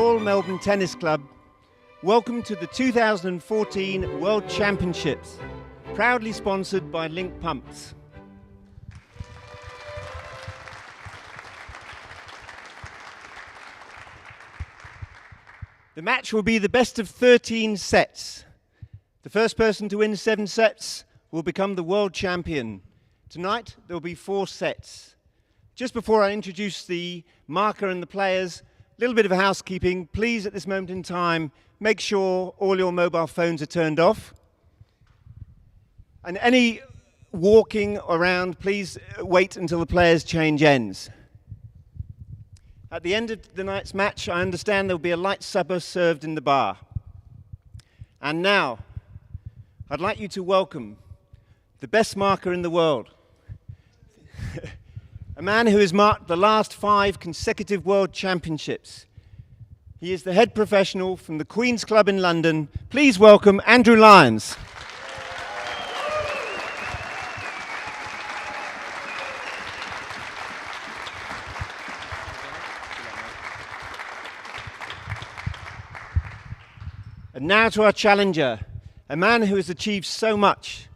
all Melbourne Tennis Club, welcome to the 2014 World Championships, proudly sponsored by Link Pumps. The match will be the best of 13 sets. The first person to win 7 sets will become the world champion. Tonight, there will be 4 sets. Just before I introduce the marker and the players, a little bit of housekeeping. Please, at this moment in time, make sure all your mobile phones are turned off. And any walking around, please wait until the players' change ends. At the end of the night's match, I understand there will be a light supper served in the bar. And now, I'd like you to welcome the best marker in the world. A man who has marked the last 5 consecutive World Championships. He is the head professional from the Queen's Club in London. Please welcome Andrew Lyons. And now to our challenger, a man who has achieved so much,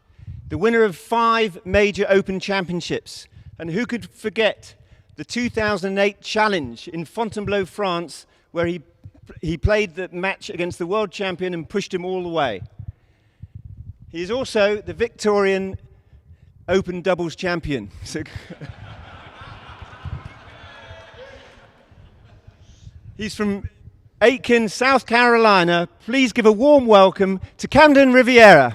the winner of 5 major Open Championships, and who could forget the 2008 challenge in Fontainebleau, France, where he played the match against the world champion and pushed him all the way. He is also the Victorian Open doubles champion. He's from Aiken, South Carolina. Please give a warm welcome to Camden RIVIERE.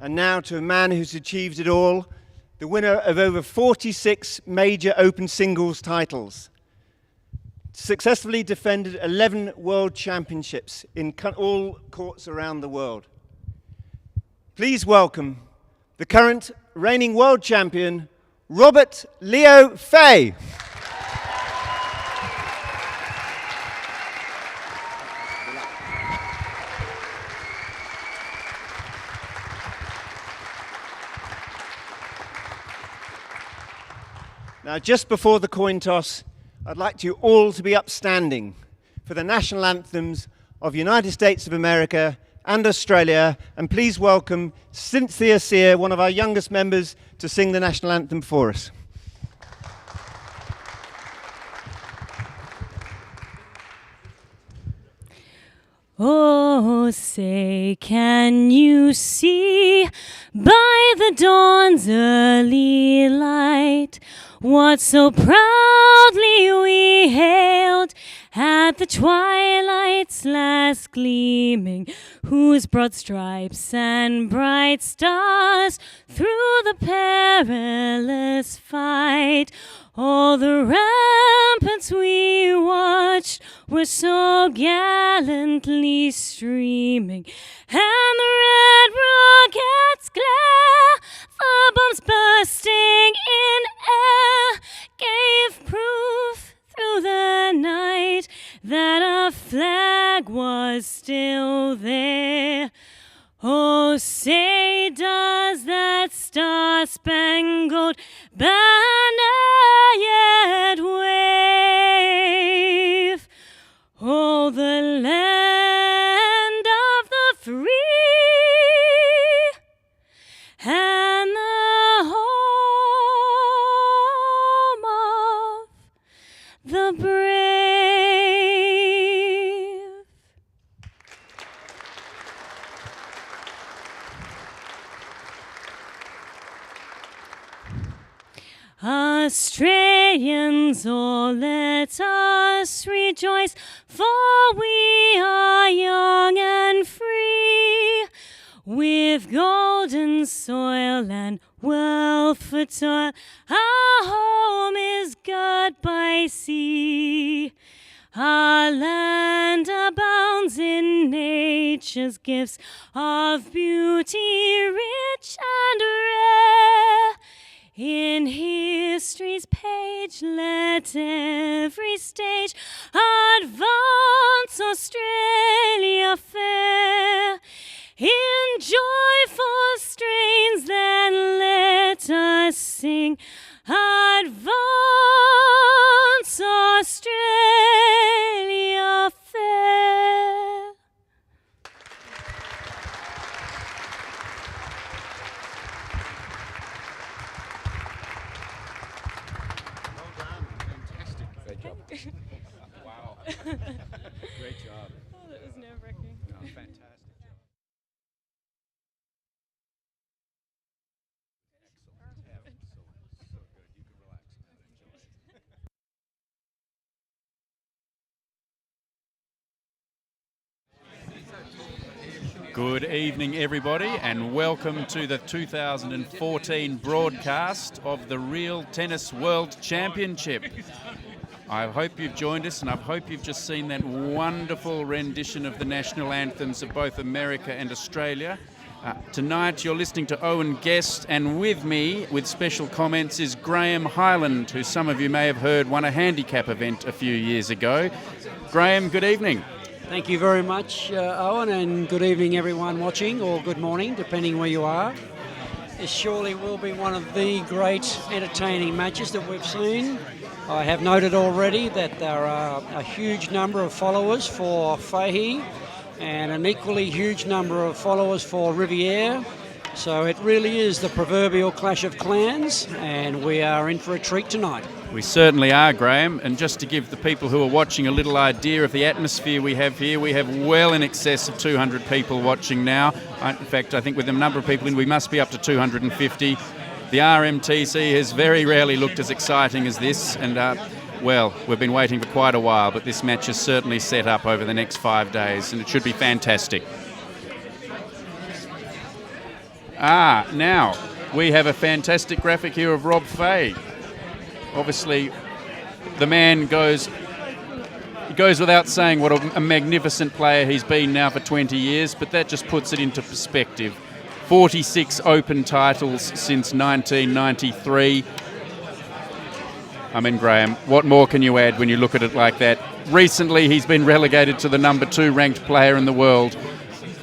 And now to a man who's achieved it all, the winner of over 46 major Open singles titles. Successfully defended 11 World Championships in all courts around the world. Please welcome the current reigning world champion, Robert Leo Fahey. Now, just before the coin toss, I'd like you all to be upstanding for the national anthems of United States of America and Australia, and please welcome Cynthia Sear, one of our youngest members, to sing the national anthem for us. Oh, say, can you see by the dawn's early light what so proudly we hailed at the twilight's last gleaming, whose broad stripes and bright stars through the perilous fight all the ramparts we watched were so gallantly streaming, and the red rockets' glare, the bombs bursting in air, gave proof through the night that our flag was still there. Oh, say, does that star-spangled banner yet wave? Oh, the land of the free and the home of the brave. Australians, oh, let us rejoice, for we are young and free, with golden soil and wealth for toil. Our home is good by sea. Our land abounds in nature's gifts of beauty rich and rare. In history's page, let every stage advance Australia fair. sing, advance Australia fair. Well done. Fantastic. Great job. Wow. Great job. Oh, that was nerve-wracking. Oh, fantastic job. Excellent. Yeah, so good. You can relax and enjoy. Good evening, everybody, and welcome to the 2014 broadcast of the Real Tennis World Championship. I hope you've joined us, and I hope you've just seen that wonderful rendition of the national anthems of both America and Australia. Tonight you're listening to Owen Guest, and with me, with special comments, is Graham Hyland, who some of you may have heard won a handicap event a few years ago. Graham, good evening. Thank you very much, Owen, and good evening everyone watching, or good morning, depending where you are. This surely will be one of the great entertaining matches that we've seen. I have noted already that there are a huge number of followers for Fahey and an equally huge number of followers for Riviere. So it really is the proverbial clash of clans, and we are in for a treat tonight. We certainly are, Graham, and just to give the people who are watching a little idea of the atmosphere we have here, we have well in excess of 200 people watching now. In fact, I think with the number of people in, we must be up to 250. The RMTC has very rarely looked as exciting as this, and well, we've been waiting for quite a while, but this match is certainly set up over the next 5 days, and it should be fantastic. Now, we have a fantastic graphic here of Rob Fahey. Obviously, the man goes without saying what a magnificent player he's been now for 20 years, but that just puts it into perspective. 46 Open titles since 1993. I mean, Graham, what more can you add when you look at it like that? Recently, he's been relegated to the number 2 ranked player in the world,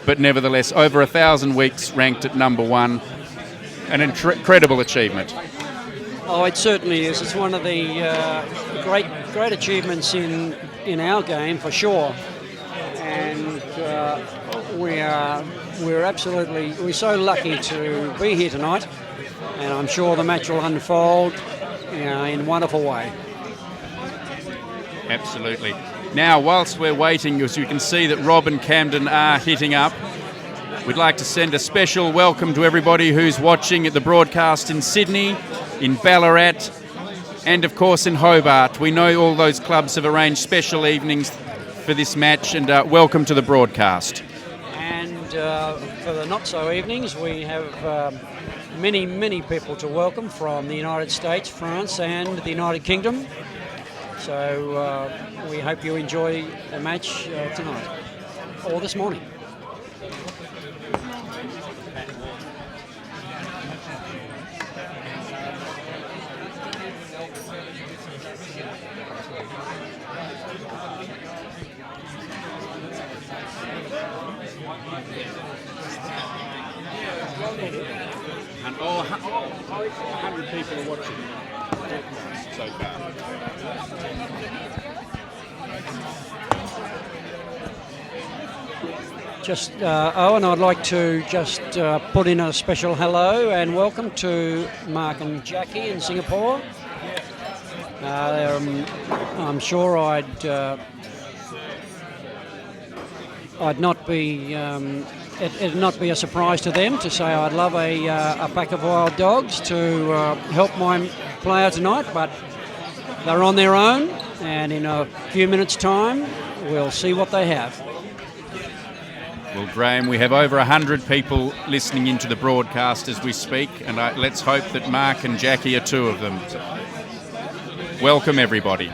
but nevertheless, over 1,000 weeks ranked at number 1. An incredible achievement. Oh, it certainly is. It's one of the great achievements in our game for sure, and we're so lucky to be here tonight, and I'm sure the match will unfold in a wonderful way. Absolutely. Now, whilst we're waiting, as you can see that Rob and Camden are hitting up, we'd like to send a special welcome to everybody who's watching at the broadcast in Sydney, in Ballarat, and of course in Hobart. We know all those clubs have arranged special evenings for this match, and welcome to the broadcast. And for the not-so evenings, we have many people to welcome from the United States, France, and the United Kingdom. So we hope you enjoy the match tonight, or this morning. And 100 people are watching so far. Just, Owen, I'd like to just put in a special hello and welcome to Mark and Jackie in Singapore. I'm sure I'd not be it'd not be a surprise to them to say I'd love a pack of wild dogs to help my player tonight, but they're on their own, and in a few minutes' time we'll see what they have. Well, Graham, we have over 100 people listening into the broadcast as we speak, and let's hope that Mark and Jackie are 2 of them. Welcome, everybody.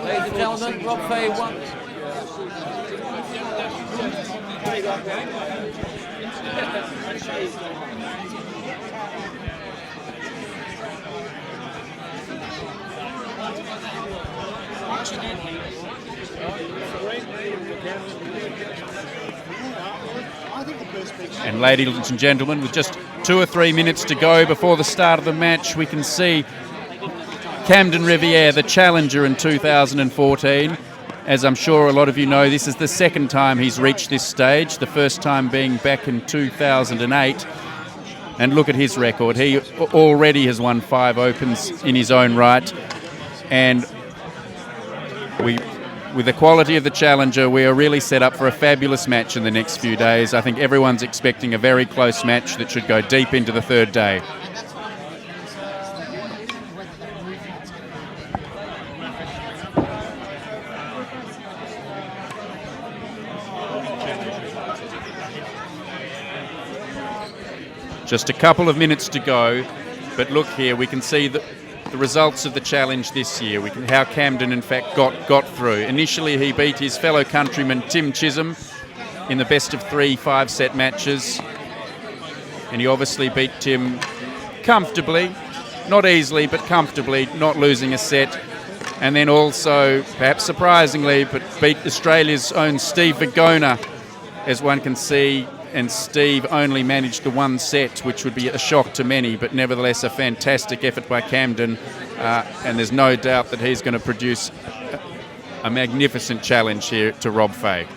Ladies and gentlemen, Rob Fahey won. And ladies and gentlemen, with just 2 or 3 minutes to go before the start of the match, we can see Camden RIVIERE, the challenger in 2014. As I'm sure a lot of you know, this is the second time he's reached this stage, the first time being back in 2008. And look at his record. He already has won 5 Opens in his own right. And with the quality of the challenger, we are really set up for a fabulous match in the next few days. I think everyone's expecting a very close match that should go deep into the third day. Just a couple of minutes to go, but look here, we can see the results of the challenge this year. How Camden, in fact, got through. Initially, he beat his fellow countryman Tim Chisholm in the best of 3 5-set matches, and he obviously beat Tim comfortably, not easily, but comfortably, not losing a set. And then also, perhaps surprisingly, but beat Australia's own Steve Vigona, as one can see. And Steve only managed the 1 set, which would be a shock to many, but nevertheless a fantastic effort by Camden. And there's no doubt that he's going to produce a magnificent challenge here to Rob Fahey.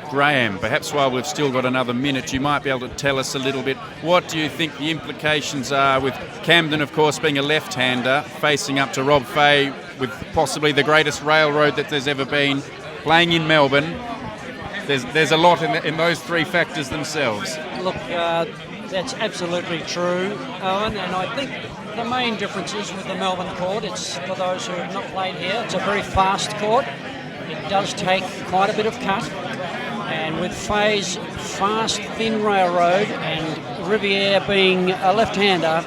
Graham, perhaps while we've still got another minute, you might be able to tell us a little bit, what do you think the implications are with Camden, of course, being a left-hander, facing up to Rob Fahey with possibly the greatest railroad that there's ever been, playing in Melbourne. There's a lot in those 3 factors themselves. Look, that's absolutely true, Owen, and I think the main difference is with the Melbourne court. It's, for those who have not played here, it's a very fast court. It does take quite a bit of cut. And with Fahey's fast, thin railroad and Riviere being a left-hander,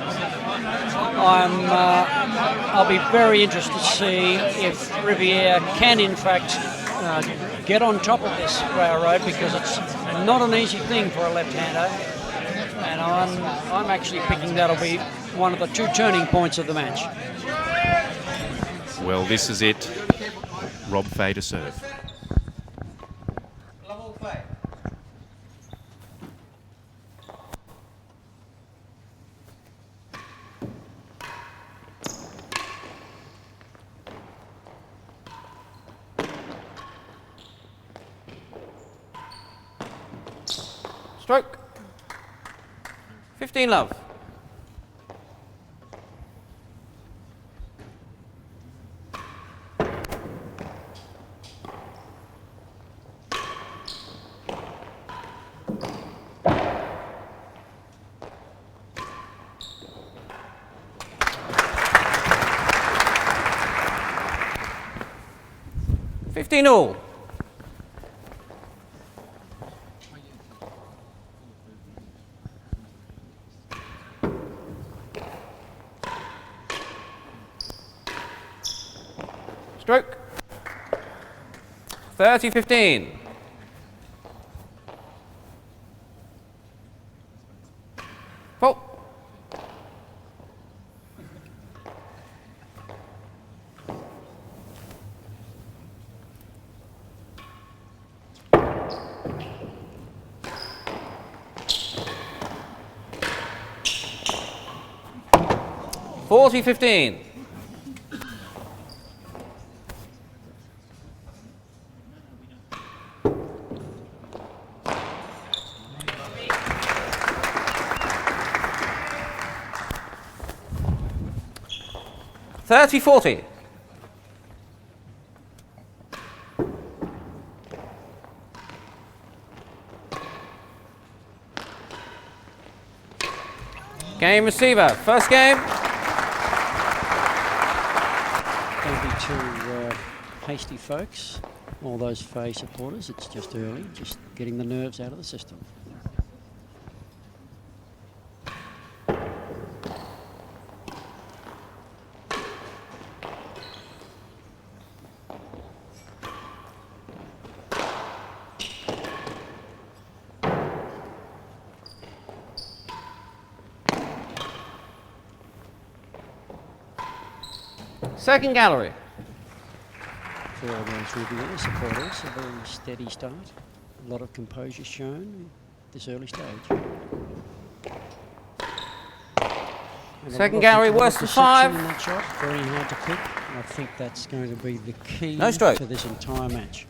I'll be very interested to see if Riviere can, in fact, get on top of this railroad, because it's not an easy thing for a left-hander. And I'm actually picking that'll be one of the 2 turning points of the match. Well, this is it. Rob Fahey to serve. Stroke. 15 love. all. Stroke. 30-15. Fault. $40-15. $30-40. Game receiver, first game. Don't be too hasty, folks. All those Fahey supporters, it's just early, just getting the nerves out of the system. Second gallery. For those Riviere supporters, a very steady start. A lot of composure shown at this early stage. And Second gallery, worse than 5. In that shot, very hard to pick. I think that's going to be the key No stroke. to this entire match.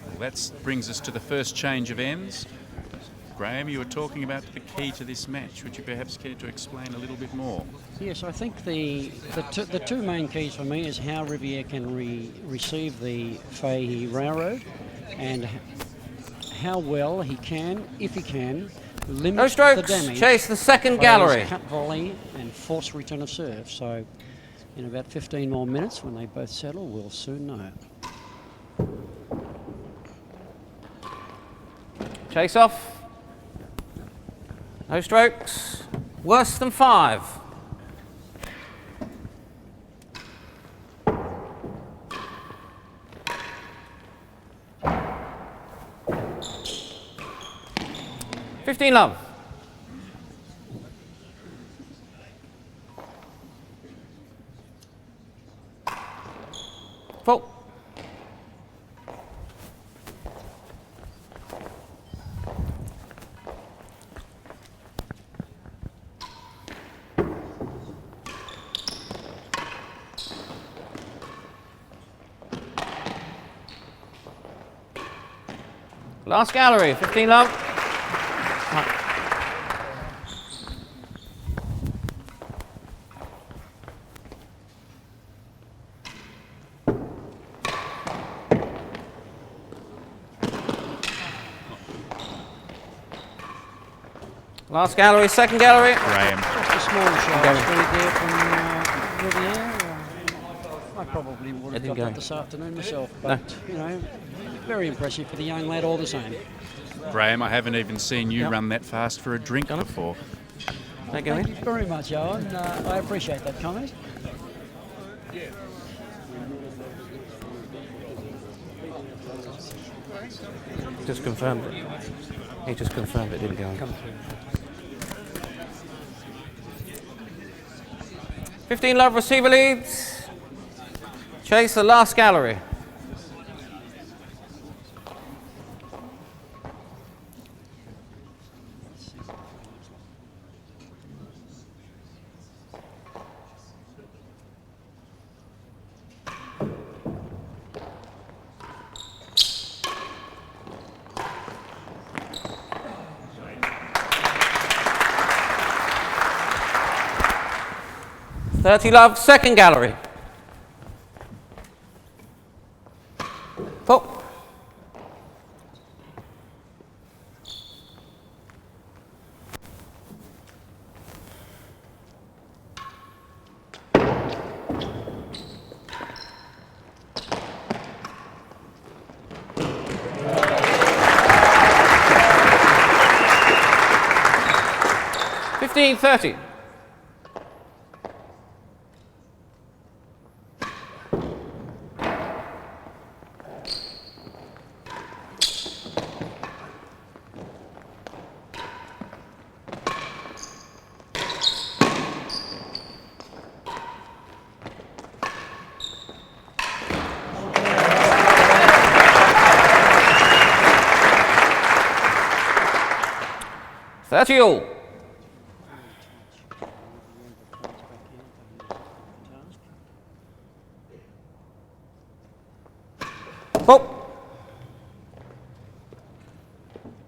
Well, that brings us to the first change of ends. Graham, you were talking about the key to this match. Would you perhaps care to explain a little bit more? Yes, I think the two main keys for me is how Riviere can receive the Fahey railroad and how well he can, if he can, limit No strokes. the damage. Chase the second by gallery. his cut volley and force return of serve. So in about 15 more minutes, when they both settle, we'll soon know. Chase off. No strokes. Worse than 5. $15 love. Full. Last gallery, 15 love. Last gallery, second gallery. Graham. Just a small shot speed there from Riviere. I probably would have got that this afternoon myself, but you know, very impressive for the young lad all the same. Graham, I haven't even seen you run that fast for a drink before. Thank you very much, Owen. I appreciate that comment. Just confirmed it. He just confirmed it didn't go on. 15 love receiver leads. Chase the last gallery. $30 love, second gallery. Full. $15.30. $30 all. Full.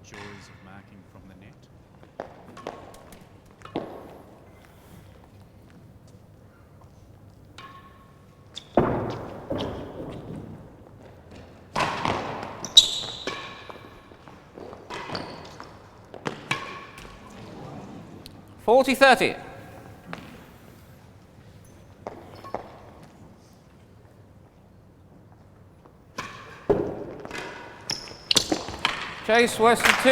Joys of marking from the net. $40.30. Chase, worse than 2.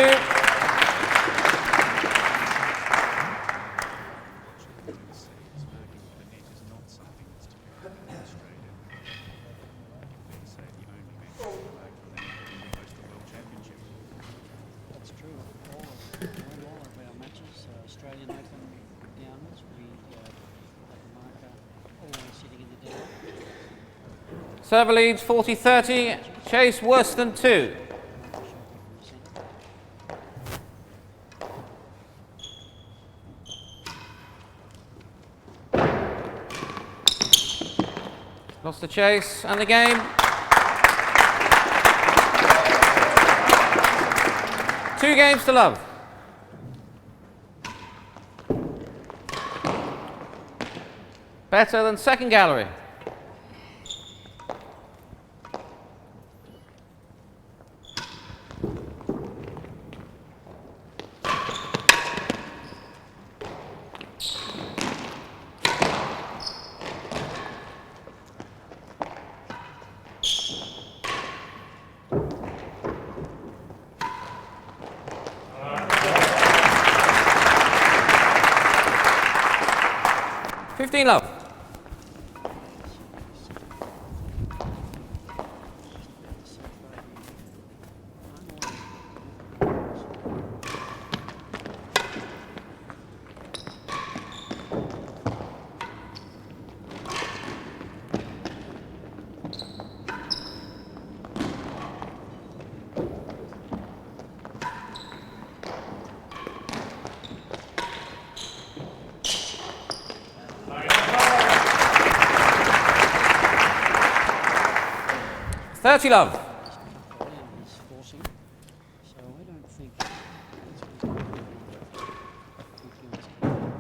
That's true. All of our matches, Australian Open downwards, we Server leads 40-30. Chase worse than 2. Lost the chase and the game. 2 games to love. Better than second gallery. Love. Love.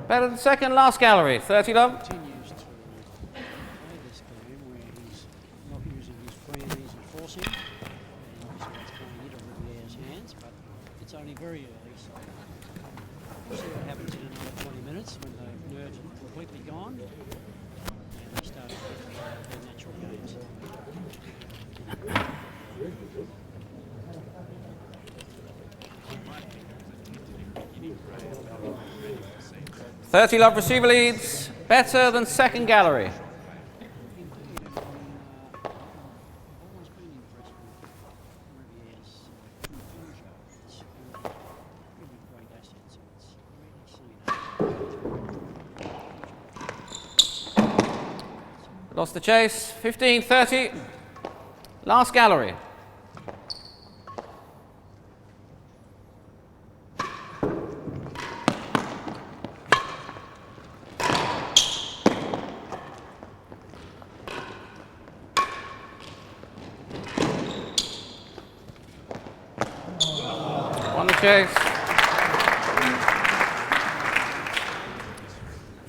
Better than second, last gallery. 30 love. Continues to play this game where he's not using his free and easy forcing. And obviously it's playing into Riviere's hands, but it's only very early, so we'll see what happens in another 20 minutes when the nerves are completely gone and they start to get their natural games. 30 love receiver leads. Better than second gallery. Lost the chase. 15-30. Last gallery. On the chase.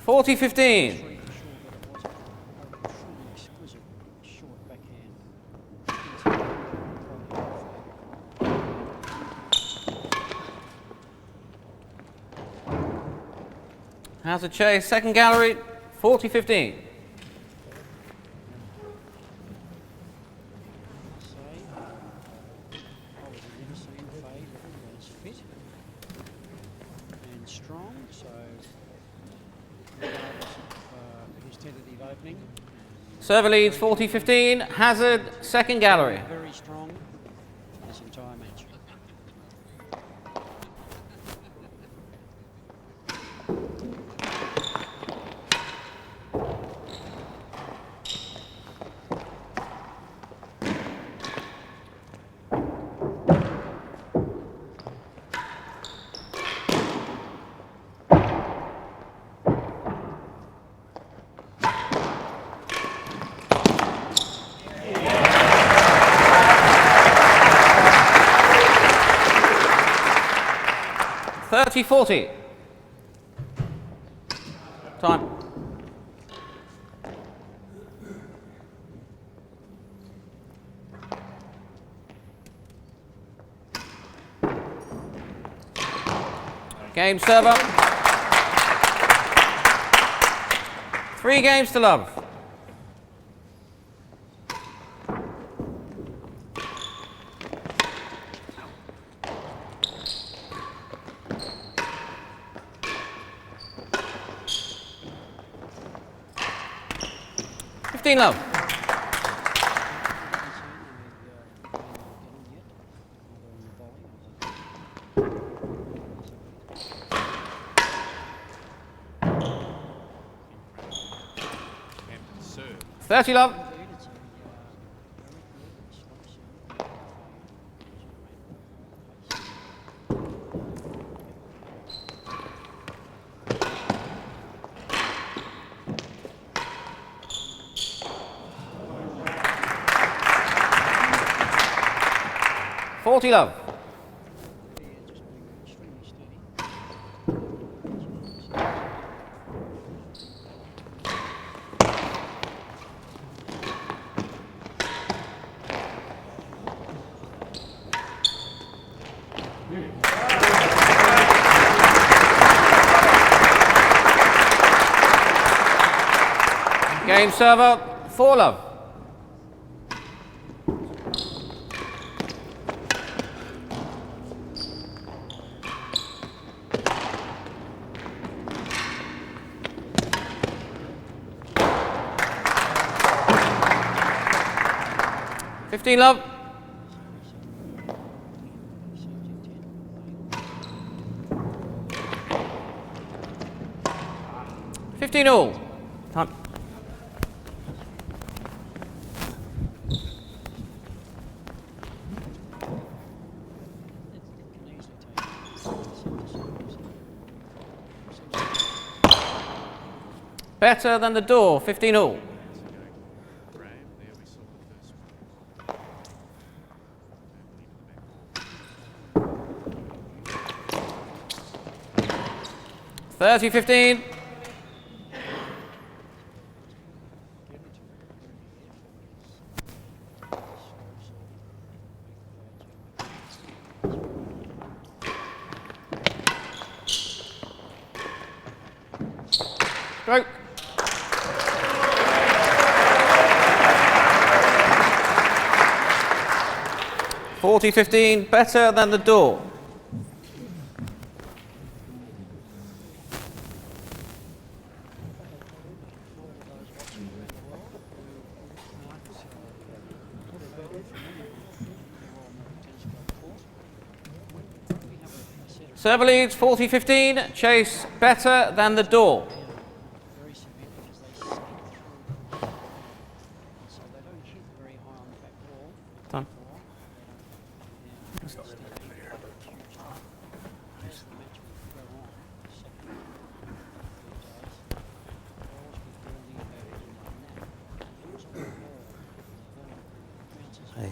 40-15. How's the chase? Second gallery, 40-15. And strong, so regardless of his tentative opening. Server leads 40-15. Hazard, second gallery. Very strong this entire match. $30-40. Time. Game server. 3 games to love. Love. $30 love. 40 love. Game server, 4 love. Love. 15 all. Time. Better than the door, 15 all. Thirty 15. Stroke. Forty 15, better than the door. Server leads 40-15, chase better than the door. Done. Hey.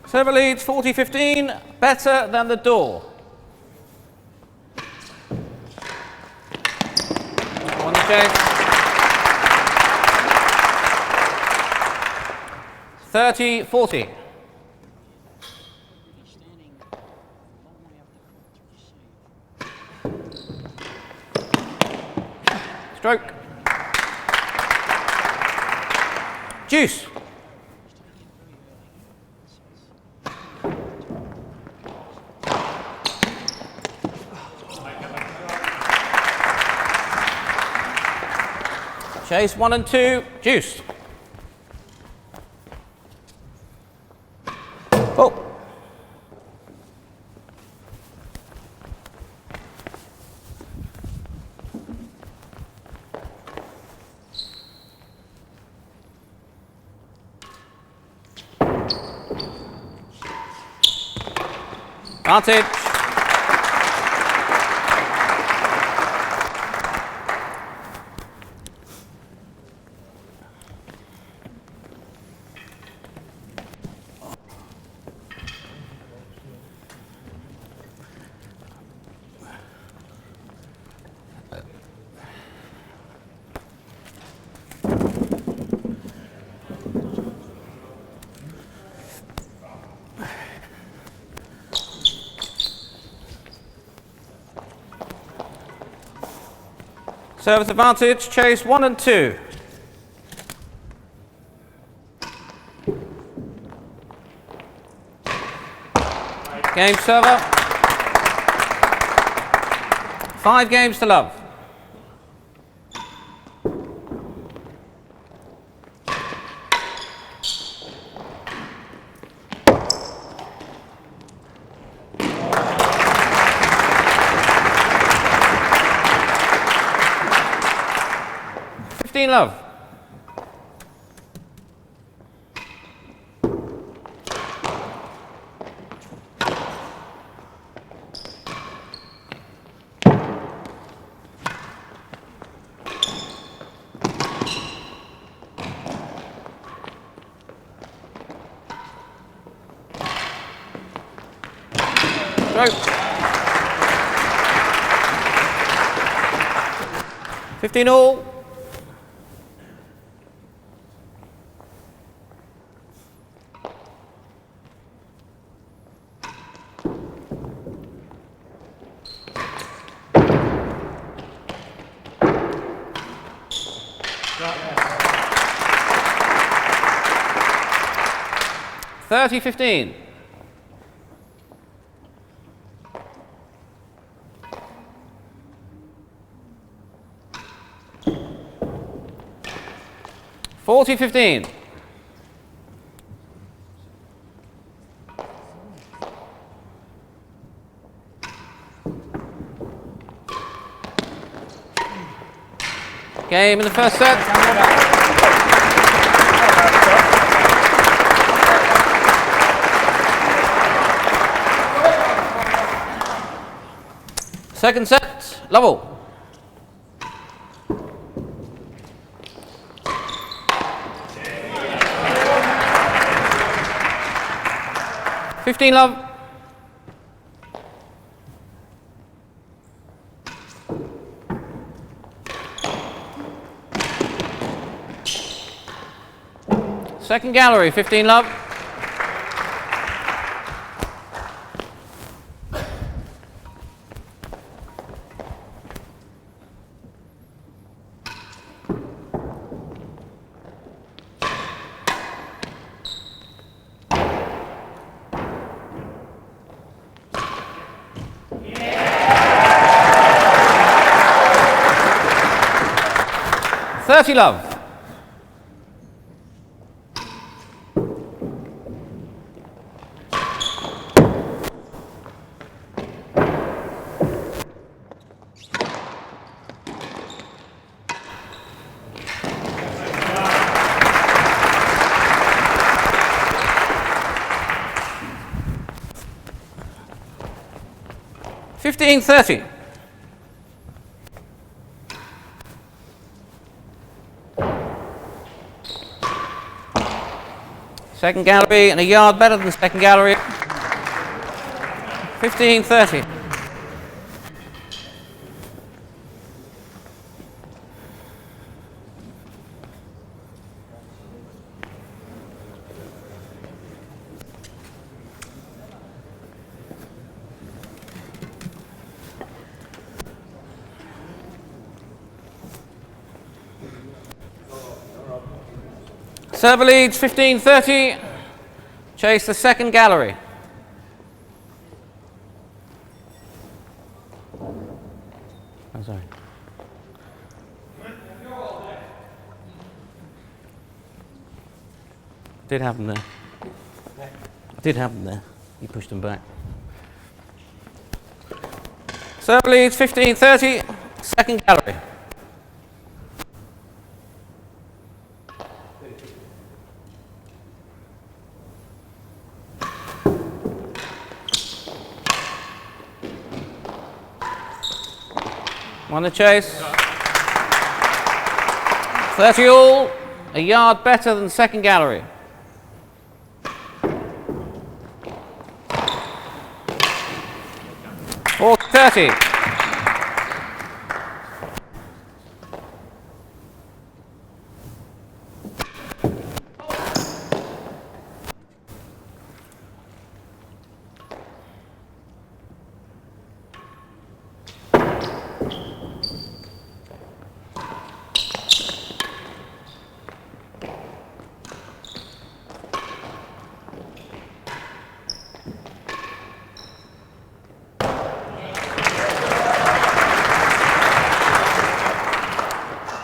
Server leads 40-15, better than the door. On the chase. 30-40. Stroke. Juice. Chase 1 and 2, juice. Oh. Advantage. Service advantage, chase 1 and 2. Game server. 5 games to love. Love. Throw. 15 all. Thirty 15. Forty 15. Game in the first set. Second set, level. Fifteen love. Second gallery, 15 love. Yeah. 30 love. Fifteen 30. Second gallery and a yard better than the second gallery. 15 30. Server leads 15-30. Chase the second gallery. Oh, sorry. Did happen there. Did happen there. You pushed them back. Server leads 15-30. Second gallery. Won the chase. 30 all, a yard better than second gallery. Four 30.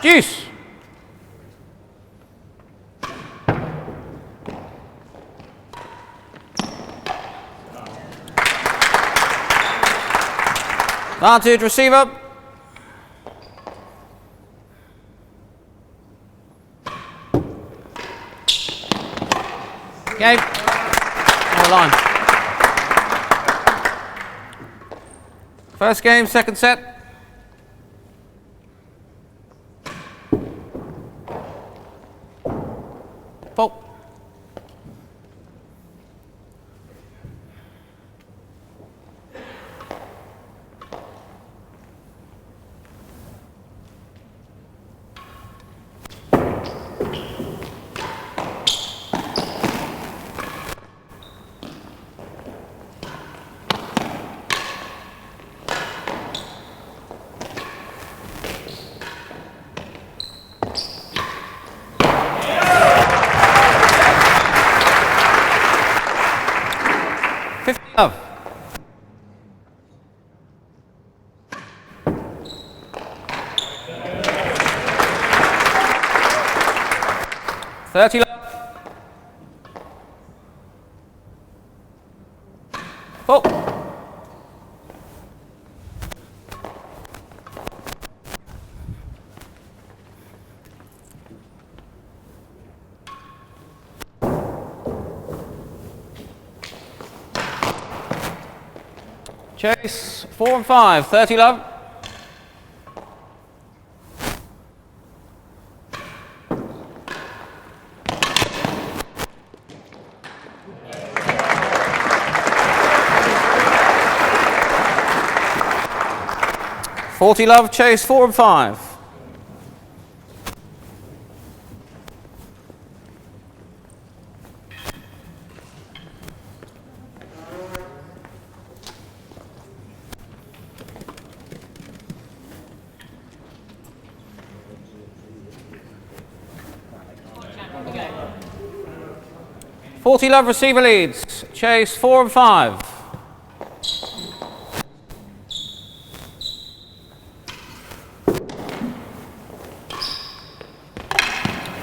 Deuce. Advantage receiver. Game. On the line. First game, second set. Fault. love. $30 love. 4. Chase 4 and 5, 30 love. $40 love, chase 4 and 5. $40 love, receiver leads, chase 4 and 5.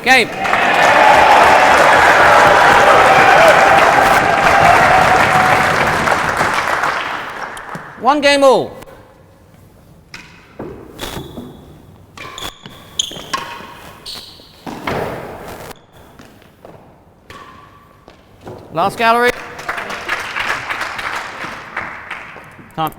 Game. One game all. Last gallery. Time.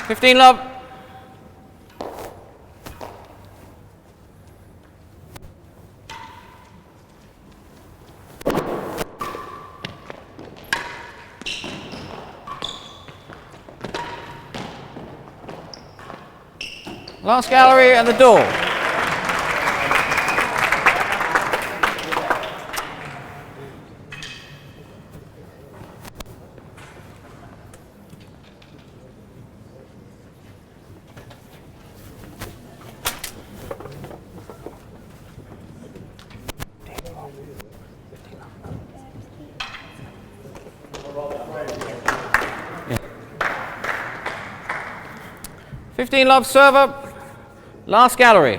$15 love. Last gallery and the door. Yeah. 15 love server. Last gallery.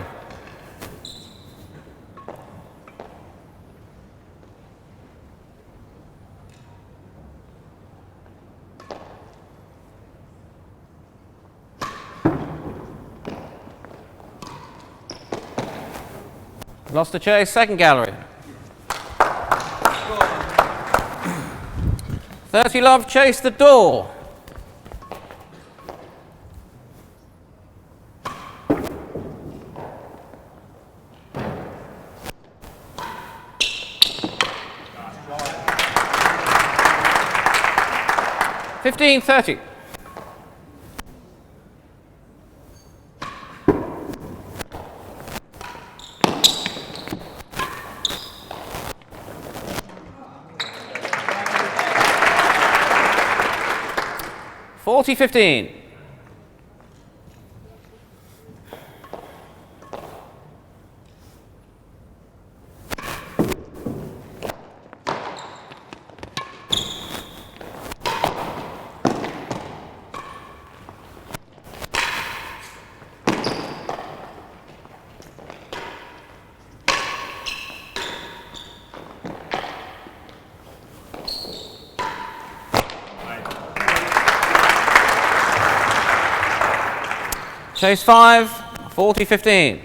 Lost the chase, second gallery. 30 love, chase the door. $15.30. $40.15. Chase 5, 40-15.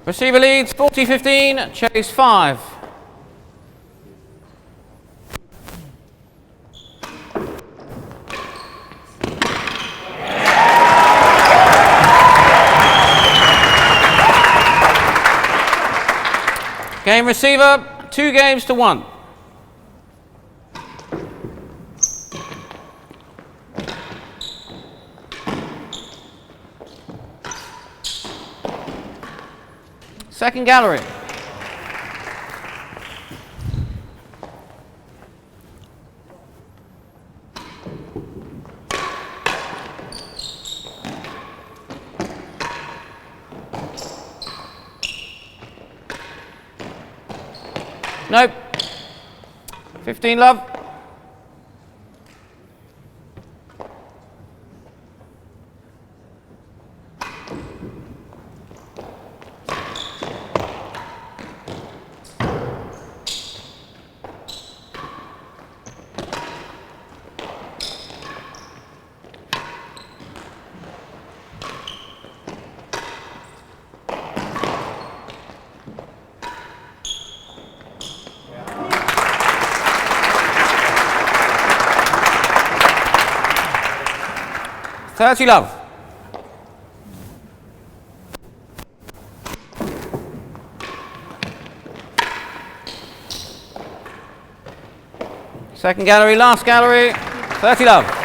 Receiver leads 40-15, chase 5. Game receiver 2-1. Second gallery. Nope. 15 love. Thirty love. Second gallery, last gallery, 30 love.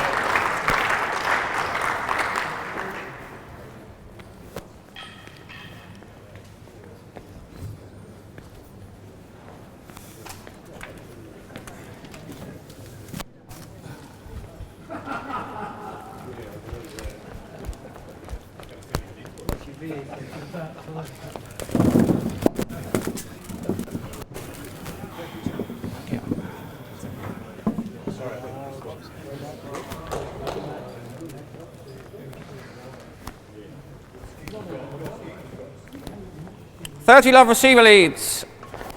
Thirty love receiver leads.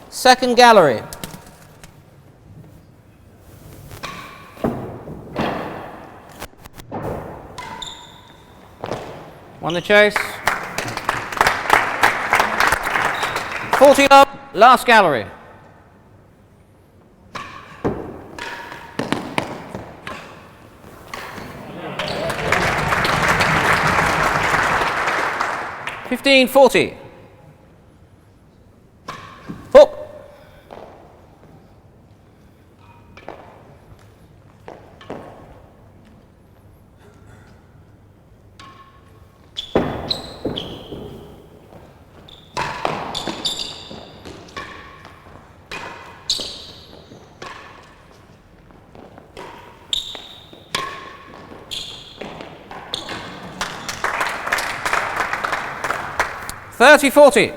Second gallery. Won the chase. 40 love, last gallery. $15.40. Hook. $30.40.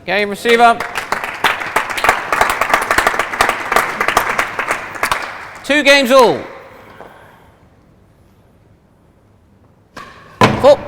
Game receiver. 2 games all. Four.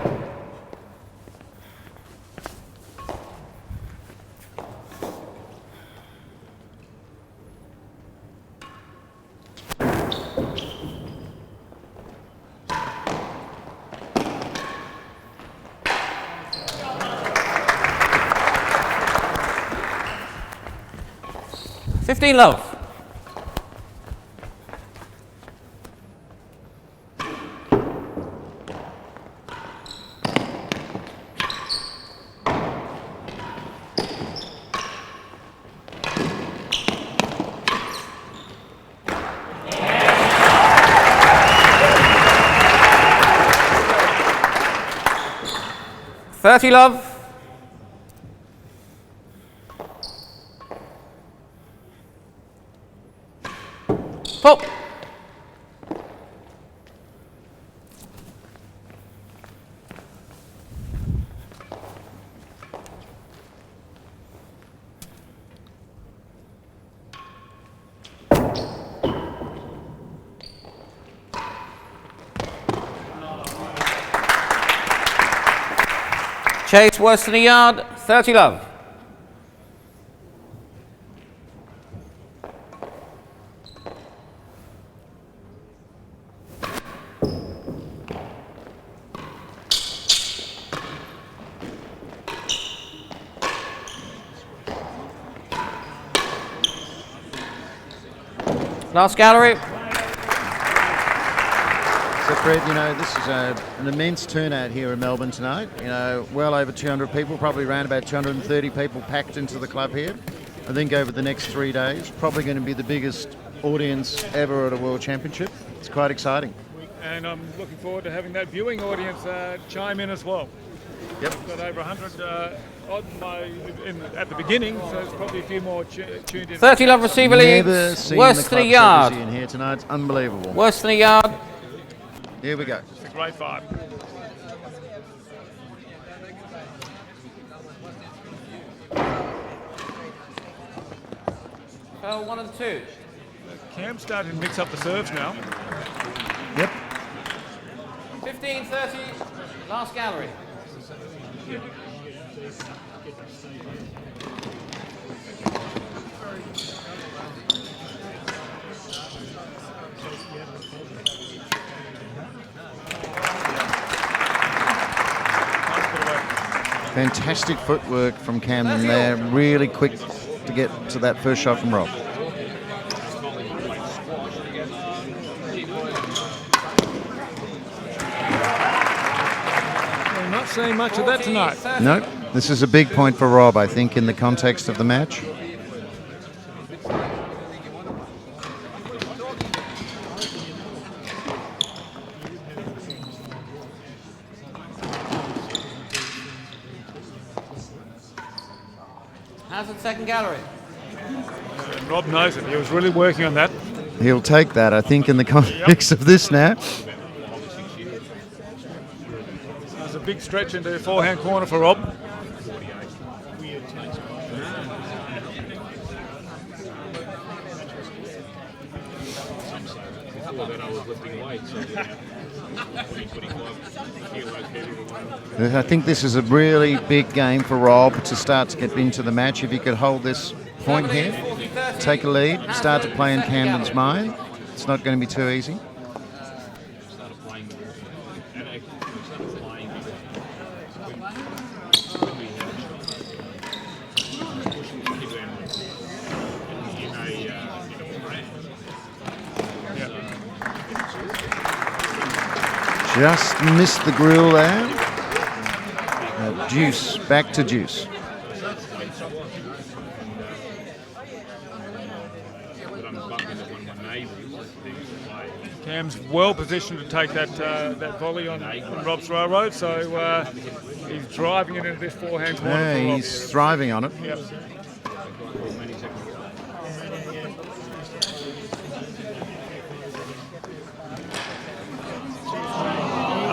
$15 love. $30 love. Pop. Chase worse than a yard, 30 love. Last gallery. So Fred, you know, this is an immense turnout here in Melbourne tonight. You know, well over 200 people, probably around about 230 people packed into the club here. I think over the next 3 days, probably going to be the biggest audience ever at a World Championship. It's quite exciting. And I'm looking forward to having that viewing audience chime in as well. Yep. We've got over 100 odd at the beginning, so there's probably a few more tuned in. 30 love receiver Never leads. seen Worse the than a club yard. in here tonight. It's unbelievable. Worse than a yard. Here we go. It's a great fight. Fell 1 and 2. Cam's starting to mix up the serves now. Yep. 15-30. Last gallery. Fantastic footwork from Camden there. Really quick to get to that first shot from Rob. We're not seeing much of that tonight. No, this is a big point for Rob, I think, in the context of the match. How's the second gallery? And Rob knows it. He was really working on that. He'll take that, I think, in the context of this now. There's a big stretch into the forehand corner for Rob. I think this is a really big game for Rob to start to get into the match. If he could hold this point here, take a lead, start to play in Camden's mind, it's not going to be too easy. Just missed the grill there. Deuce, back to deuce. Cam's well positioned to take that volley on Rob's railroad, so he's driving it into this forehand corner. Yeah, for Rob. he's thriving on it. Yep.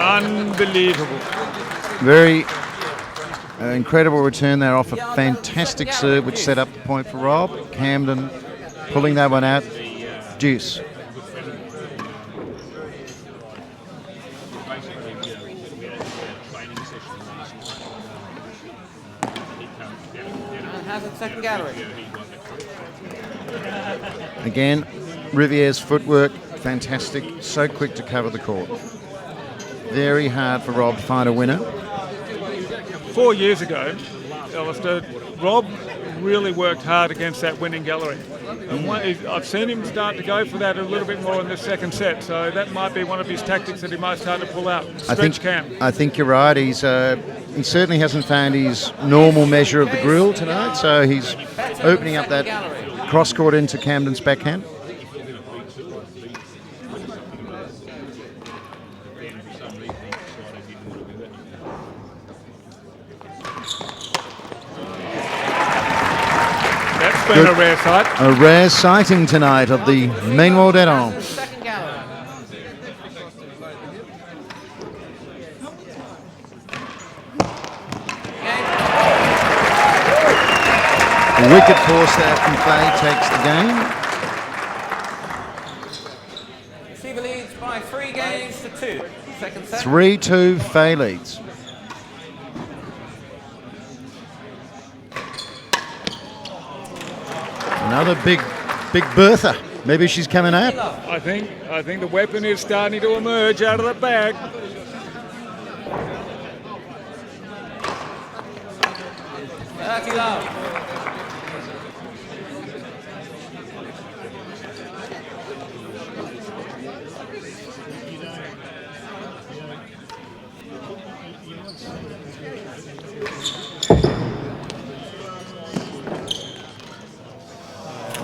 Unbelievable. Very incredible return there off a fantastic serve, which set up the point for Rob. Camden pulling that one out. Deuce. And how's the second gallery? Again, Riviere's footwork, fantastic. So quick to cover the court. Very hard for Rob to find a winner. 4 years ago, Alistair, Rob really worked hard against that winning gallery. And I've seen him start to go for that a little bit more in the second set, so that might be one of his tactics that he might start to pull out. Stretch Cam. I think you're right. He certainly hasn't found his normal measure of the grill tonight, so he's opening up that cross court into Camden's backhand. Been a rare sight. A rare sighting tonight of the Mainwald Edon. Second gallery. A wicket force there from Fahey takes the game. Receiver leads by 3 games to 2. Second set. 3-2 Fahey leads. Another big Bertha. Maybe she's coming out. I think the weapon is starting to emerge out of the bag.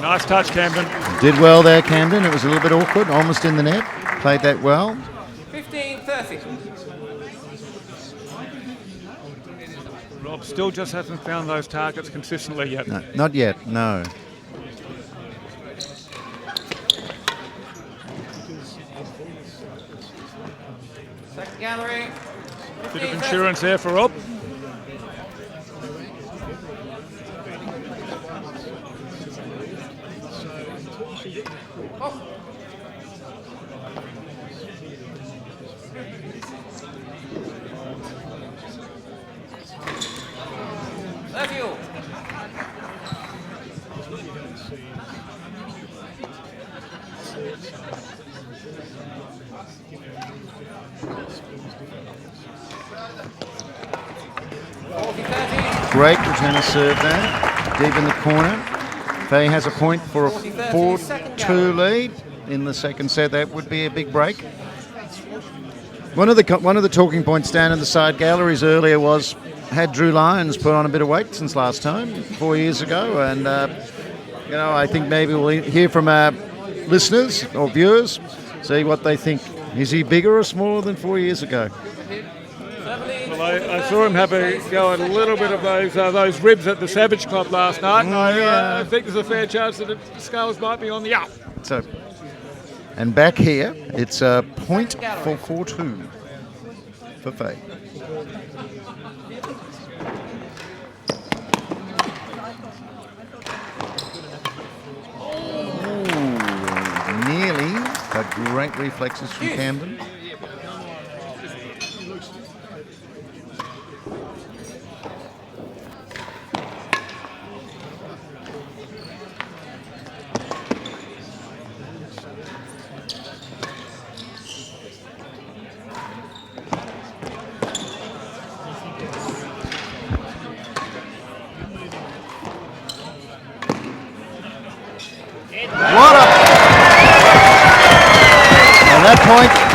Nice touch, Camden. Did well there, Camden. It was a little bit awkward, almost in the net. Played that well. 15-30. Rob still just hasn't found those targets consistently yet. No, not yet, no. Second gallery. Bit of insurance there for Rob. Left you. Great return of serve there, deep in the corner. Fahey has a point for a 4-2 lead in the second set. That would be a big break. One of the talking points down in the side galleries earlier was, had Drew Lyons put on a bit of weight since last time, 4 years ago, and I think maybe we'll hear from our listeners or viewers, see what they think. Is he bigger or smaller than 4 years ago? Well, I saw him have a go at a little bit of those ribs at the Savage Club last night. I think there's a fair chance that the scales might be on the up. So, and back here, it's a point for 4-2 for Fahey. Nearly, but great reflexes from Camden.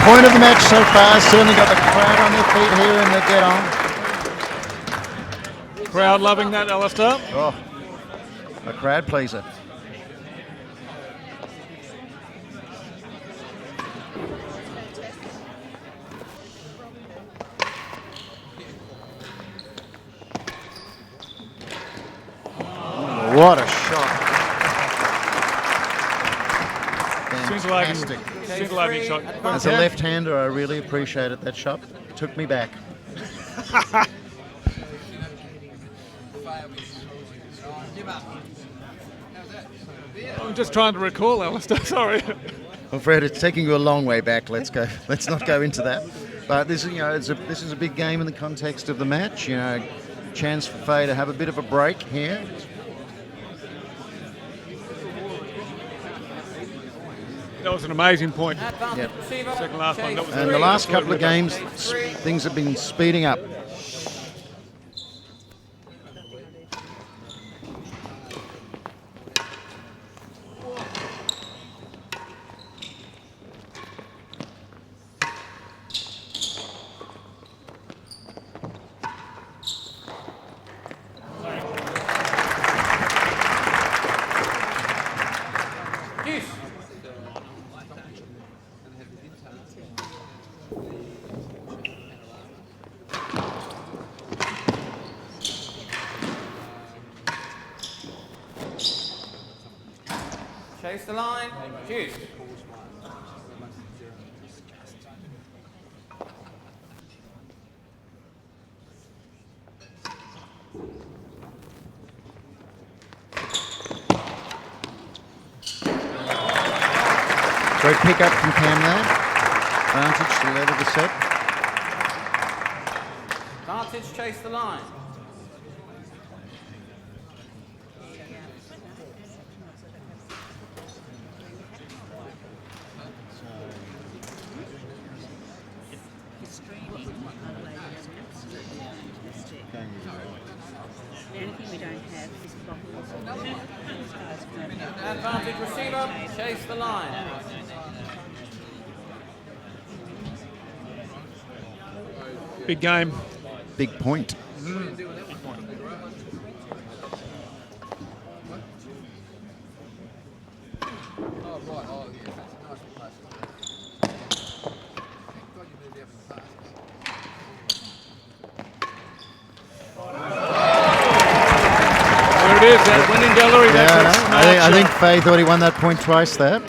Point of the match so far. Certainly got the crowd on their feet here and they're dead on. Crowd loving that, Alistair. Oh, a crowd pleaser. What a shot. Fantastic. Single shot. As a left-hander, I really appreciated that shot. It took me back. I'm just trying to recall, Alistair. Sorry. Well, Fred, it's taking you a long way back. Let's go. Let's not go into that. But this is, this is a big game in the context of the match. Chance for Fahey to have a bit of a break here. That was an amazing point. Yep. Second last one. That was And the last couple of games, things have been speeding up. Chase the line. Juice. Great pick up from Cam there. Advantage to level the set. Advantage, chase the line. Advantage receiver, chase the line. Big game. Big point. is, that winning gallery. That's a smart I think shot. Fahey thought he won that point twice there.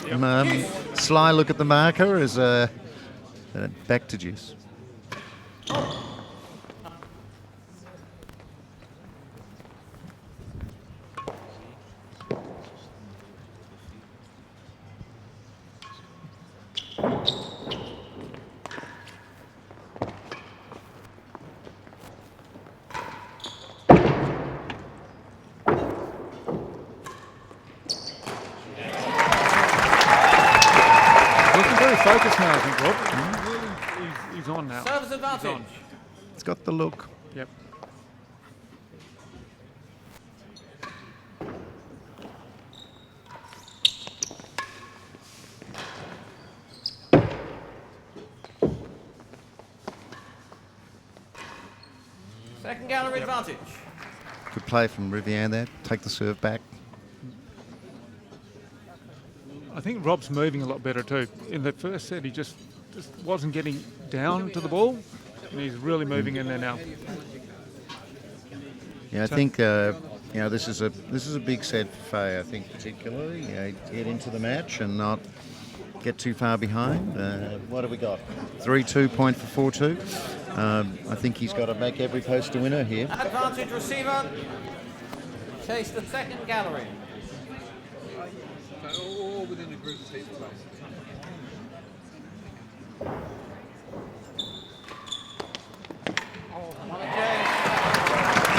Sly look at the marker is back to juice. Looking very focused now, I think, Rob. He's on now. Service He's on. advantage. It's got the look. Yep. Second gallery advantage. Good play from Riviere there. Take the serve back. I think Rob's moving a lot better too. In the first set, he just wasn't getting down to the ball, and he's really moving in there now. Yeah, I think this is a big set for Fahey. I think particularly, get into the match and not get too far behind. What have we got? 3-2 point for 4-2. I think he's got to make every post a winner here. Advantage receiver. Chase the second gallery. All within the group of people.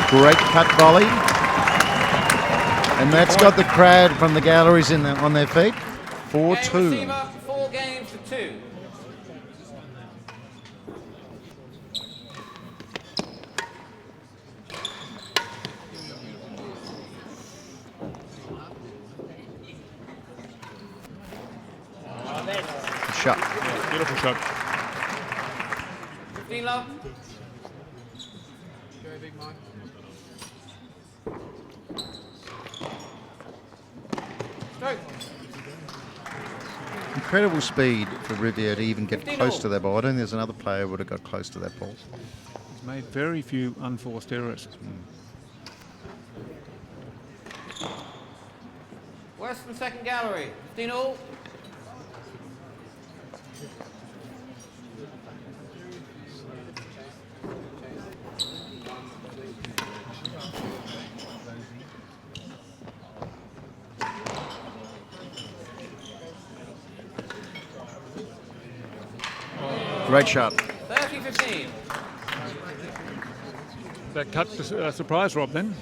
Great cut volley. And that's got the crowd from the galleries on their feet. Game 4-2. receiver, 4 games to 2. Shot. Beautiful shot. 15 love. Stroke. Incredible speed for Riviere to even get 15 close all. to that ball. I don't think there's another player who would have got close to that ball. He's made very few unforced errors. Western second gallery. 15 all. Great shot. 30-15. That cut surprised Rob then.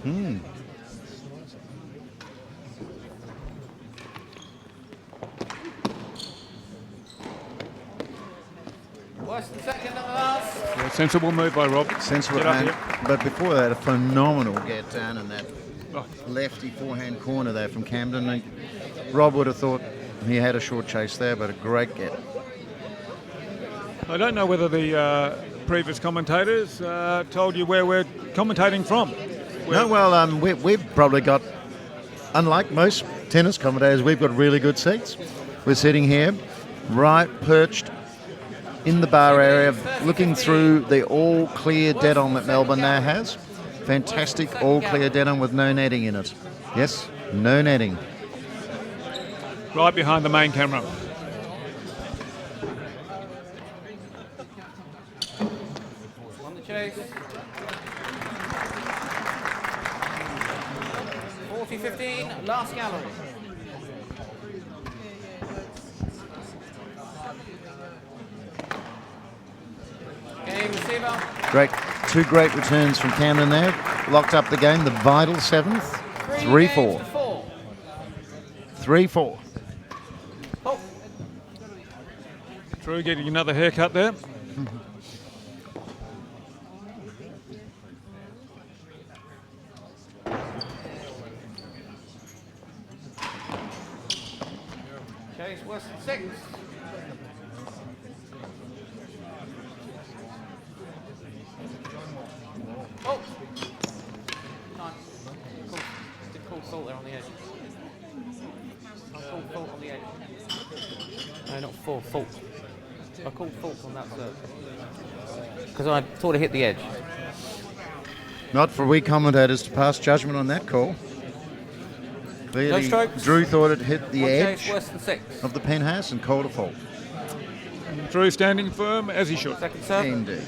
Western second and the last. Yeah, sensible move by Rob. Sensible Get up hand. here. But before that, a phenomenal get down in that Oh, lefty forehand corner there from Camden. And Rob would have thought he had a short chase there, but a great get. I don't know whether the previous commentators told you where we're commentating from. No, well, we've probably got, unlike most tennis commentators, we've got really good seats. We're sitting here, right perched in the bar area, looking through the all-clear dead-on that Melbourne now has. Fantastic all-clear dead-on with no netting in it. Yes, no netting. Right behind the main camera. On the chase. 40-15, last gallery. Game receiver. Great, two great returns from Camden there. Locked up the game, the vital seventh. 3-4. 3-4. Oh, Drew getting another haircut there. chase Western 6. Oh! No. Did call fault there on the edge. I called fault on the edge. No, not fault. I called fault on that serve. Because I thought it hit the edge. Not for we commentators to pass judgment on that call. Clearly, strokes. Drew thought it hit the One chase, edge worse than 6. of the penthouse and called a fault. Drew standing firm as he should. Second serve. Indeed.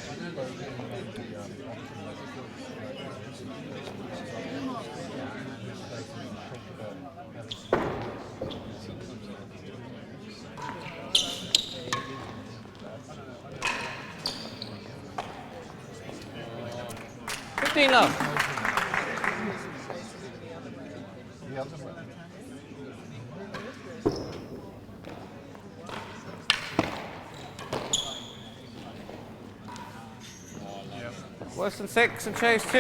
Love. Worse than 6 and chase 2.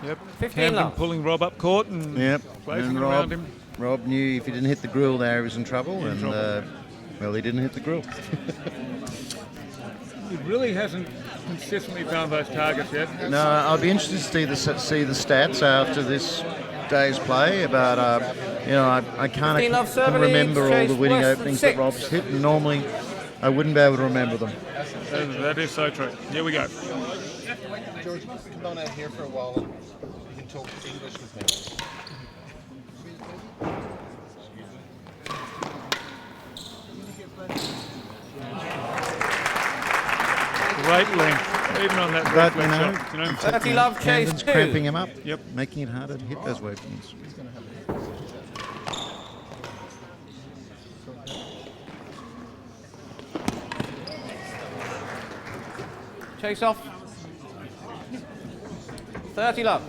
Yep. 15 Camden love. pulling Rob up court and Yep. placing And around him. Rob knew if he didn't hit the grill there, he was in trouble. Well, he didn't hit the grill. He really hasn't consistently found those targets yet. No, I'll be interested to see the stats after this day's play. But I can't 15 love serve remember all leads, the winning chase openings worse that than Rob's hit, and normally I wouldn't be able to remember them. That is so true. Here we go. George, come on out here for a while and you can talk English with me. Great length, even on that But, reflex shot. You know, 30 love chase Camden's 2. cramping him up. Yep. Making it harder to hit those weapons. Chase off. 30 love.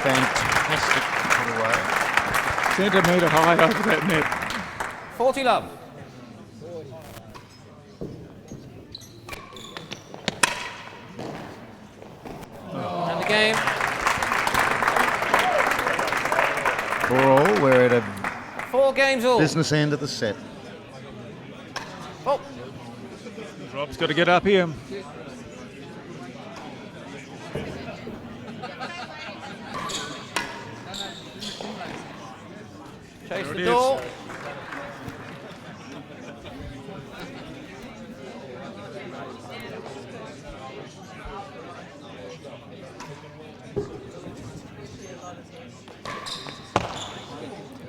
Fantastic put away. centimetre high over that net. 40 love. And the game. For all, we're at a 4 games all. business end of the set. Oh, Rob's got to get up here. chase There the it door. is.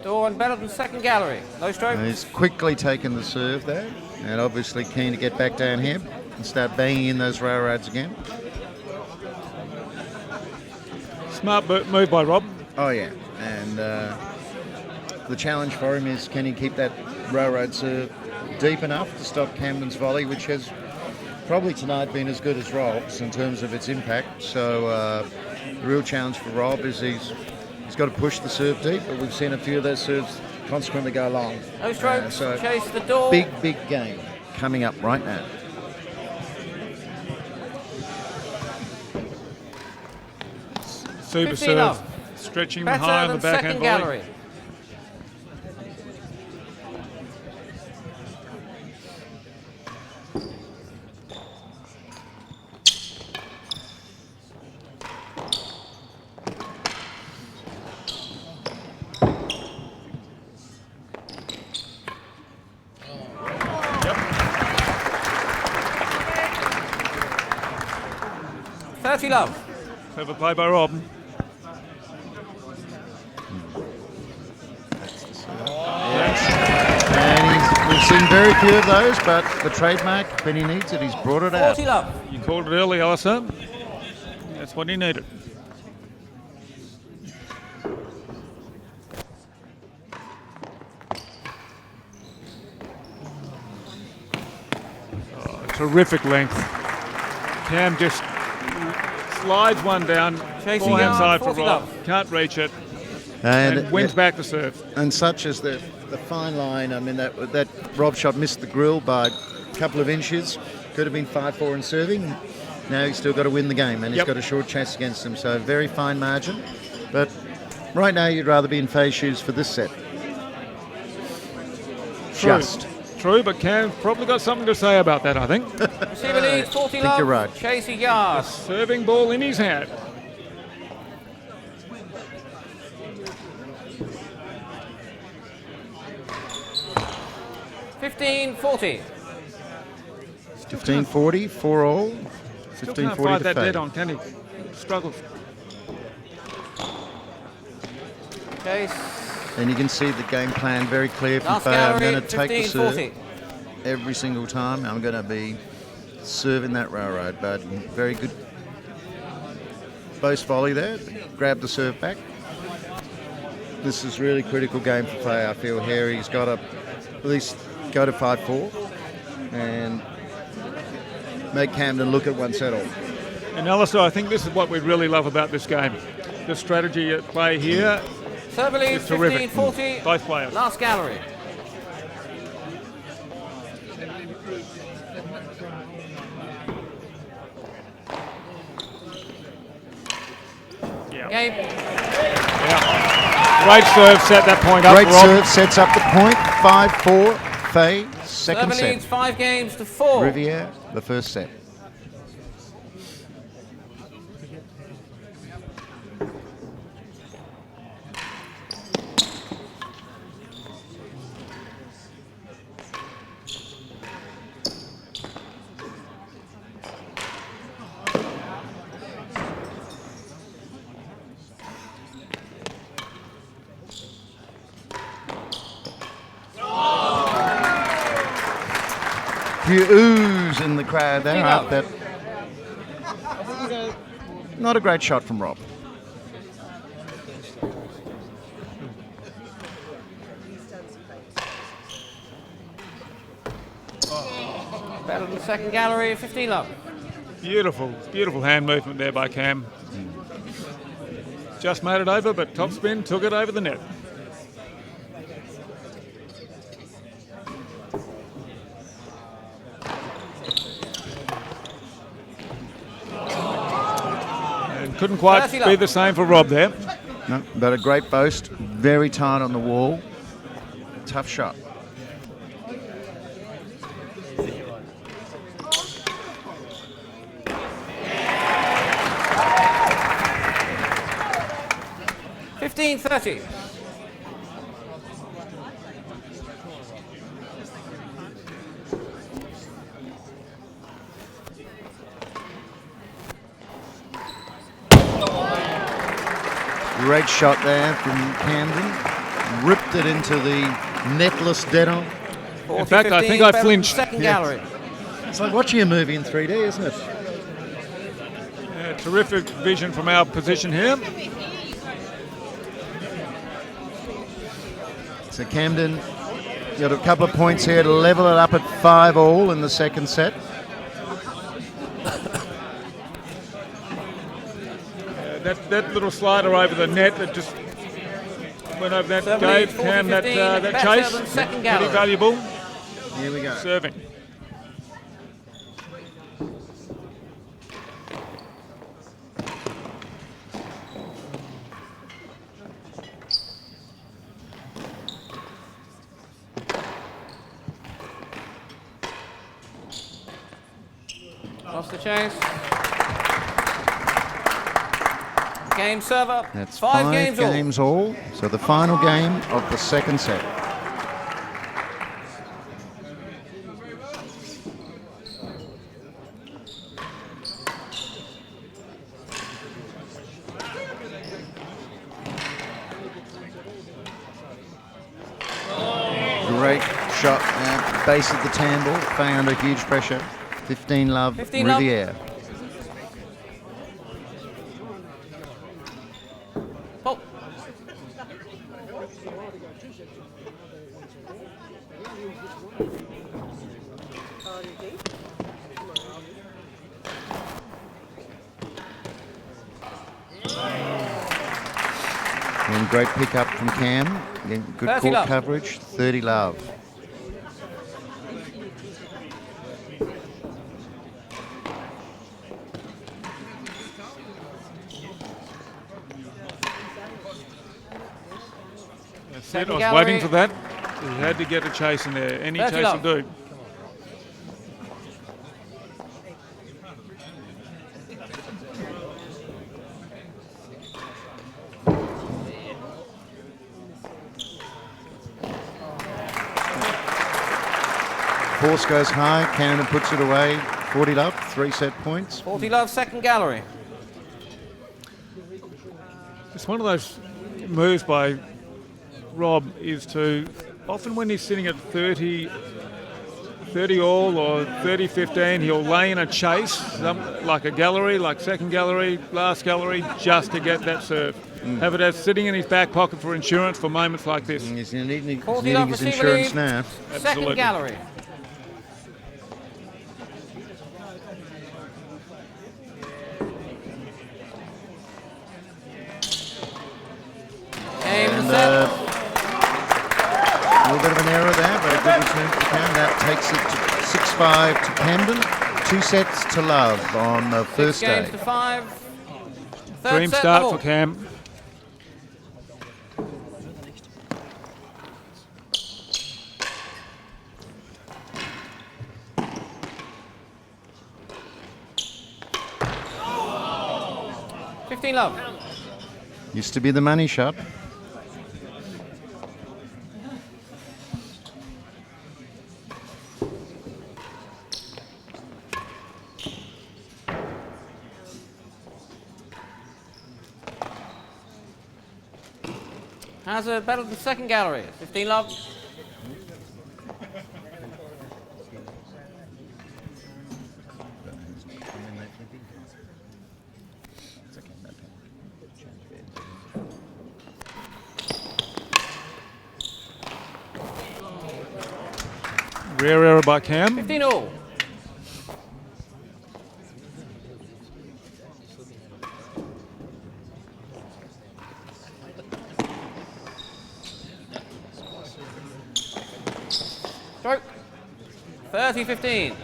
Door and better than second gallery. No stroke. He's quickly taken the serve there, and obviously keen to get back down here and start banging in those railroads again. Smart move by Rob. Oh yeah, and the challenge for him is can he keep that railroad serve deep enough to stop Camden's volley, which has probably tonight been as good as Rob's in terms of its impact. So the real challenge for Rob is he's got to push the serve deep, but we've seen a few of those serves consequently go long. No strokes. So chase the door. big game coming up right now. Super 15 serve. love. Stretching Better high on the than backhand second volley. gallery. Yep. 30 love. Clever play by Rob. And we've seen very few of those, but the trademark, when he needs it, he's brought it out. 40 love. You called it early, Alistair. That's what he needed. Oh, terrific length. Cam just slides one down, Chasing forehand out, side for 40 Rob. love. Can't reach it, And, and wins back the serve. and such as the fine line. I mean, that Rob shot missed the grill by a couple of inches. Could have been 5-4 in serving. Now he's still got to win the game, and he's Yep. got a short chase against him. So very fine margin. But right now, you'd rather be in Fahey's shoes for this set. True. Just. true, but Cam's probably got something to say about that, I think. Receiver leads 40 think love. you're right. Chase a yard. Serving ball in his hand. $15.40. 15.40, 4 all. Still can't 15.40 fight to that Fahey. dead on, can he? Struggles. Chase. And you can see the game plan very clear from Last Fahey. I'm gallery, going to take the serve 15.40. every single time. I'm going to be serving that railroad, but very good post volley there. Grab the serve back. This is really critical game for Fahey. I feel Harry's got to at least go to 5-4 and make Camden look at one set off. And Alistair, I think this is what we really love about this game. The strategy at play here Server leads is terrific. 15.40. Both players. Last gallery. Yeah. Game. Yeah. Great serve set that point up. Great Rob. serve sets up the point. 5-4. Fahey, second Server leads set. 5 games to 4. Riviere, the first set. Few oohs in the crowd there. Up that. Not a great shot from Rob. Better than the second gallery, 15 love. Beautiful, beautiful hand movement there by Cam. Just made it over, but topspin took it over the net. And couldn't quite 30 be love. the same for Rob there. No, but a great boast. Very tight on the wall. Tough shot. $15.30. Great shot there from Camden. Ripped it into the netless dead on. In fact, I think I better than flinched. Second Yeah. gallery. It's like watching a movie in 3D, isn't it? Terrific vision from our position here. So Camden got a couple of points here to level it up at 5 all in the second set. That little slider over the net that just went over that, Seven gave leads, Cam that 40-15, that better chase. than second Pretty gallery. valuable. Here we go. Serving. Lost the chase. Game server. That's 5 5 games all. all. So the final game of the second set. Great shot at the base of the tambour. Fahey under huge pressure. 15 love, 15 love. Riviere. Oh. And great pick up from Cam. Again, good 30 court love. coverage. 30 love. That's it. Second I was gallery. waiting for that. He had to get a chase in there. Any 30 chase love. will do. Force goes high, Camden puts it away. 40 love, 3 set points. 40 love, second gallery. It's one of those moves by Rob is to, often when he's sitting at 30 all or 30-15, he'll lay in a chase, like a gallery, like second gallery, last gallery, just to get that serve. Have it as sitting in his back pocket for insurance for moments like this. He's needing 40 love, his receiver insurance lead. now. Second Absolutely. gallery. Game And set. a little bit of an error there, but a good return for Camden. That takes it to 6-5 to Camden. 2 sets to love on the first Games day. to 5. Third Dream set start level. for Cam. Love. Used to be the money shot. Has a better than second gallery. 15 love. Rare error by Cam. 15 all. Stroke. 30-15.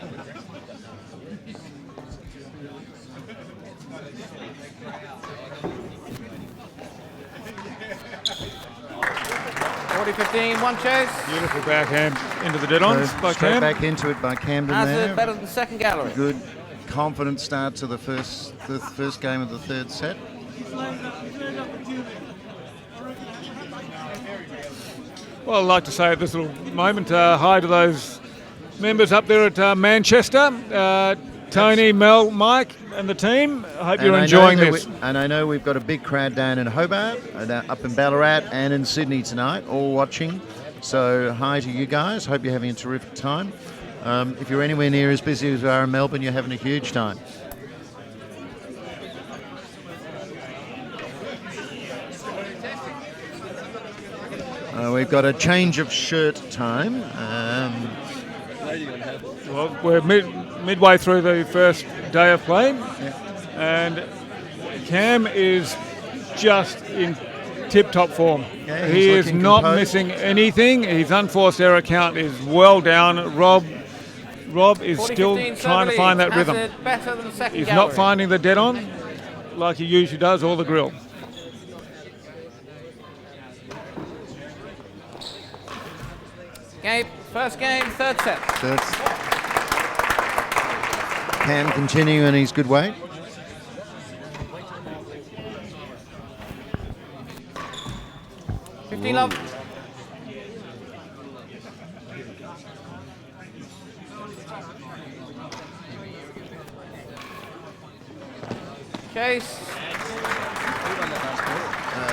One chase. Beautiful backhand into the dead-ons by Straight Cam. back into it by Camden Has there. it better than second gallery. Good, confident start to the first game of the third set. Well, I'd like to say at this little moment, hi to those members up there at Manchester. Tony, Mel, Mike and the team. I hope you're enjoying this. And I know we've got a big crowd down in Hobart, up in Ballarat and in Sydney tonight, all watching. So hi to you guys. Hope you're having a terrific time. If you're anywhere near as busy as we are in Melbourne, you're having a huge time. We've got a change of shirt time. Well, we're midway through the first day of play, and Cam is just in tip-top form. Yeah, he is looking not composed. missing anything. His unforced error count is well down. Rob is still 40-15 trying to serve find lead. that rhythm. Has it better than second He's gallery. not finding the dead-on like he usually does, or the grill. First game, third set. That's Cam continuing his good way. Love. Chase.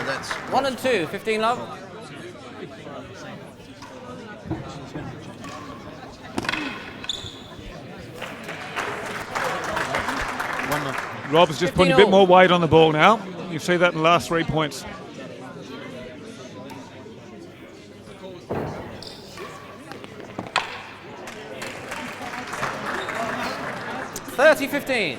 That's 1 and 2, 15 love. Rob's just putting a bit more weight on the ball now. You see that in the last 3 points. $30-15.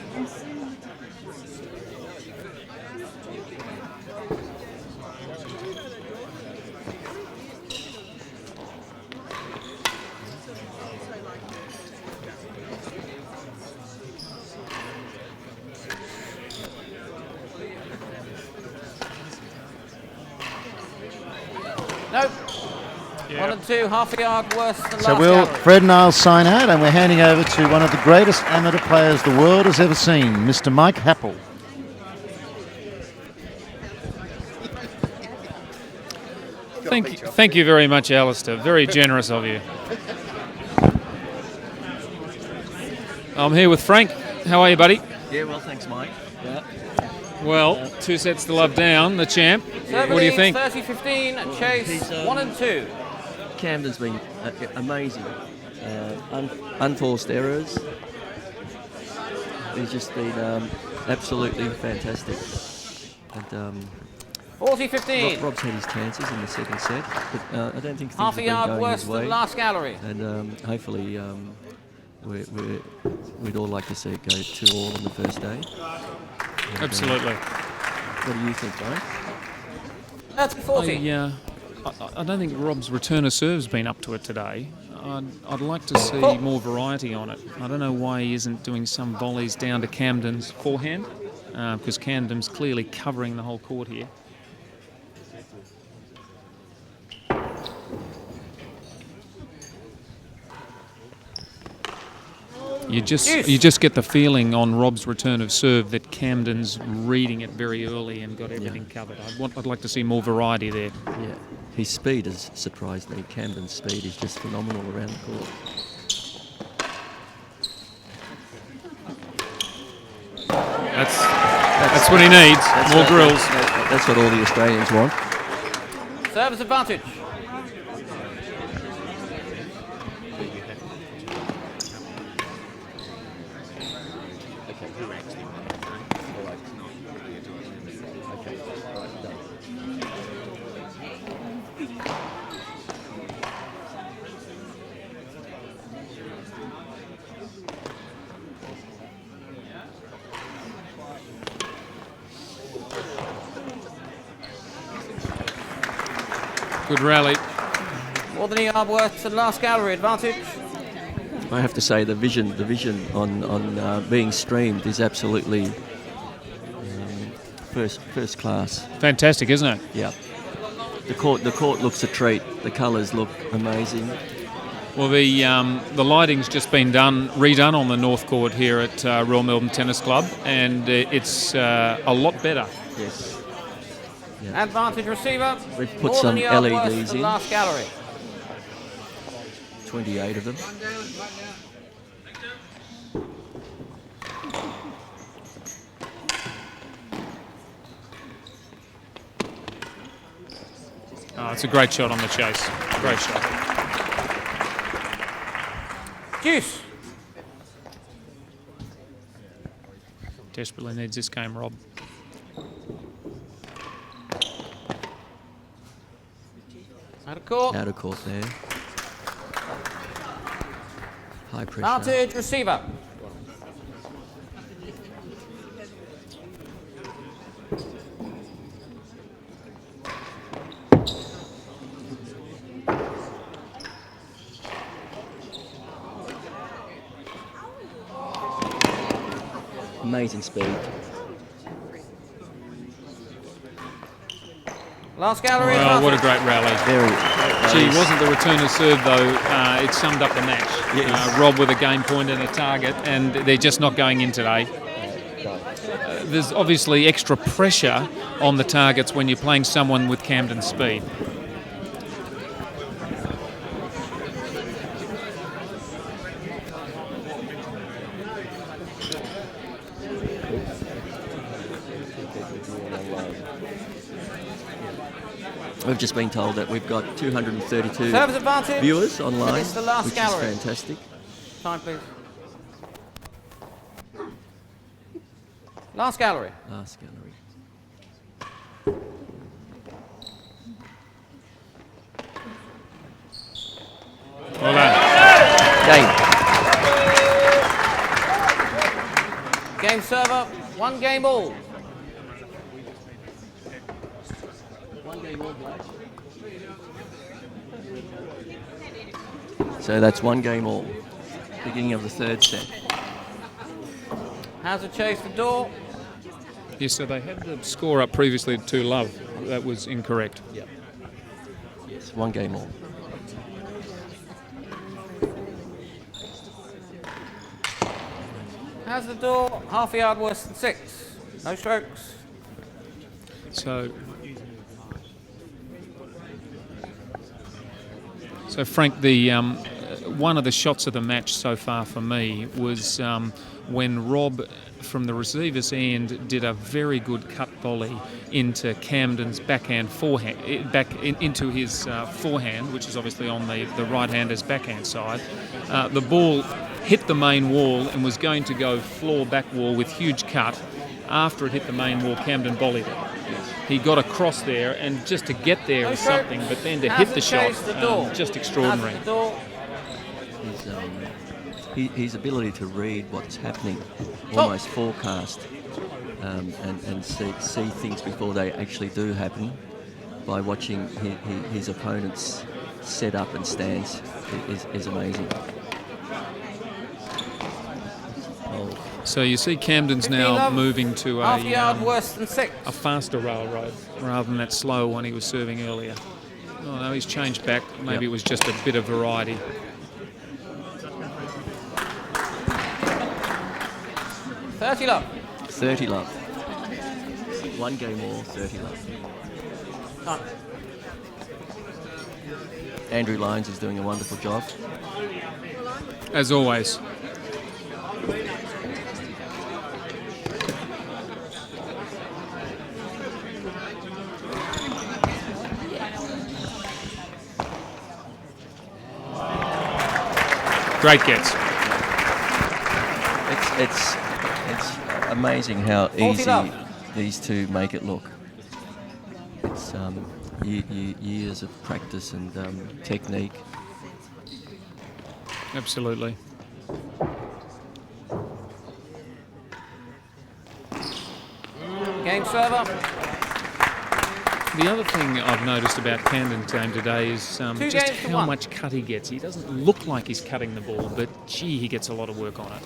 Yeah, Yeah. 1 and 2, half a yard worse than So last will gallery. Fred and I'll sign out, and we're handing over to one of the greatest amateur players the world has ever seen, Mr. Mike Happel. Thank you very much, Alistair. Very generous of you. I'm here with Frank. How are you, buddy? Yeah, well, thanks, Mike. Yeah. Well, 2 sets to love down, the champ. What do you think? 30-15, chase He's, 1 and 2. Camden's been amazing. Unforced errors. He's just been absolutely fantastic. And 40-15. Rob's had his chances in the second set, but I don't think things Half have a been yard going worse his way. than last gallery. And hopefully we'd all like to see it go 2-all on the first day. And, Absolutely. What do you think, Mike? That's 40. I don't think Rob's return of serve's been up to it today. I'd like to see more variety on it. I don't know why he isn't doing some volleys down to Camden's forehand, because Camden's clearly covering the whole court here. You just get the feeling on Rob's return of serve that Camden's reading it very early and got everything covered. I'd like to see more variety there. Yeah, his speed has surprised me. Camden's speed is just phenomenal around the court. That's what he needs. More drills. That's what all the Australians want. Service advantage. Good rally. More than a yard worse than last gallery. Advantage. I have to say the vision on being streamed is absolutely first class. Fantastic, isn't it? Yeah. The court looks a treat. The colours look amazing. Well, the lighting's just been redone on the North Court here at Royal Melbourne Tennis Club, and it's a lot better. Yes. Yeah. Advantage receiver. We've put more some than a yard LEDs worse than in. last gallery. 28 of them. Oh, it's a great shot on the chase. Great shot. Deuce. Desperately needs this game, Rob. Out of court. Out of court there. High pressure. Advantage receiver. Amazing speed. Last gallery. Well, what a great rally. Very. Gee, wasn't the return of serve, though, it summed up the match. Yes. Rob with a game point and a target, and they're just not going in today. There's obviously extra pressure on the targets when you're playing someone with Camden speed. We've just been told that we've got 232 Service advantage. viewers online, It's the last which gallery. is fantastic. Time, please. Last gallery. Last gallery. Well done. Game server. 1 game all. So that's 1 game all. Beginning of the third set. Has a chase for door. Yes, so they had the score up previously to 2-love. That was incorrect. Yep. Yes, 1 game all. Has the door half a yard worse than 6. No strokes. So Frank, the one of the shots of the match so far for me was when Rob, from the receiver's end, did a very good cut volley into Camden's backhand forehand, into his forehand, which is obviously on the right-hander's backhand side. The ball hit the main wall and was going to go floor back wall with huge cut. After it hit the main wall, Camden volleyed it. He got across there, and just to get there was something, but then to hit the shot, just extraordinary. His ability to read what's happening, almost forecast, and see things before they actually do happen by watching his opponent's set up and stance is amazing. So you see Camden's now moving to half a yard worse than 6. A faster railroad rather than that slow one he was serving earlier. Oh no, he's changed back. Maybe it was just a bit of variety. $30 love. 30 love. 1 game more, 30 love. Done. Andrew Lyons is doing a wonderful job. As always. Great gets. It's amazing how easy these two make it look. It's years of practice and technique. Absolutely. Game server. The other thing I've noticed about Camden's game today is just how much cut he gets. He doesn't look like he's cutting the ball, but gee, he gets a lot of work on it.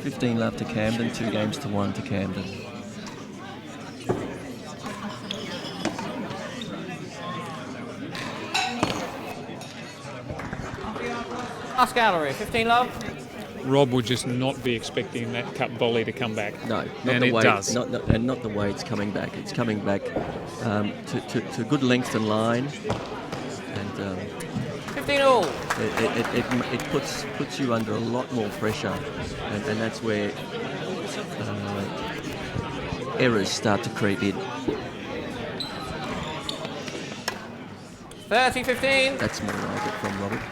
$15 love to Camden, 2 games to 1 to Camden. Last gallery, 15 love. Rob would just not be expecting that cut volley to come back. No, and it does. Not the way it's coming back. It's coming back to good length and line, and 15 all. It puts you under a lot more pressure, and that's where errors start to creep in. 30-15. That's more like it from Robert.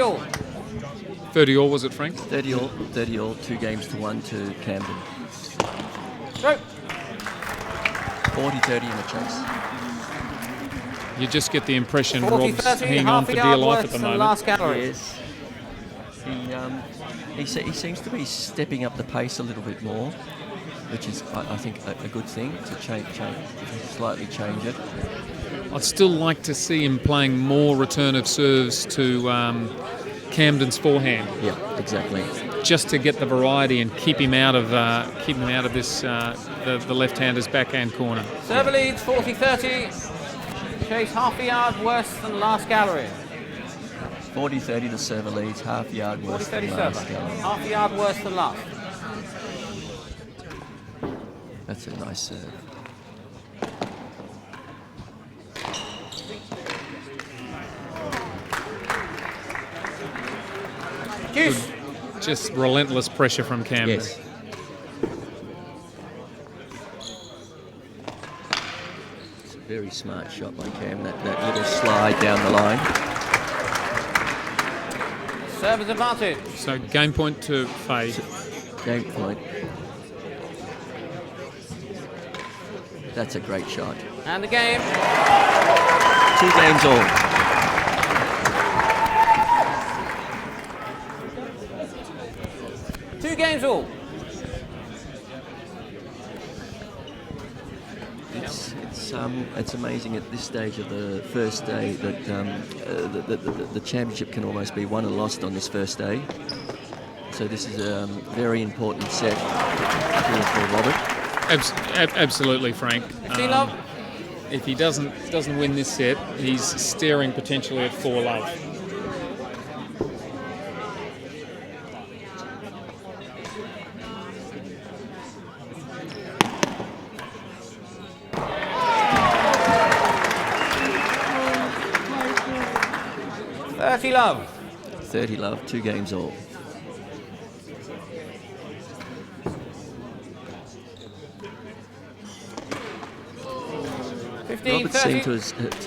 All. 30 all, was it, Frank? 30 all, 2 games to 1 to Camden. Go. 40-30 in the chase. You just get the impression 40, Rob's 30, hanging on for dear life at the moment. Last gallery. Yes. He seems to be stepping up the pace a little bit more, which is, I think, a good thing to slightly change it. I'd still like to see him playing more return of serves to Camden's forehand. Yeah, exactly. Just to get the variety and keep him out of this the left-hander's backhand corner. Server leads 40-30. Chase half a yard worse than last gallery. 40-30 the server leads, half yard worse than last gallery. Half a yard worse than last. That's a nice serve. Juice. Just relentless pressure from Camden. Yes. It's a very smart shot by Cam, that little slide down the line. Server's advantage. So game point to Fahey. Game point. That's a great shot. And the game. 2 games all. Two games all. It's amazing at this stage of the first day that the championship can almost be won and lost on this first day. So this is a very important set here for Robert. Absolutely, Frank. If he doesn't win this set, he's staring potentially at 4-love. Love. 30 love, 2 games all. Robert seemed to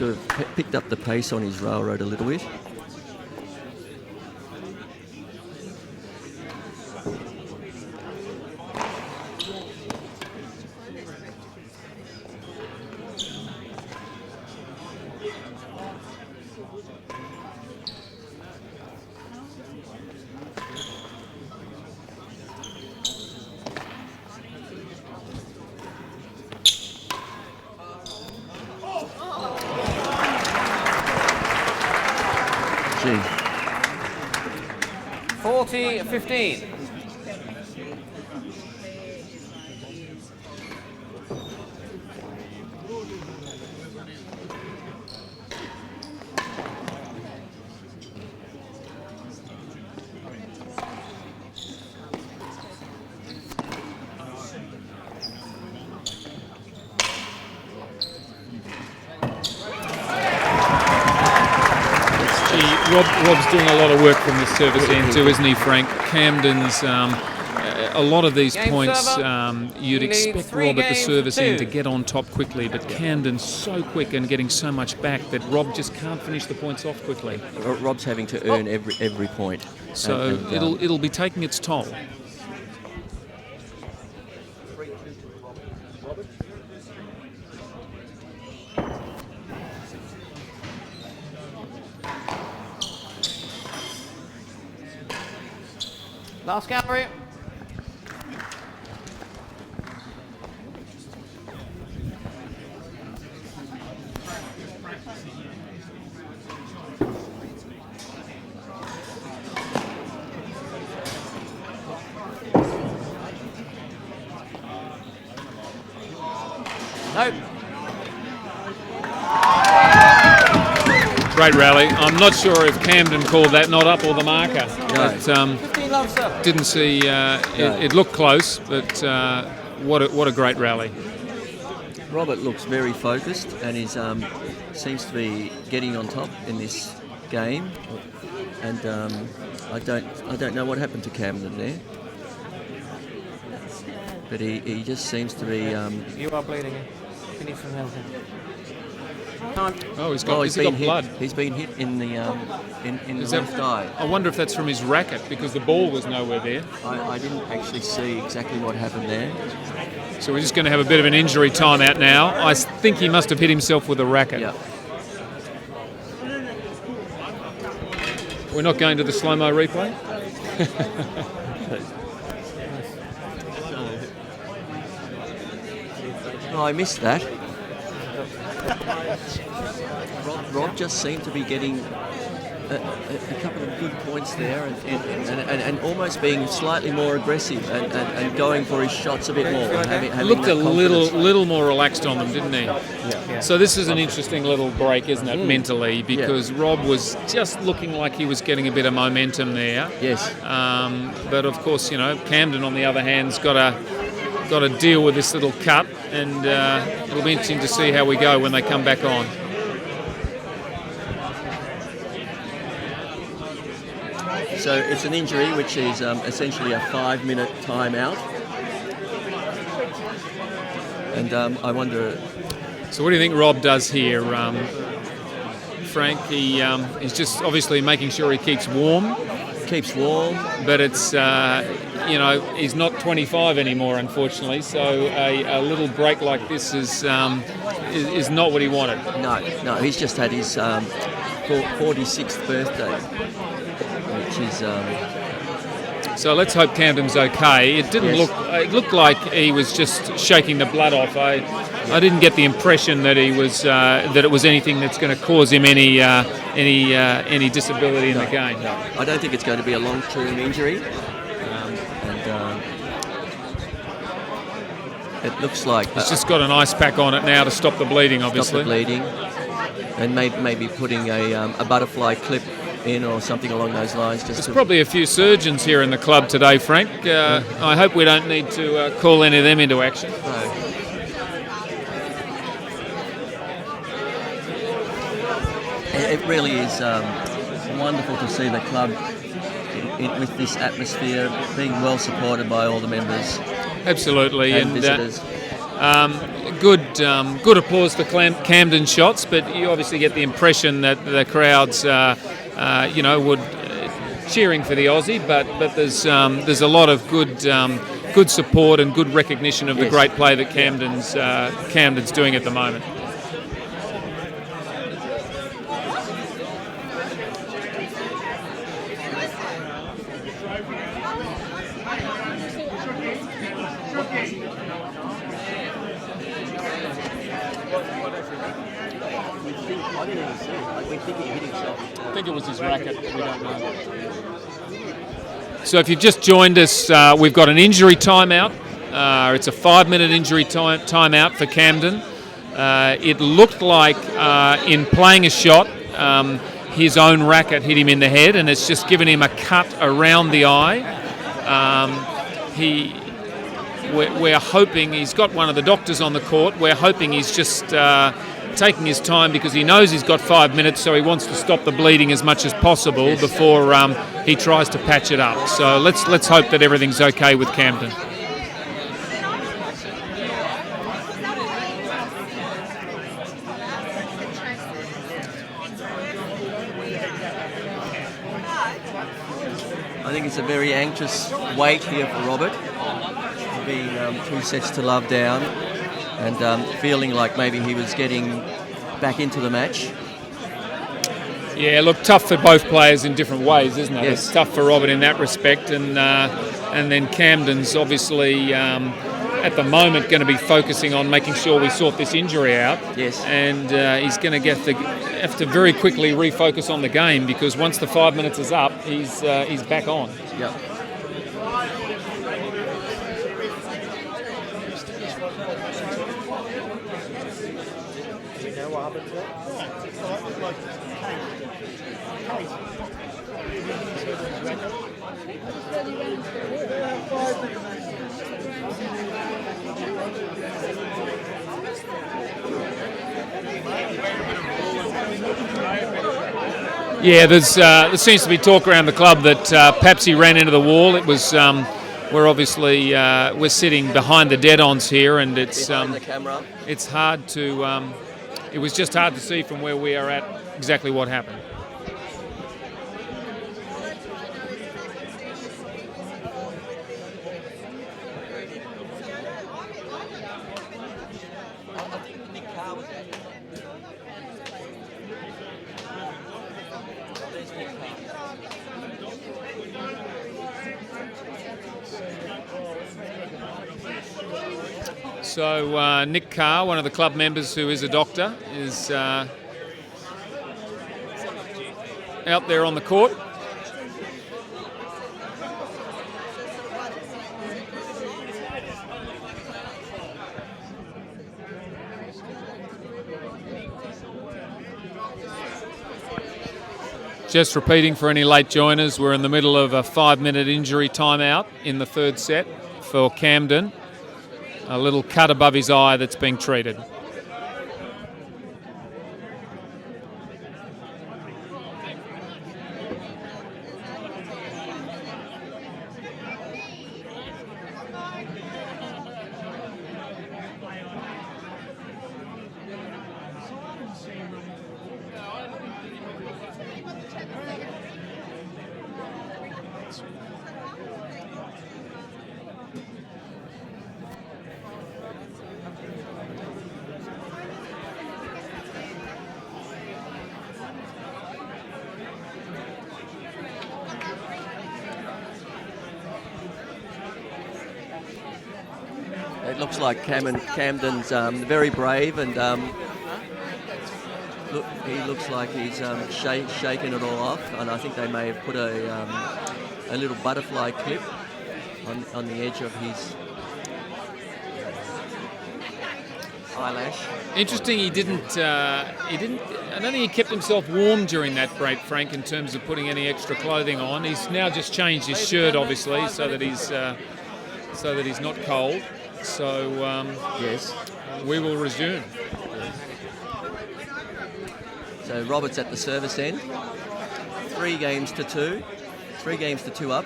have picked up the pace on his railroad a little bit. Gee. 40-15. Rob's doing a lot of work from the service end too, isn't he, Frank? Camden's a lot of these points you'd expect Rob at the service end to get on top quickly, but Camden's so quick and getting so much back that Rob just can't finish the points off quickly. Rob's having to earn every point. So it'll be taking its toll. Last gallery. Nope. Great rally. I'm not sure if Camden called that not up or the marker. No. But, didn't see. It looked close, but what a great rally. Robert looks very focused and he's seems to be getting on top in this game. And I don't know what happened to Camden there, but he just seems to be. You are bleeding. You need some help. Oh, he's got blood. He's been hit in the the left eye. I wonder if that's from his racket because the ball was nowhere there. I didn't actually see exactly what happened there. So we're just going to have a bit of an injury timeout now. I think he must have hit himself with a racket. Yeah. We're not going to the slow-mo replay? Oh, I missed that. Rob just seemed to be getting a couple of good points there and almost being slightly more aggressive and going for his shots a bit more. Having Looked a confidence. little more relaxed on them, didn't he? Yeah. So this is an interesting little break, isn't it, mentally? Because Rob was just looking like he was getting a bit of momentum there. Yes. But of course, Camden on the other hand's got to deal with this little cut, and it'll be interesting to see how we go when they come back on. So it's an injury which is essentially a 5-minute timeout. And I wonder... So what do you think Rob does here, Frank? He's just obviously making sure he keeps warm. Keeps warm. But it's he's not 25 anymore, unfortunately. So a little break like this is not what he wanted. No, he's just had his 46th birthday, which is. So let's hope Camden's okay. It didn't look. It looked like he was just shaking the blood off. I didn't get the impression that he was that it was anything that's going to cause him any disability in the game. No, I don't think it's going to be a long-term injury, it looks like he's just got an ice pack on it now to stop the bleeding. Obviously, stop the bleeding, and maybe putting a butterfly clip in or something along those lines. There's probably a few surgeons here in the club today, Frank. I hope we don't need to call any of them into action. No. It really is wonderful to see the club with this atmosphere, being well supported by all the members. Absolutely, and visitors. Good applause for Camden shots, but you obviously get the impression that the crowds, would cheering for the Aussie, but there's a lot of good support and good recognition of the great play that Camden's doing at the moment. I think it was his racket. We don't know. So if you've just joined us, we've got an injury timeout. It's a 5-minute injury timeout for Camden. It looked like in playing a shot, his own racket hit him in the head, and it's just given him a cut around the eye. We're hoping he's got one of the doctors on the court. We're hoping he's just taking his time because he knows he's got 5 minutes, so he wants to stop the bleeding as much as possible before he tries to patch it up. So let's hope that everything's okay with Camden. I think it's a very anxious wait here for Robert, being 2 sets to love down, and feeling like maybe he was getting back into the match. Yeah, look, tough for both players in different ways, isn't it? Yes. It's tough for Robert in that respect, and then Camden's obviously at the moment going to be focusing on making sure we sort this injury out. Yes. And he's going to have to very quickly refocus on the game, because once the 5 minutes is up, he's back on. Yeah. Yeah, there seems to be talk around the club that perhaps he ran into the wall. It was we're sitting behind the dead-ons here, and it's behind the camera. It's hard to it was just hard to see from where we are at exactly what happened. So Nick Carr, one of the club members who is a doctor, is out there on the court. Just repeating for any late joiners, we're in the middle of a 5-minute injury timeout in the third set for Camden. A little cut above his eye that's being treated. looks like Camden's very brave, and look, he looks like he's shaking it all off. And I think they may have put a little butterfly clip on the edge of his eyelash. Interesting, he didn't. I don't think he kept himself warm during that break, Frank, in terms of putting any extra clothing on. He's now just changed his shirt, obviously, so that he's not cold. So Yes. we will resume. So Roberts at the service end. 3 games to 2. 3 games to 2 up.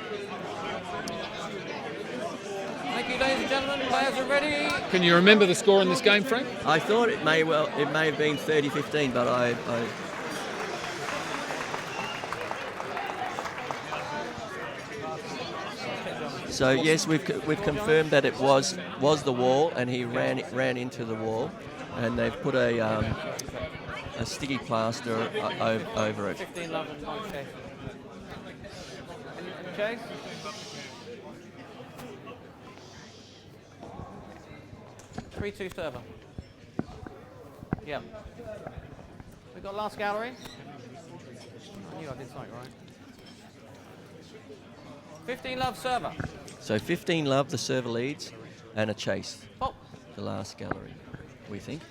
Thank you, ladies and gentlemen. Players are ready. Can you remember the score in this game, Frank? I thought it may have been 30-15, but I So yes, we've confirmed that it was the wall, and he ran into the wall, and they've put a sticky plaster over it. 15 love and 1 chase. And chase. Three, 2 server. Yeah. We got last gallery. I knew I did something right. 15 love server. So 15 love, the server leads, and a chase. Oh. The last gallery, we think.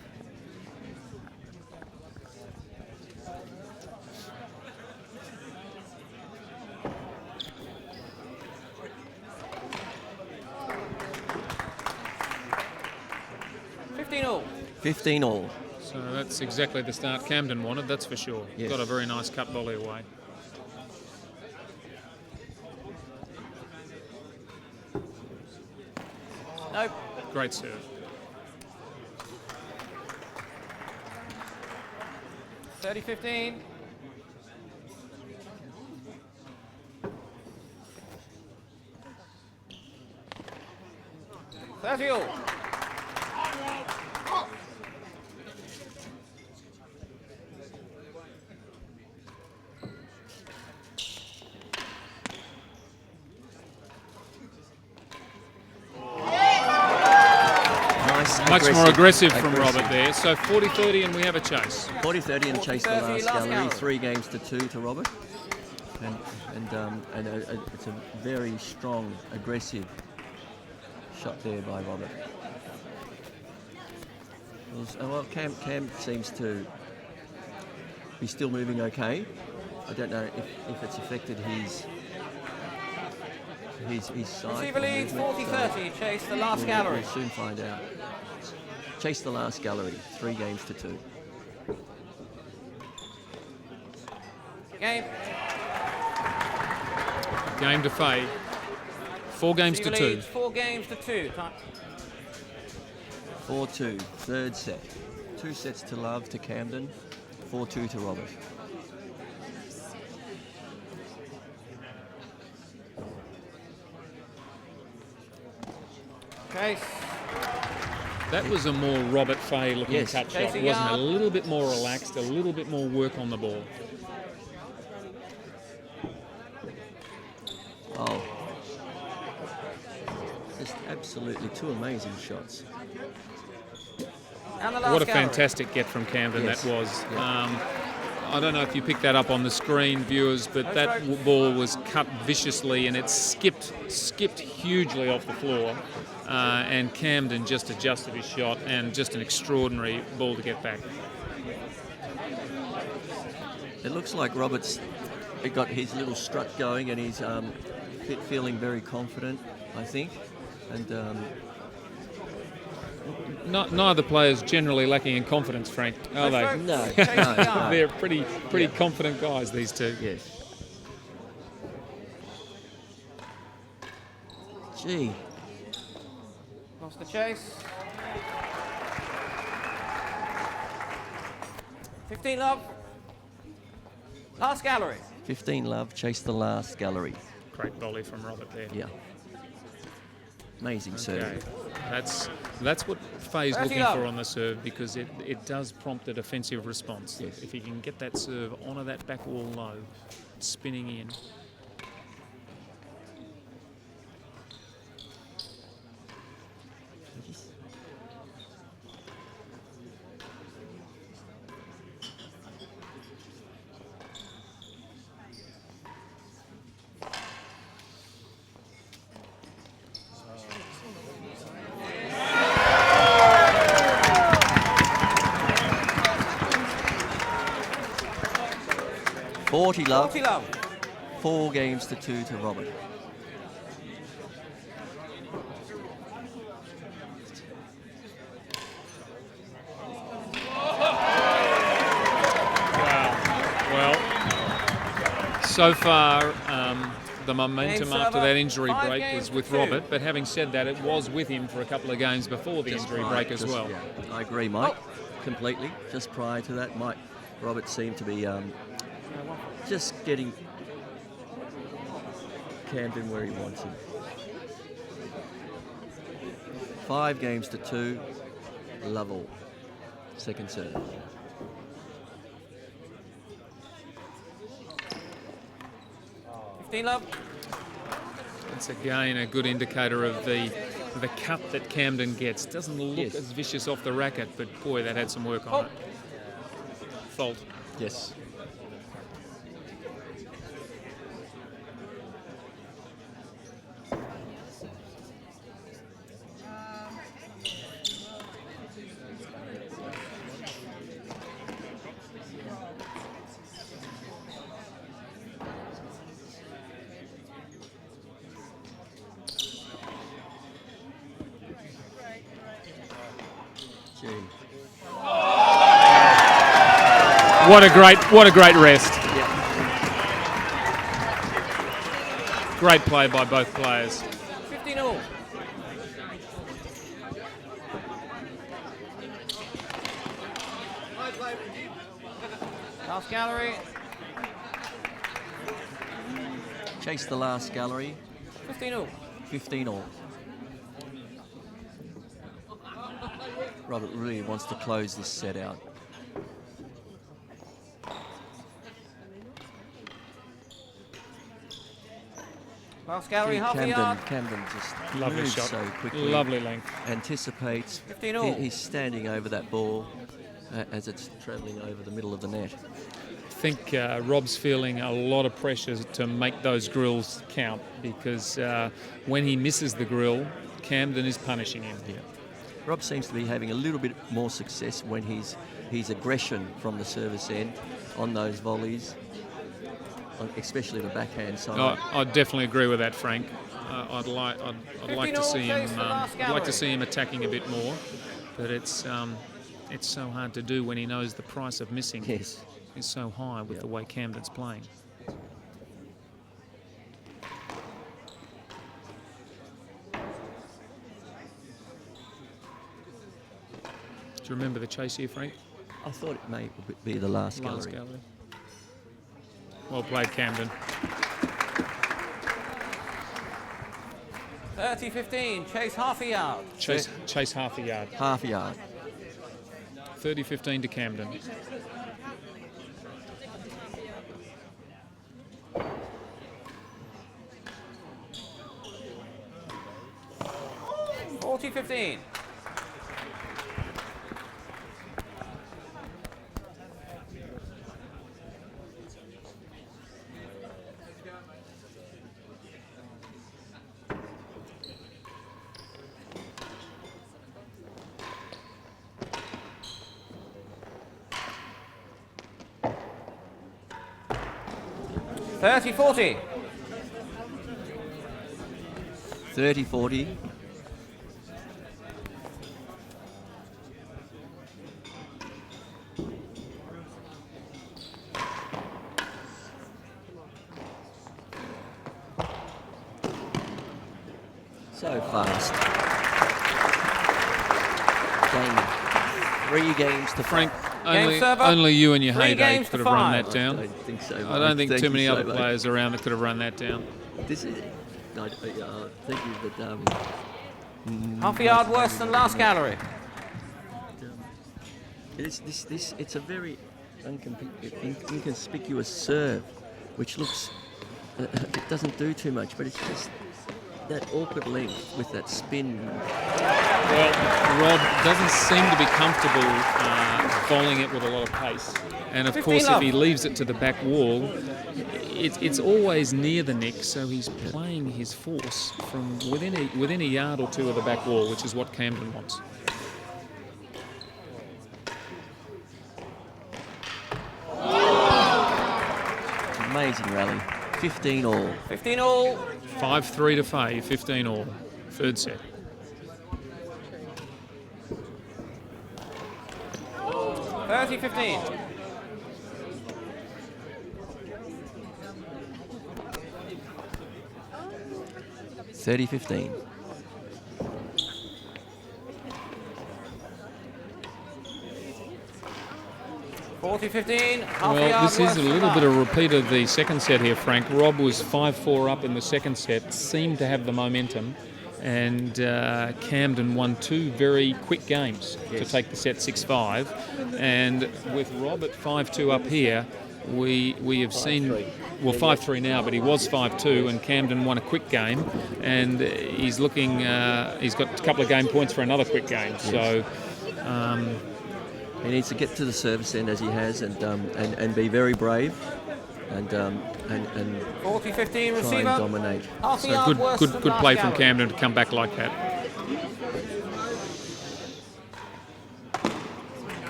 All. 15 all. So that's exactly the start Camden wanted, that's for sure. Yes. Got a very nice cut volley away. Nope. Great serve. $30-15. $30 all. Much more aggressive from Robert there. So 40-30 and we have a chase. 40-30 and chase the last gallery. 3 games to 2 to Robert. And it's a very strong, aggressive shot there by Robert. Well, Cam seems to be still moving okay. I don't know if it's affected his side. Receiver leads 40-30. Chase the last gallery. We'll soon find out. Chase the last gallery. 3 games to 2. Game. Game to Fahey. 4 games to 2. 4 games to 2. 4-2. Third set. 2 sets to love to Camden. 4-2 to Robert. Chase. That was a more Robert Fahey looking Yes. cut shot, Chasing wasn't it? yard. A little bit more relaxed, a little bit more work on the ball. Oh. Just absolutely 2 amazing shots. And the last What a gallery. fantastic get from Camden Yes. that was. Yeah. I don't know if you picked that up on the screen, viewers, but that ball was cut viciously and it skipped hugely off the floor. And Camden just adjusted his shot, and just an extraordinary ball to get back. It looks like Robert's got his little strut going, and he's feeling very confident, I think. And Neither players generally lacking in confidence, Frank, are they? no. They're pretty confident guys, these two. Yes. Gee. Lost the chase. 15 love. Last gallery. 15 love, chase the last gallery. Great volley from Robert there. Yeah. Amazing Okay. serve. That's what Fahey's 30 looking love. for on the serve, because it does prompt a defensive response. Yes. If he can get that serve onto that back wall low, spinning in. 40 love. 40 love. 4 games to 2 to Robert. So far, the momentum Game after server, that injury 5 break games was to with 2. Robert, but having said that, it was with him for a couple of games before the injury break as well. I agree, Mike, completely. Just prior to that, Robert seemed to be just getting Camden where he wants him. 5 games to 2, Lovell, second serve. Love. It's again a good indicator of the cut that Camden gets. Doesn't look as vicious off the racket, but boy, that had some work on it. Fault. Yes. What a great rest. Great play by both players. 15-all. Last gallery. Chase the last gallery. 15-all. 15-all. Robert really wants to close this set out. Last gallery, half a yard. Camden just Lovely moves shot. so quickly. Lovely length. Anticipates. 15-all. He's standing over that ball as it's travelling over the middle of the net. I think Rob's feeling a lot of pressure to make those grills count because when he misses the grill, Camden is punishing him. Yeah. Rob seems to be having a little bit more success when his aggression from the service end on those volleys, especially the backhand side. I definitely agree with that, Frank. I'd like to see him. I'd like to see him attacking a bit more, but it's so hard to do when he knows the price of missing is so high with the way Camden's playing. Do you remember the chase here, Frank? I thought it may be the last gallery. Well played, Camden. 30-15, chase half a yard. Chase half a yard. Half a yard. 30-15 to Camden. $40-15. $30-40. 30-40. So fast. Game 3 games to Frank. Game Only you and your 3 heyday games could to have run 5. that down. I don't think so. I don't think Thank too you many so other much. players around that could have run that down. This is. Thank you, but Half a yard worse than last gallery. It's a very inconspicuous serve, which looks it doesn't do too much, but it's just that awkward length with that spin. Well, Rob doesn't seem to be comfortable bowling it with a lot of pace. And of course, if he leaves it to the back wall, it's always near the nick, so he's playing his force from within a yard or two of the back wall, which is what Camden wants. Amazing rally. 15 all. 15 all. 5-3 to Fahey, 15 all. Third set. 30-15. $30-15. Well, this is a little bit of a repeat of the second set here, Frank. Rob was 5-4 up in the second set, seemed to have the momentum, and Camden won 2 very quick games to take the set 6-5. And with Rob at 5-2 up here, we have seen, well, 5-3 now, but he was 5-2, and Camden won a quick game, and he's looking, he's got a couple of game points for another quick game. So. He needs to get to the service end as he has, and be very brave, and 40-15 receiver. try and dominate. So good play from Camden to come back like that.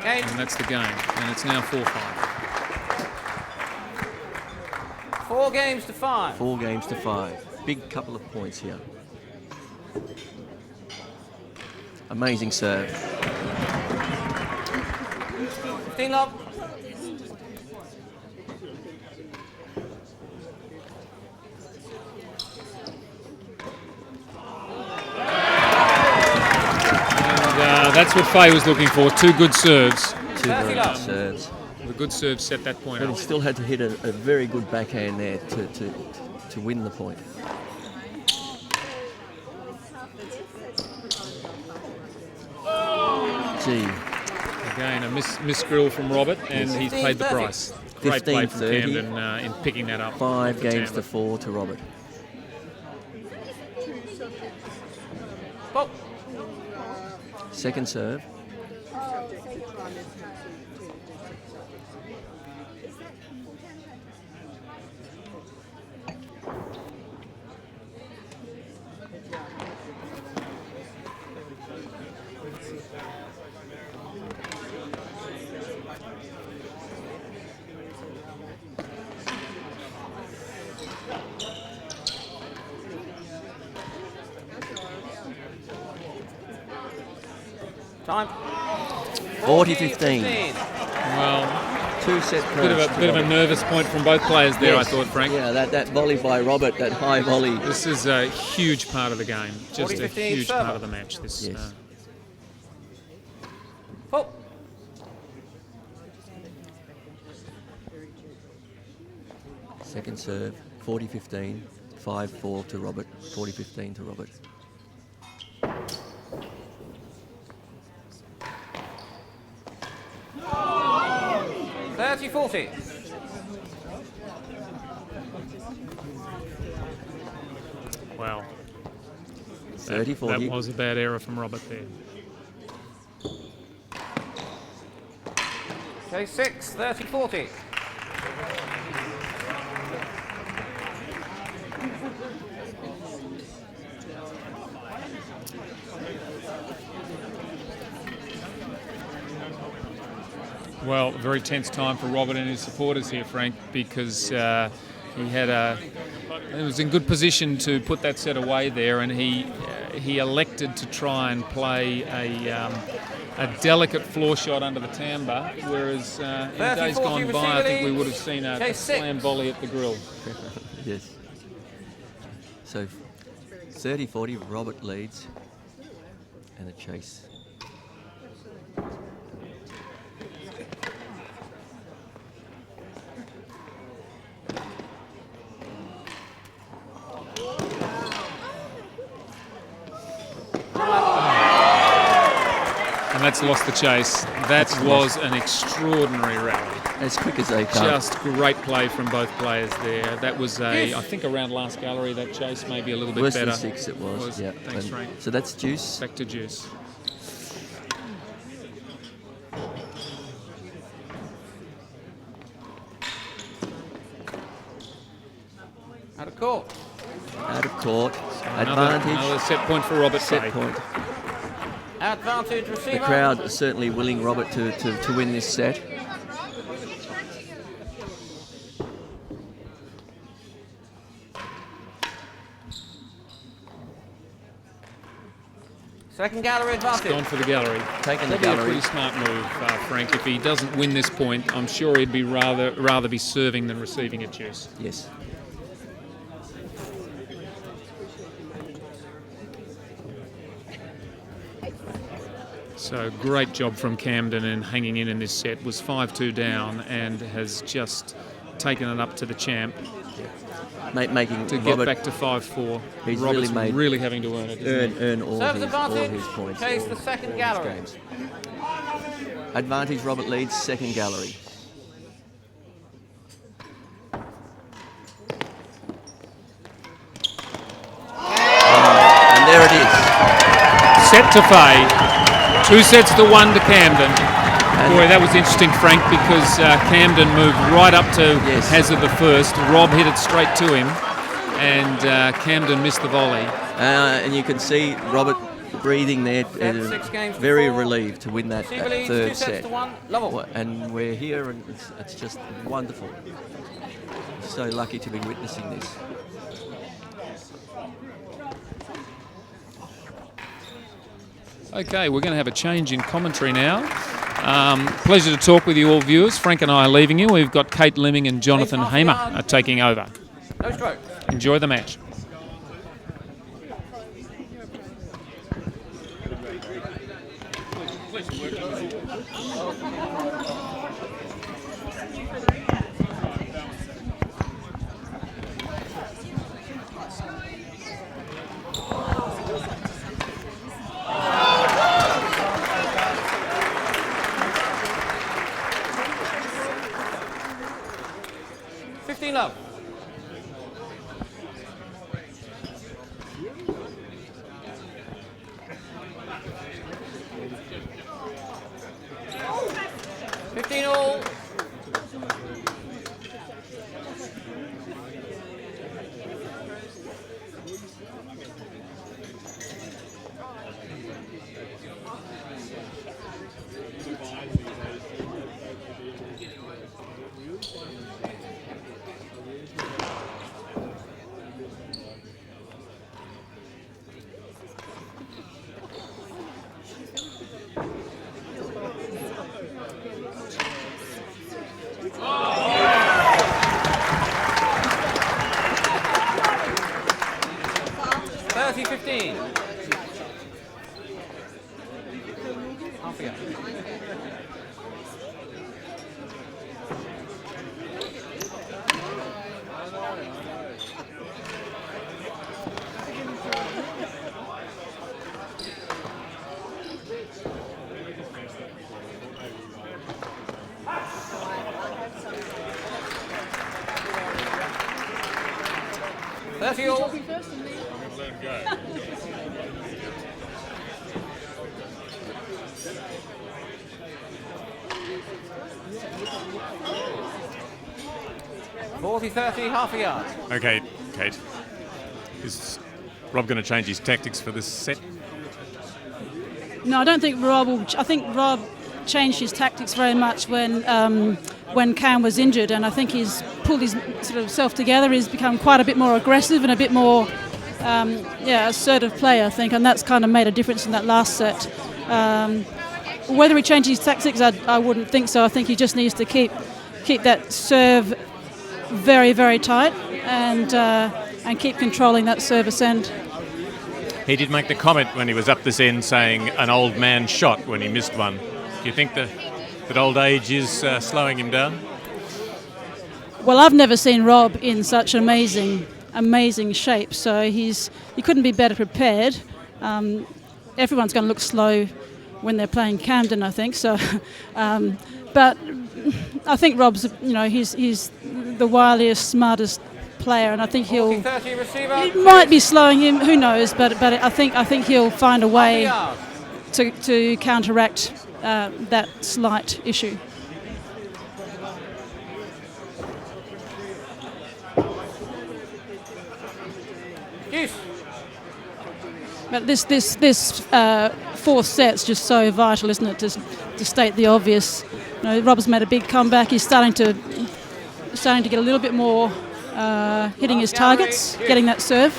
And that's the game, and it's now 4-5. 4 games to 5. 4 games to 5. Big couple of points here. Amazing serve. 15 love. And that's what Fahey was looking for. 2 good serves. 2 very good serves. The good serves set that point But up. he still had to hit a very good backhand there to win the point. Gee. Again, a misgrill from Robert, and he's paid the price. Great play from 15-30. Camden in picking that up. 5 games Tampa. to 4 to Robert. Oh. Second serve. Time. 40-15. Well, 2 set bit of a nervous point from both players there, Yes. I thought, Frank. Yeah, that volley by Robert, that high volley. This is a huge part of the game, just a 40-15 huge server. part of the match. This. Yes. Oh. Second serve, 40-15. 5-4 to Robert. 40-15 to Robert. $30-40. Wow. 30-40. That was a bad error from Robert there. Okay, 6, 30-40. Well, a very tense time for Robert and his supporters here, Frank, because he was in good position to put that set away there, and he elected to try and play a delicate floor shot under the timbre, whereas in the days gone by, I think we would have seen a slam volley at the grill. Yes. So 30-40, Robert leads, and a chase. And that's lost the chase. That was an extraordinary rally. As quick as they come. Just great play from both players there. That was I think around last gallery, that chase maybe a little bit Worse better. than 6 it was. Yeah. Thanks, Frank. So that's deuce. Back to deuce. Out of court. Out of court. Another set point for Robert Set Fahey. point. Advantage receiver. The crowd is certainly willing Robert to win this set. Second gallery advantage. Gone for the gallery. Taking the Probably a gallery. pretty smart move, Frank. If he doesn't win this point, I'm sure he'd be rather be serving than receiving a chess. Yes. So great job from Camden in hanging in this set. Was 5-2 down and has just taken it up to the champ Making to Robert, get back to 5-4. He's Robert's really made really having to earn it. isn't he? earn all Serves his advantage. points. Chase all- the second all his gallery. games. Advantage. Robert leads second gallery. And there it is. Set to Fahey. 2 sets to 1 to Camden. Boy, that was interesting, Frank, because Camden moved right up to Yes. Hazard the first. Rob hit it straight to him, and Camden missed the volley. And you can see Robert breathing there, 6 games to very 4. relieved to win that She believes 2 third sets set. to 1. Level. And we're here, and it's just wonderful. So lucky to be witnessing this. Okay, we're going to have a change in commentary now. Pleasure to talk with you all, viewers. Frank and I are leaving you. We've got Kate Lemming and Jonathan Hamer are taking over. No stroke. Enjoy the match. Love. All. Half a yard. Okay, Kate. Is Rob going to change his tactics for this set? No, I don't think Rob will. I think Rob changed his tactics very much when Cam was injured, and I think he's pulled his sort of self together. He's become quite a bit more aggressive and a bit more, assertive play, I think, and that's kind of made a difference in that last set. Whether he changed his tactics, I wouldn't think so. I think he just needs to keep that serve very, very tight and keep controlling that service end. He did make the comment when he was up this end saying an old man shot when he missed one. Do you think that old age is slowing him down? Well, I've never seen Rob in such amazing shape, so he couldn't be better prepared. Everyone's going to look slow when they're playing Camden, I think. So, but I think Rob's, he's the wiliest, smartest player, and I think he might be slowing him. Who knows? But I think he'll find a way to counteract that slight issue. Yes. But this fourth set's just so vital, isn't it? To state the obvious. Rob's made a big comeback. He's starting to get a little bit more hitting his targets, getting that serve.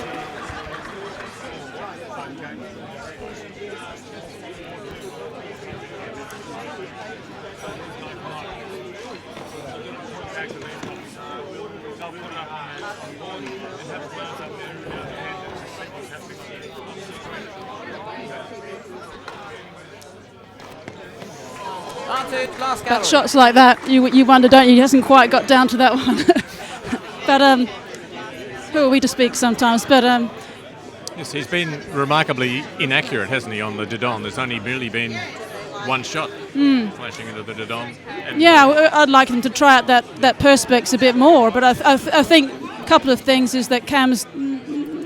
Last But gallery. shots like that, you wonder, don't you? He hasn't quite got down to that one. But who are we to speak sometimes? But Yes, he's been remarkably inaccurate, hasn't he, on the Dodon? There's only really been one shot flashing into the Dodon. And yeah, I'd like him to try out that Perspex a bit more. But I think a couple of things is that Cam's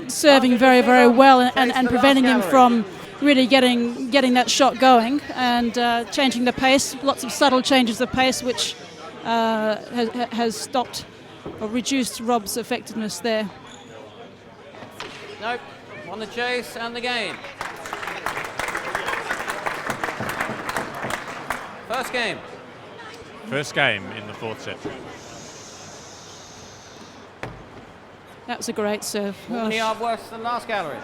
serving very, very well and preventing him from really getting that shot going and changing the pace. Lots of subtle changes of pace, which has stopped or reduced Rob's effectiveness there. Nope. Won the chase and the game. First game in the fourth set. That was a great serve. More than a yard worse than last gallery.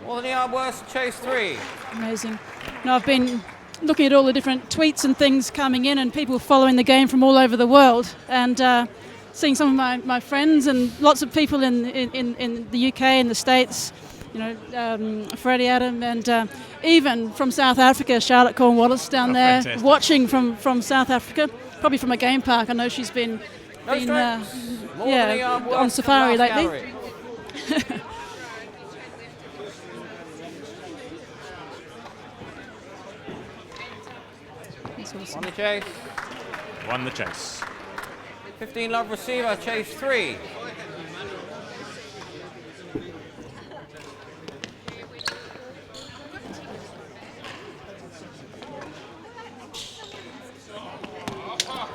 More than a yard worse, chase 3. Amazing. Now, I've been looking at all the different tweets and things coming in and people following the game from all over the world and seeing some of my friends and lots of people in the UK and the States, you know, Freddie Adam and even from South Africa, Charlotte Cornwallis down there, fantastic. watching from South Africa, probably from a game park. I know she's been on safari lately. On the chase. Won the chase. 15 love receiver, chase 3.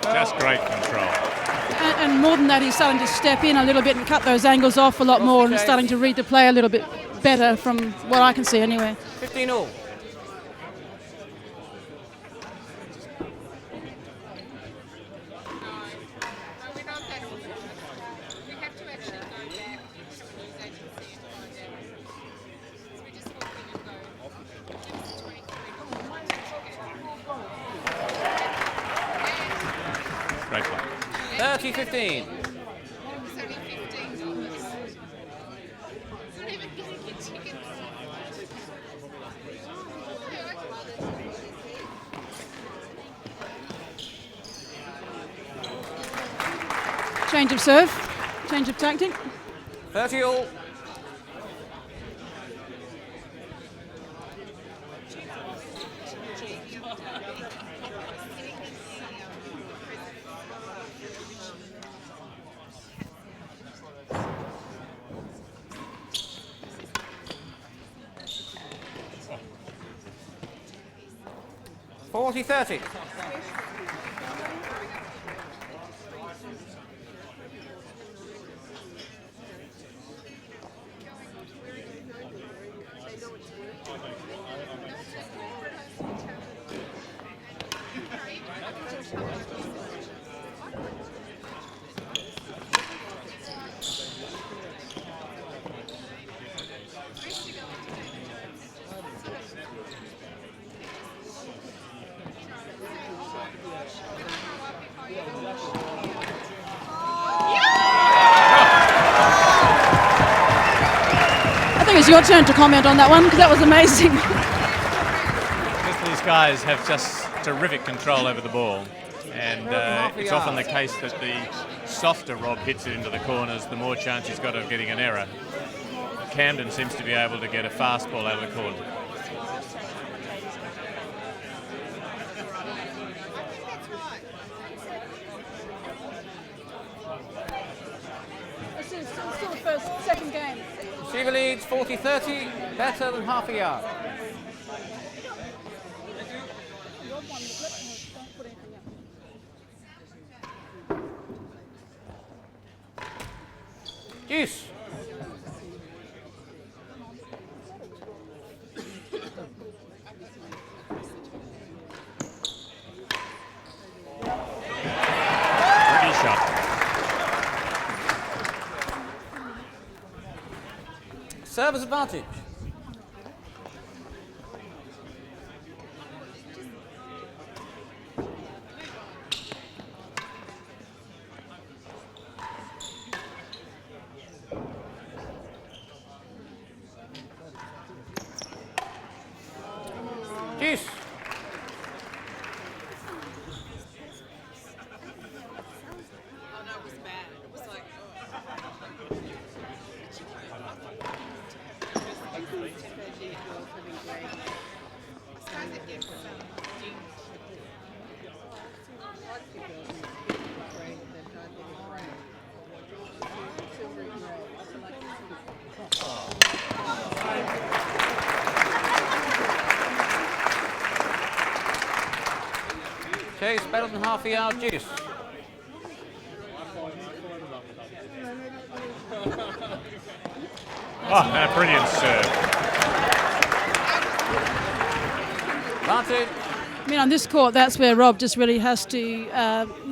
Just great control. And more than that, he's starting to step in a little bit and cut those angles off a lot more and starting to read the play a little bit better from what I can see anyway. 15 all. Great play. 30-15. Change of serve, change of tactic. 30 all. $40-30. I think it's your turn to comment on that one because that was amazing. These guys have just terrific control over the ball, and it's often the case that the softer Rob hits it into the corners, the more chance he's got of getting an error. Camden seems to be able to get a fastball out of the corner. This is still the second game. Receiver leads 40-30, better than half a yard. Deuce. Pretty shot. Service advantage. Chase better than half a yard juice. Oh, and a brilliant serve. Advantage. I mean, on this court, that's where Rob just really has to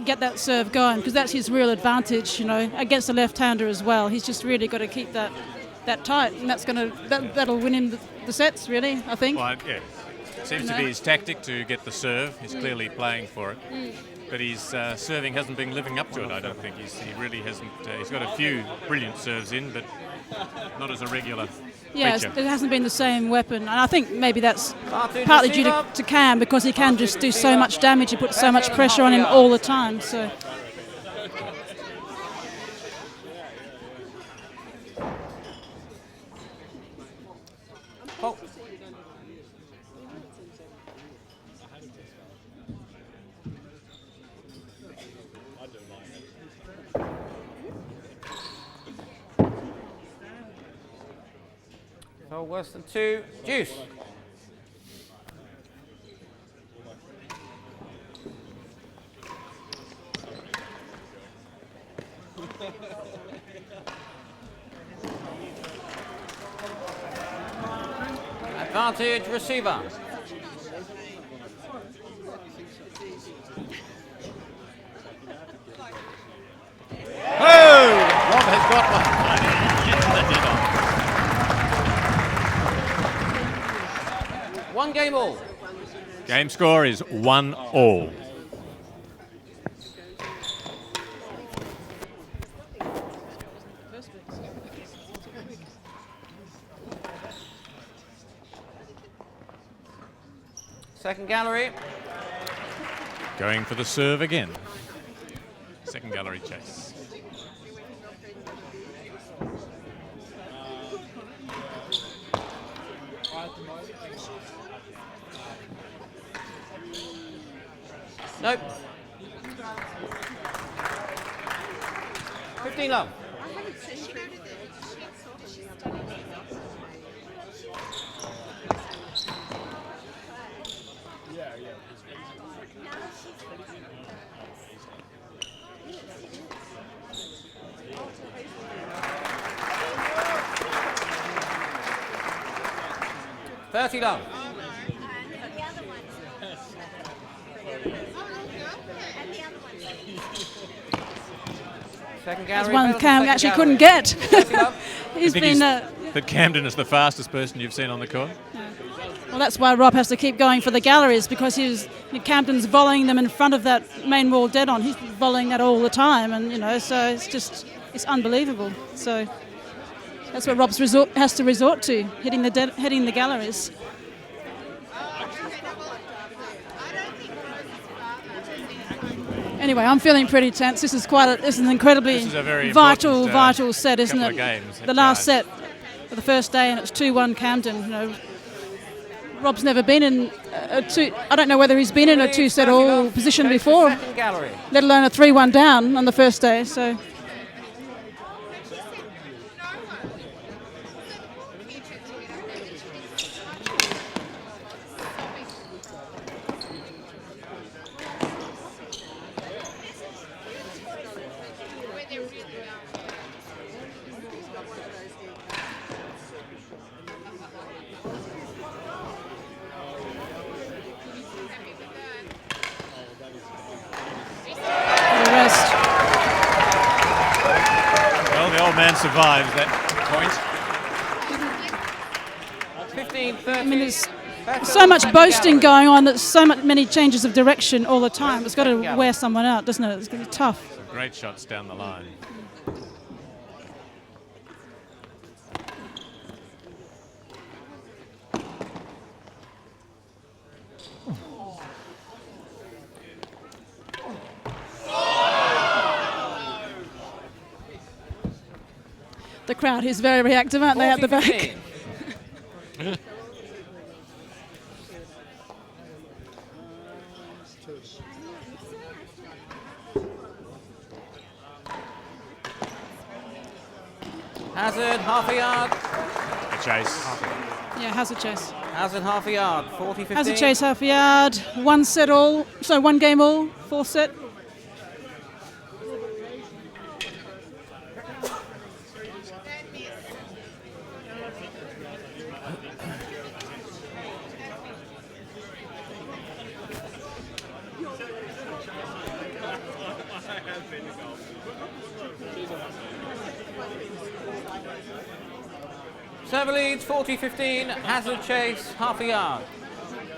get that serve going, because that's his real advantage, you know, against the left-hander as well. He's just really got to keep that tight, and that'll win him the sets, really, I think. Well, yeah. Seems to be his tactic to get the serve. He's clearly playing for it. But his serving hasn't been living up to it, I don't think. He really hasn't. He's got a few brilliant serves in, but not as a regular feature. It hasn't been the same weapon. And I think maybe that's partly due to Cam, because he can just do so much damage. He puts so much pressure on him all the time. So. Oh. So worse than 2, juice. Advantage receiver. Oh! Rob has got one. 1 game all. Game score is 1-all. Second gallery. Going for the serve again. Second gallery chase. Nope. 15 love. $30 love. Second That's gallery. one Cam actually couldn't get. He's been. That Camden is the fastest person you've seen on the court? Well, that's why Rob has to keep going for the galleries, because Camden's volleying them in front of that main wall dead on. He's volleying that all the time, and so it's unbelievable. So that's what Rob has to resort to, hitting the galleries. Anyway, I'm feeling pretty tense. This is an incredibly vital set, isn't it? Games, the last set of the first day, and it's 2-1 Camden. Rob's never been in a two. I don't know whether he's been in a 2-set all position before, let alone a 3-1 down on the first day. So. Man survives that point. 15-13. I mean, there's so much boasting going on. There's many changes of direction all the time. It's got to wear someone out, doesn't it? It's going to be tough. Some great shots down the line. The crowd is very reactive, aren't they, at the back? Hazard, half a yard. chase. Yeah, hazard chase. Hazard half a yard, 40-15. Hazard chase half a yard. One game all, fourth set. Server leads 40-15, hazard chase half a yard.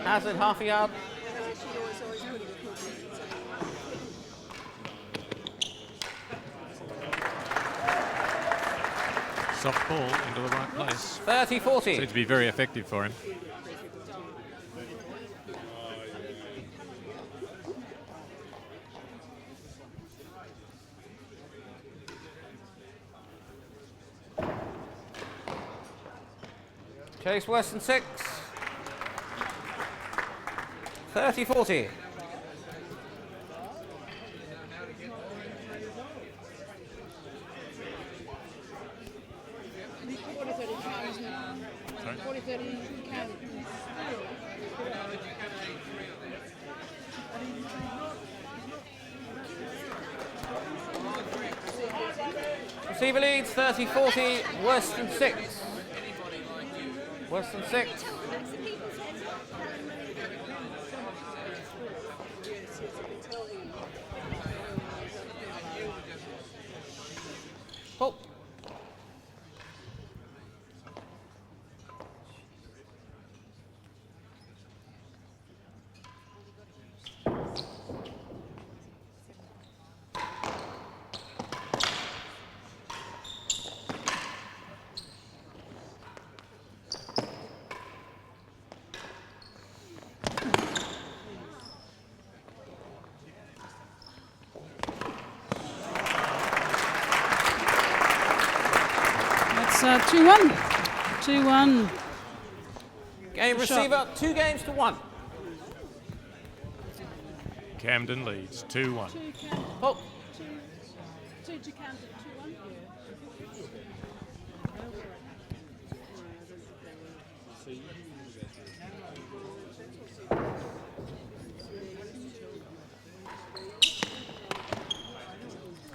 Hazard half a yard. Soft ball into the right place. 30-40. Seems to be very effective for him. Chase worse than 6. 30-40. Receiver leads 30-40, worse than 6. Worse than 6. Pull. That's 2-1. 2-1. Game receiver, 2 games to 1. Camden leads 2-1. Pull. 2 to Camden,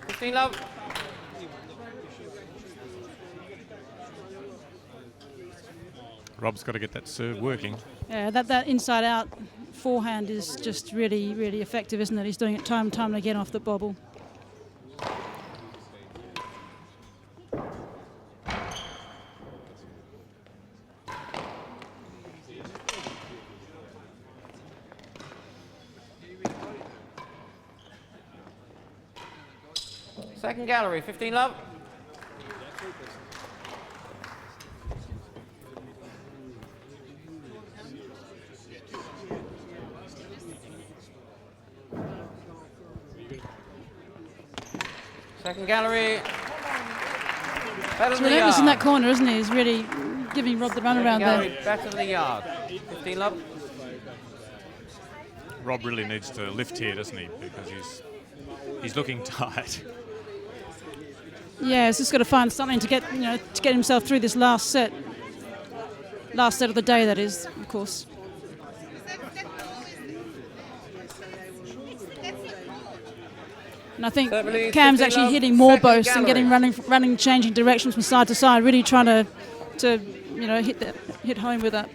15 love. Rob's got to get that serve working. Yeah, that inside out forehand is just really, really effective, isn't it? He's doing it time and time again off the bobble. Second gallery, 15 love. Second gallery. Better He's than the relentless yard. in that corner, isn't he? He's really giving Rob the run around Gallery, there. better than the yard. 15 love. Rob really needs to lift here, doesn't he? Because he's looking tight. Yeah, he's just got to find something to get himself through this last set. Last set of the day, that is, of course. And I think Cam's actually hitting more boasts and getting running, changing directions from side to side, really trying to hit home with that.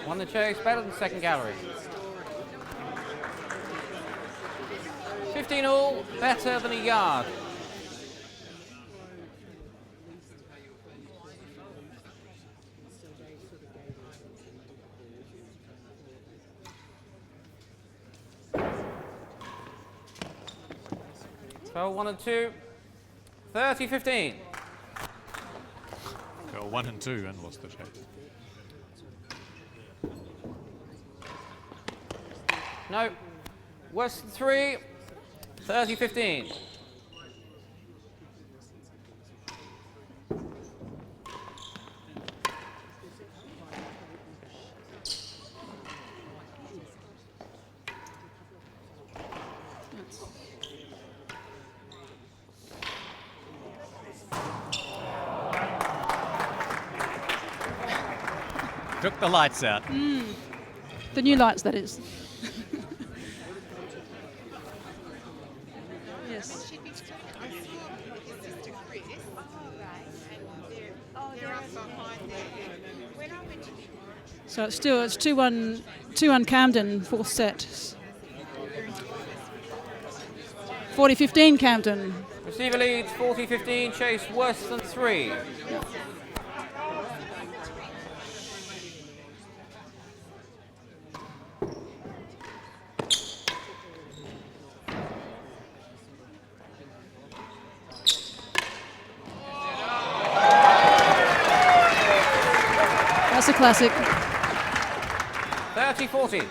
Won the chase, better than second gallery. 15 all, better than a yard. So 1 and 2, 30-15. Go 1 and 2 and lost the chase. No, worse than 3, 30-15. Took the lights out. The new lights, that is. Yes. So it's 2-1 Camden, fourth set. 40-15 Camden. Receiver leads 40-15, chase worse than 3. That's a classic. 30-40.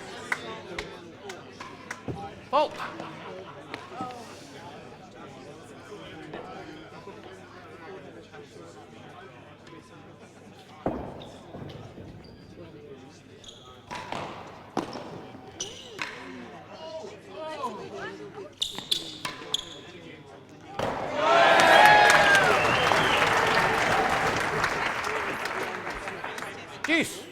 Fault. Juice.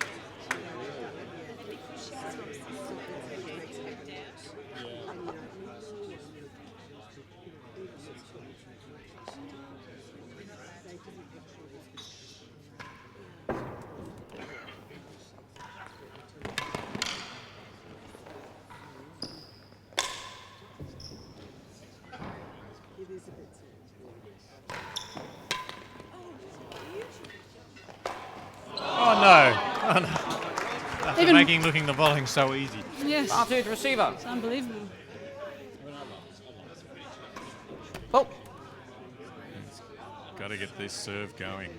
Oh no! Oh, no. After Even- making looking the bowling so easy. Yes. Party to receiver. It's unbelievable. Fault. Got to get this serve going.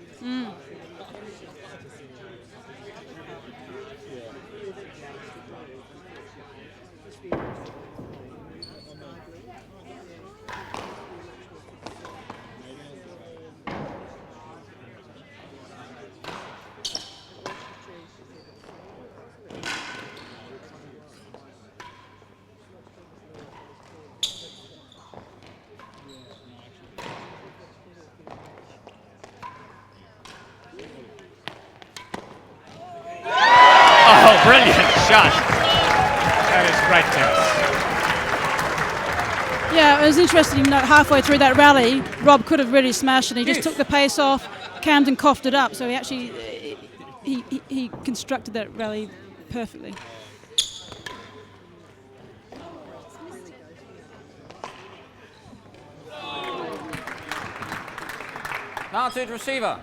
Oh, brilliant shot! That is great tennis. Yeah, it was interesting. Halfway through that rally, Rob could have really smashed it. He just took the pace off. Camden coughed it up, so he actually he constructed that rally perfectly. Party to receiver.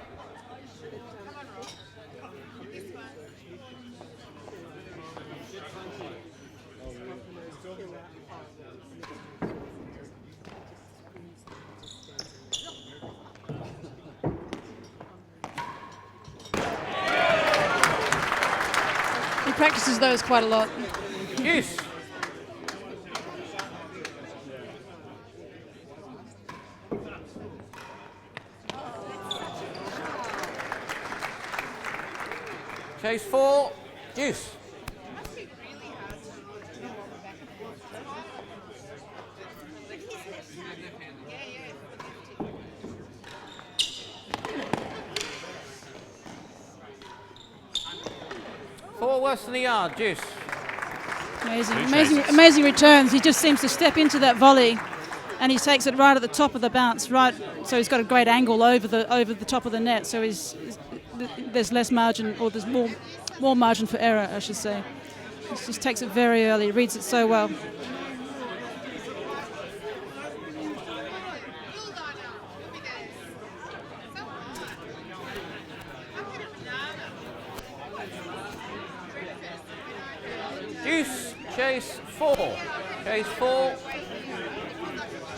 He practices those quite a lot. Juice. Chase 4. Juice. Four worse than the yard. Juice. Amazing returns. He just seems to step into that volley, and he takes it right at the top of the bounce. Right, so he's got a great angle over the top of the net. So there's less margin, or there's more margin for error, I should say. He just takes it very early. Reads it so well. Juice. Chase 4. Chase 4.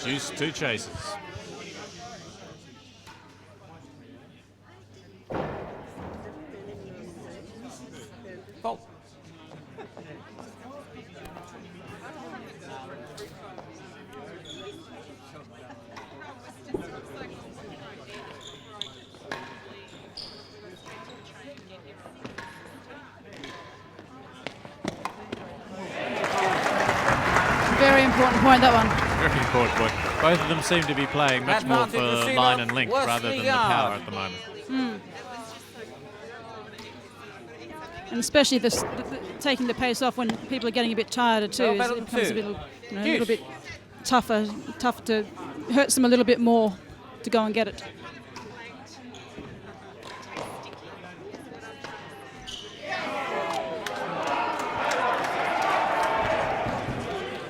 Juice 2 chases. Fault. Very important point, that one. Very important point. Both of them seem to be playing much more for Advantage receiver, line and length worse rather than than the yard. power at the moment. and especially taking the pace off when people are getting a bit tired too. Well, It becomes two. a little bit tough to hurts them a little bit more to go and get it.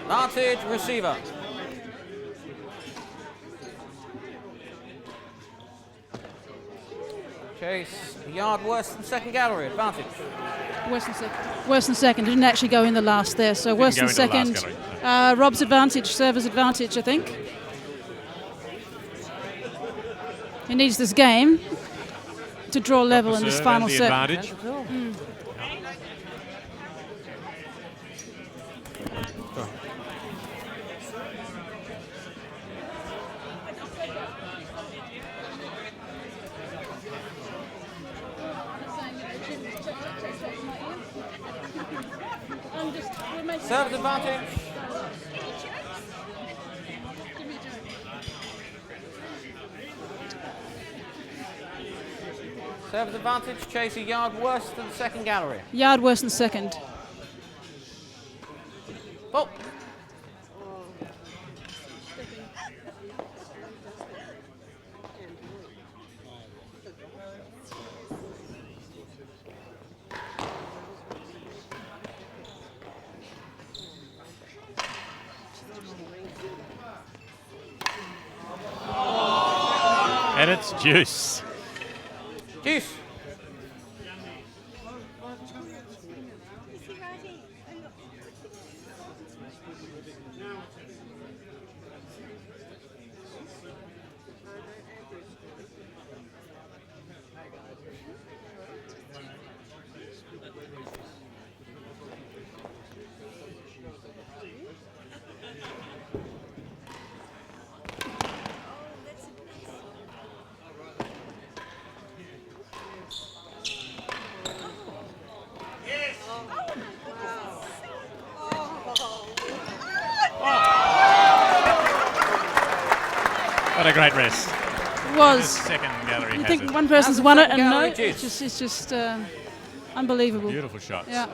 Advantage receiver. Chase, a yard worse than second gallery. Advantage. Worse than second. Didn't actually go in the last there, so worse go than into the last second. gallery, Rob's advantage, server's advantage, I think. He needs this game to draw level in this Serve final and the set. advantage. Serve advantage. Serve advantage. Chase a yard worse than second gallery. Yard worse than second. Oh. And it's deuce. Deuce. What a great rest. Was. This second gallery You has think it. one person's won it and no? gallery juice. It's just unbelievable. Beautiful shots. Yeah.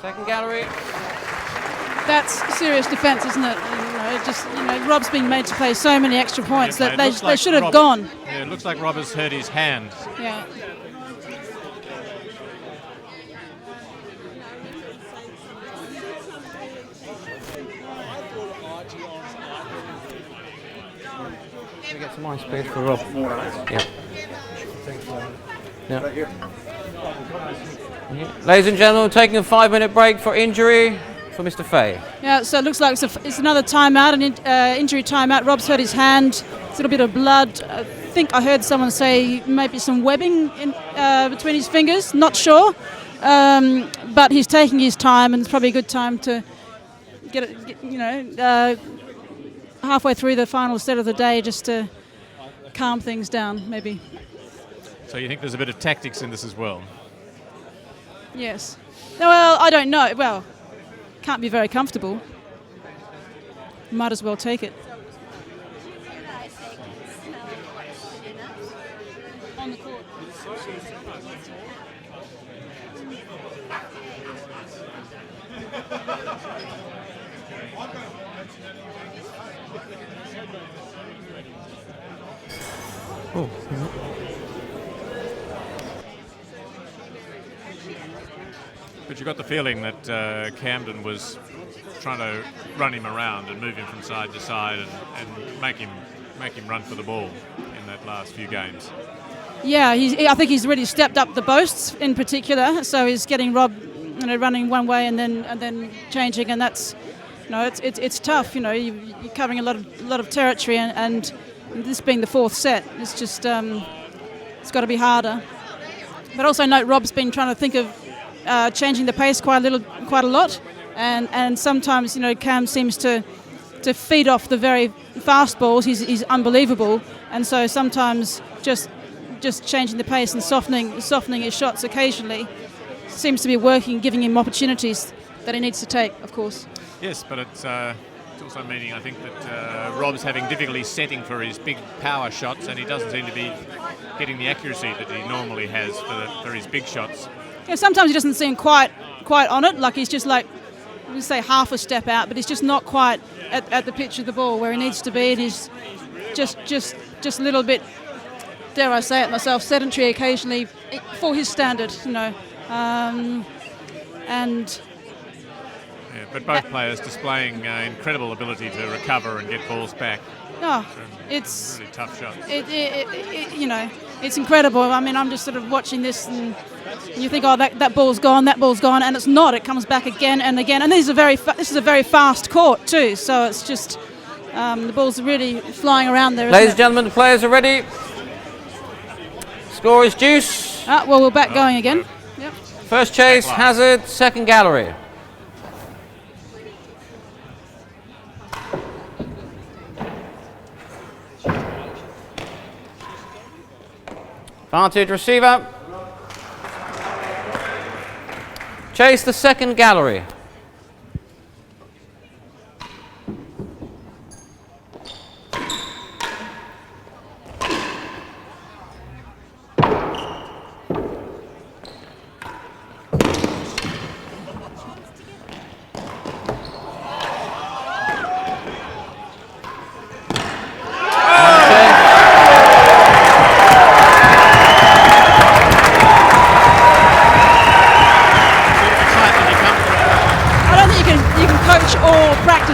Second gallery. That's serious defence, isn't it? Rob's being made to play so many extra points that they should have gone. Yeah, it looks like Rob has hurt his hand. Yeah. We get some more space for Rob. Yeah. Yeah. Ladies and gentlemen, taking a 5-minute break for injury for Mr. Fahey. Yeah, so it looks like it's another timeout, an injury timeout. Rob's hurt his hand. It's a little bit of blood. I think I heard someone say maybe some webbing in, between his fingers. Not sure. But he's taking his time, and it's probably a good time to get it, halfway through the final set of the day just to calm things down, maybe. So you think there's a bit of tactics in this as well? Yes. Well, I don't know. Well, can't be very comfortable. Might as well take it. On the court. Oh. But you got the feeling that Camden was trying to run him around and move him from side to side and make him run for the ball in that last few games. Yeah, I think he's really stepped up the boasts in particular. So he's getting Rob, running one way and then changing, and that's, it's tough. You're covering a lot of territory, and this being the fourth set, it's just it's got to be harder. But also note Rob's been trying to think of changing the pace quite a lot, and sometimes Cam seems to feed off the very fast balls. He's unbelievable, and so sometimes just just changing the pace and softening his shots occasionally seems to be working, giving him opportunities that he needs to take, of course. Yes, but it's also meaning, I think, that Rob's having difficulty setting for his big power shots, and he doesn't seem to be getting the accuracy that he normally has for his big shots. Yeah, sometimes he doesn't seem quite on it, like he's just like, we say half a step out, but he's just not quite at the pitch of the ball where he needs to be. It is just a little bit, dare I say it myself, sedentary occasionally for his standard, you know. Yeah, but both players displaying incredible ability to recover and get balls back. Oh, it's really tough shots. You know, it's incredible. I mean, I'm just sort of watching this, and you think, oh, that ball's gone, and it's not. It comes back again and again. And this is a very fast court too, so it's just the ball's really flying around there. Ladies and gentlemen, the players are ready. Score is deuce. Well, we're back going again. Yep. First chase, hazard. Second gallery. Vantage receiver. Chase the second gallery.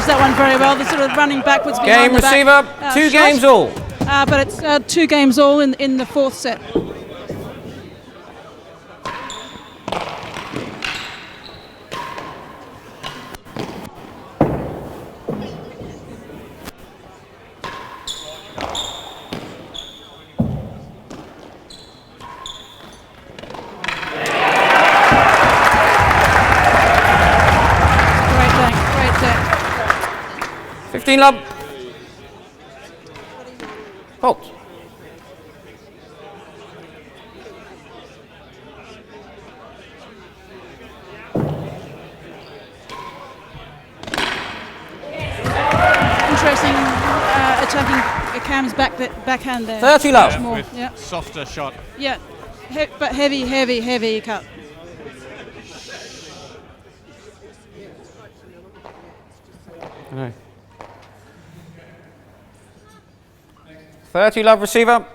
That one very well, the sort of running backwards behind the receiver, back, two shot. games all. But it's 2 games all in the fourth set. Great set. 15 love. Fault. Interesting attacking Cam's backhand there. 30 love. More, with softer shot. Yeah, but heavy cut. I know. 30 love receiver.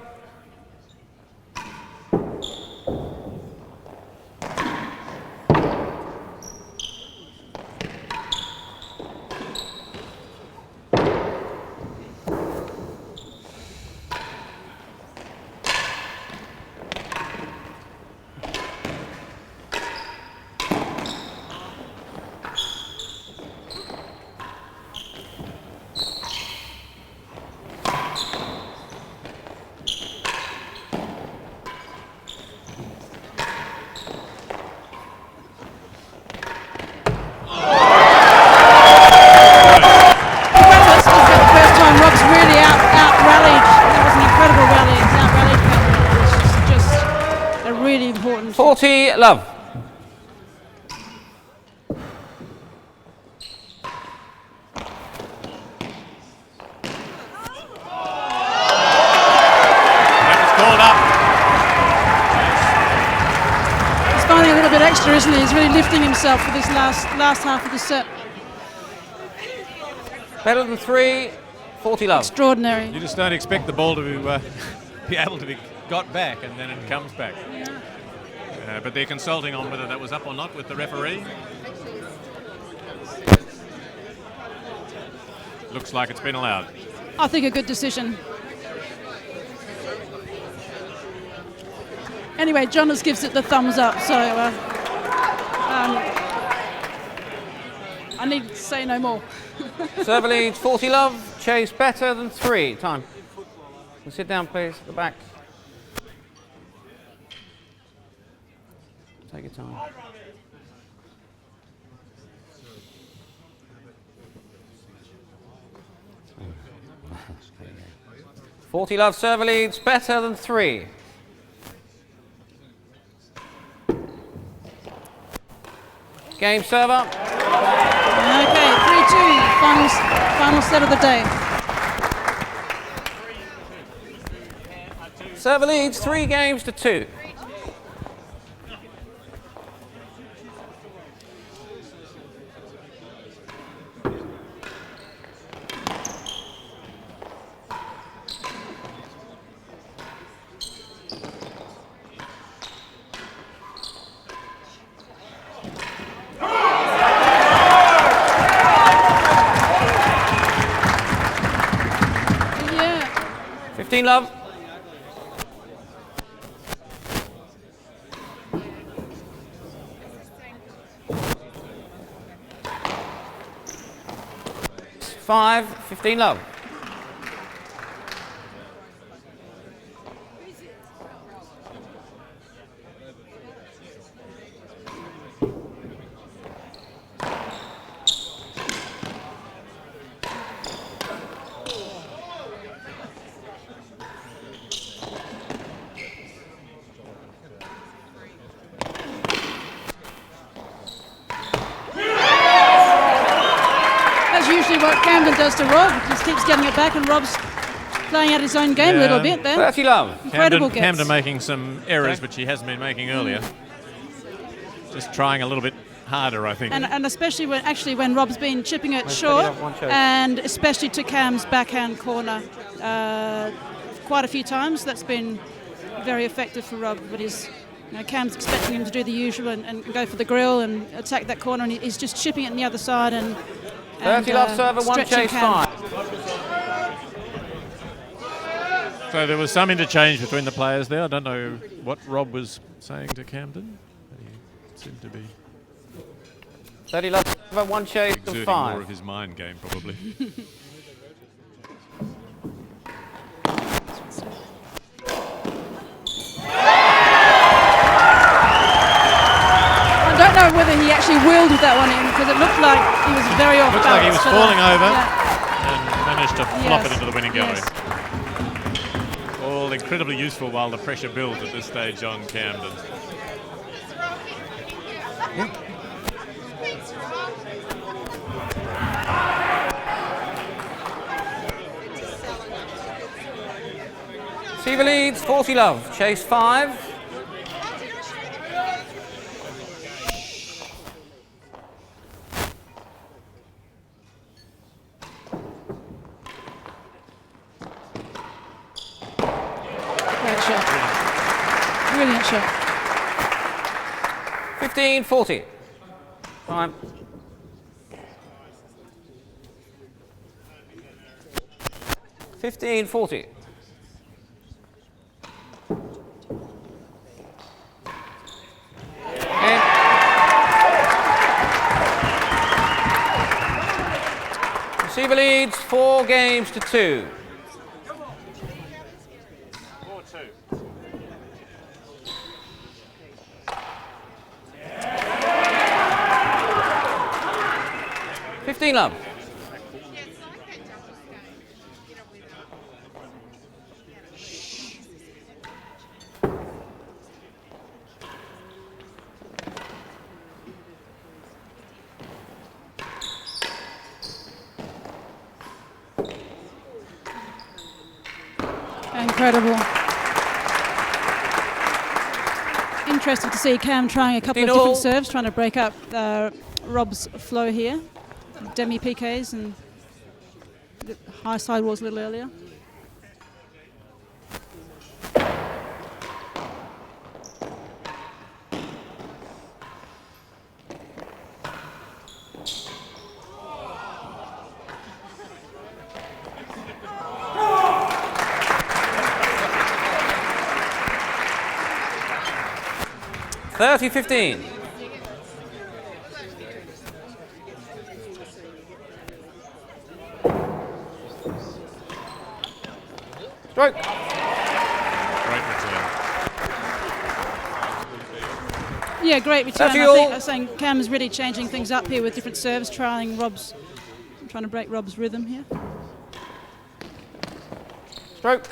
Important. 40 love. He's finding a little bit extra, isn't he? He's really lifting himself for this last half of the set. Better than 3, 40 love. Extraordinary. You just don't expect the ball to be able to be got back, and then it comes back. But they're consulting on whether that was up or not with the referee. Looks like it's been allowed. I think a good decision. Anyway, Jonas gives it the thumbs up, so I need to say no more. Server leads 40 love. Chase better than 3. Time. Sit down, please. At the back. Take your time. "40 love server leads better than 3. Game server. Okay, 3-2, final set of the day. Server leads 3 games to 2. Yeah. 15 love. Five, 15 love. That's usually what Camden does to Rob. He just keeps getting it back, and Rob's playing out his own game a little bit there. 30 love. Incredible Camden making some errors which he hasn't been making earlier. Just trying a little bit harder, I think. And especially when Rob's been chipping it Where's short, Teddy? One choke. and especially to Cam's backhand corner quite a few times. That's been very effective for Rob. But Cam's expecting him to do the usual and go for the grill and attack that corner, and he's just chipping it on the other side and 30 love server, 1 stretching chase Cam. 5. So there was some interchange between the players there. I don't know what Rob was saying to Camden. He seemed to be 30 love server, 1 chase to exerting 5. more of his mind game, probably. I don't know whether he actually wheeled that one in, because it looked like he was very off Looks like he balance. was but, falling over yeah. and managed to flop it Yes, into the winning gallery. yes. All incredibly useful while the pressure builds at this stage on Camden. Receiver leads 40 love, chase 5. Great shot. Brilliant shot. 15-40. Time. $15.40. Receiver leads 4 games to 2. 4-2. 15 love. Incredible. Interesting to see Cam trying a couple of 15-all. different serves, trying to break up Rob's flow here. Demi PKs and the high sidewalls a little earlier. $30.15. Stroke. Great return. Yeah, great return. I 30-all. think I was saying Cam is really changing things up here with different serves, trying to break Rob's rhythm here. Stroke.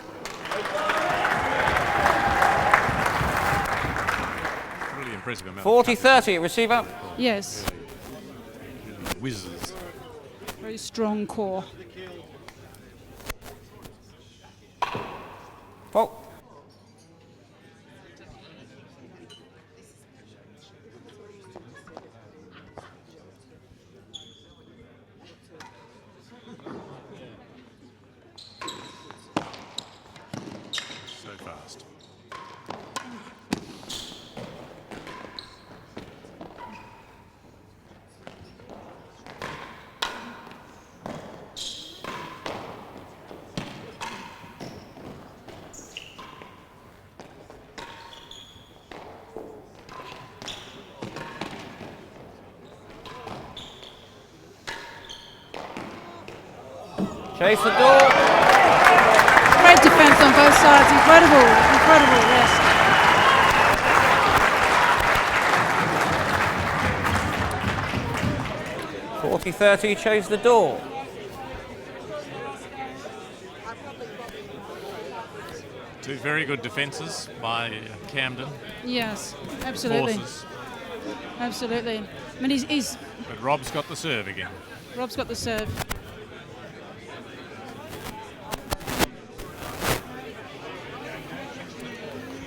Really impressive amount. 40-30, receiver. Yes. Really whizzes. Very strong core. Fault. So fast. Chase the door. Great defence on both sides. Incredible, incredible rest. .40-30, chase the door. Two very good defences by Camden. Yes, absolutely. Forces. Absolutely. I mean, he's But Rob's got the serve again. Rob's got the serve.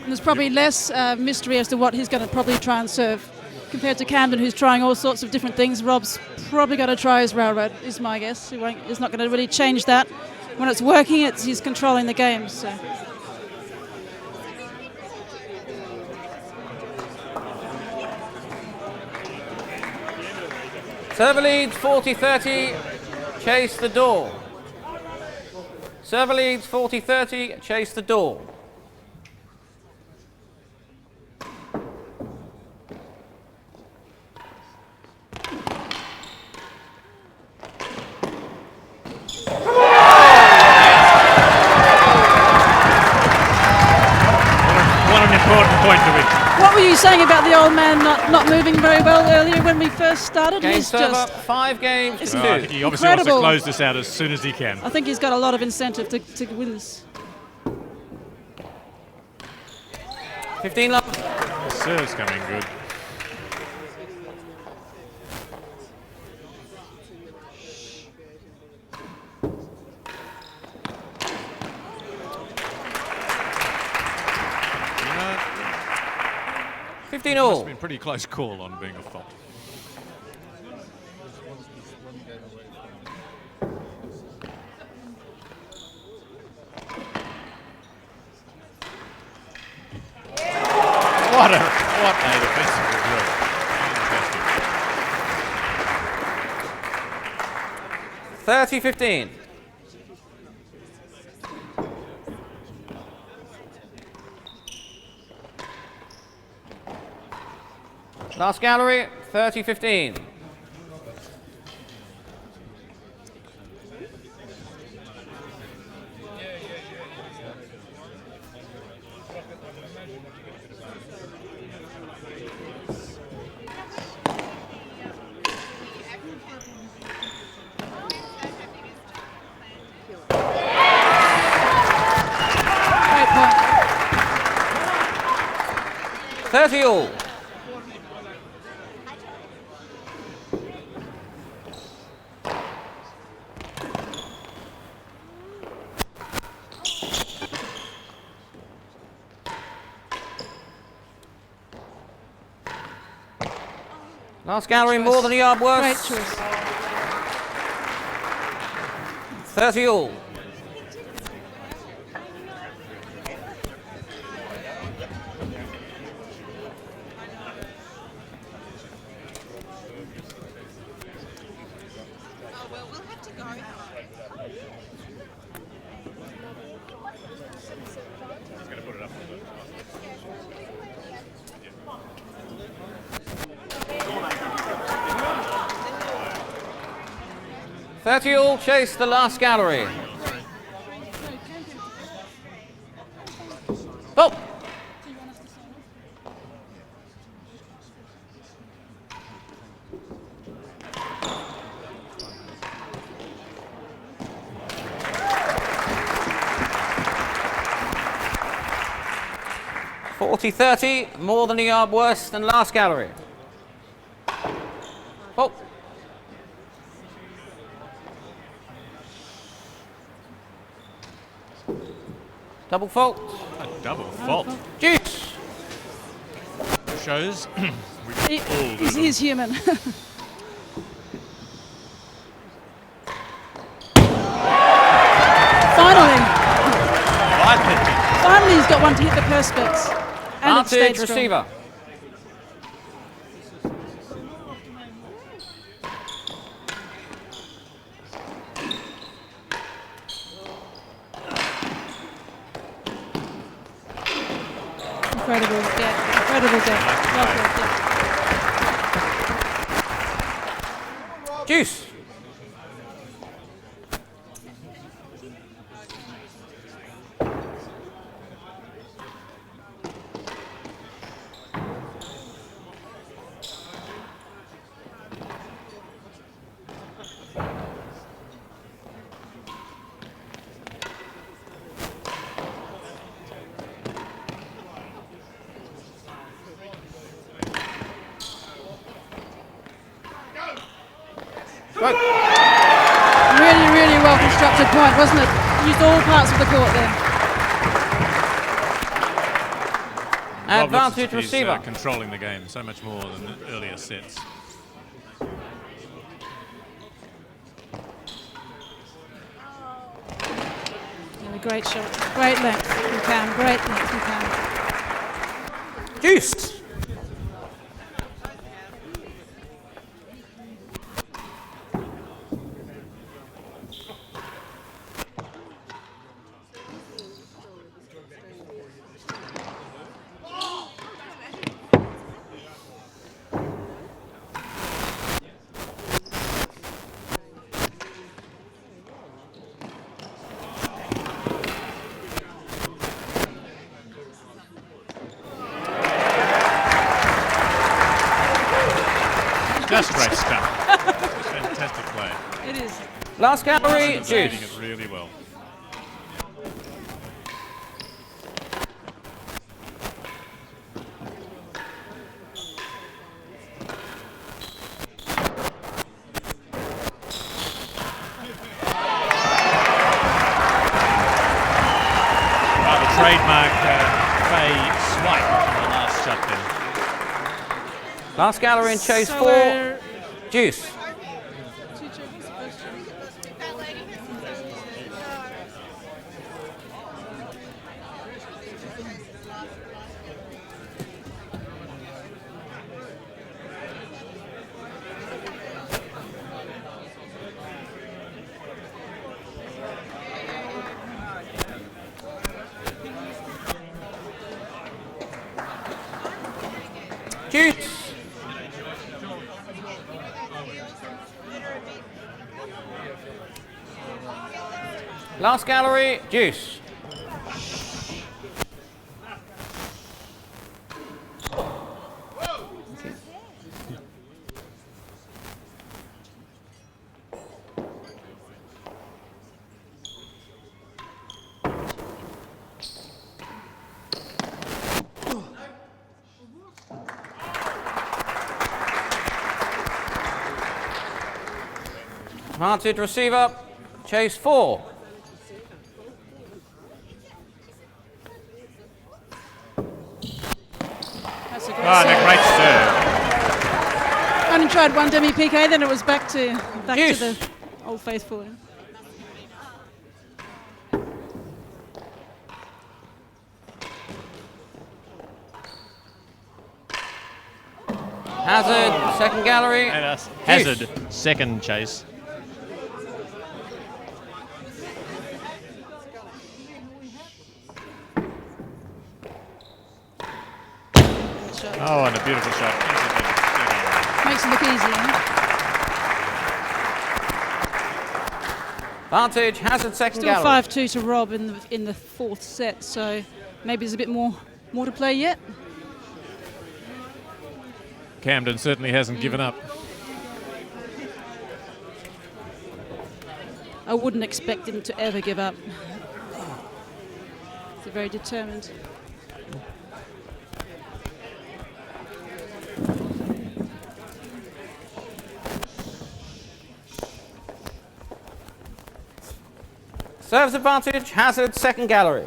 And there's probably less mystery as to what he's going to probably try and serve compared to Camden, who's trying all sorts of different things. Rob's probably going to try his railroad, is my guess. He's not going to really change that. When it's working, he's controlling the game. So. Server leads 40-30, chase the door. Server leads 40-30, chase the door. What an important point to win. What were you saying about the old man not moving very well earlier when we first started? Game He's serve just up, 5 games to 2. He obviously wants to Incredible. close this out as soon as he can. I think he's got a lot of incentive to win this. 15 love. The serve's coming good. You know, 15 must all. have been a pretty close call on being a fault. What a defensive drill. Fantastic. 30-15. Last gallery, 30-15. Great point. 30 all. Last gallery, more than a yard Great worse. choice. 30 all. Gonna put it up. 30 all, chase the last gallery. Oh! .40-30, more than a yard worse than last gallery. Oh! Double fault. A double fault. Deuce. Shows He's human. Finally, he's got one to hit the perspex. And it stayed Advantage strong. receiver. Incredible get. Incredible get. Well played, yeah. Deuce. Really well constructed point, wasn't it? Used all parts of the court there. Advantage He's, receiver. controlling the game so much more than the earlier sets. Yeah, great shot. Great length from Cam. Great length from Cam. Deuce. Just great stuff. Fantastic play. It is. Last gallery, He's reading Deuce. it really well. Trademark Fahey swipe on the last shot there. Last gallery in chase So 4. we're- Deuce. Deuce. Last gallery, Deuce. Advantage receiver, chase 4. That's a great Ah, serve. a great serve. Only tried one demi PK, then it was back to Yes. the old faithful. Hazard, second gallery. And a Deuce. hazard second chase. Oh, and a beautiful shot. Makes it look easy, eh? Advantage, hazard, second Still gallery. 5-2 to Rob in the fourth set, so maybe there's a bit more to play yet. Camden certainly hasn't given up. I wouldn't expect him to ever give up. He's very determined. Serves advantage, Hazard, second gallery.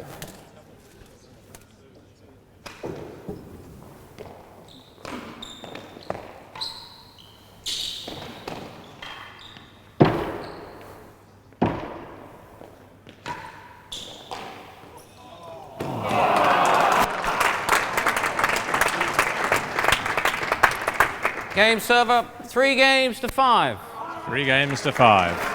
Game server, 3 games to 5. 3 games to 5.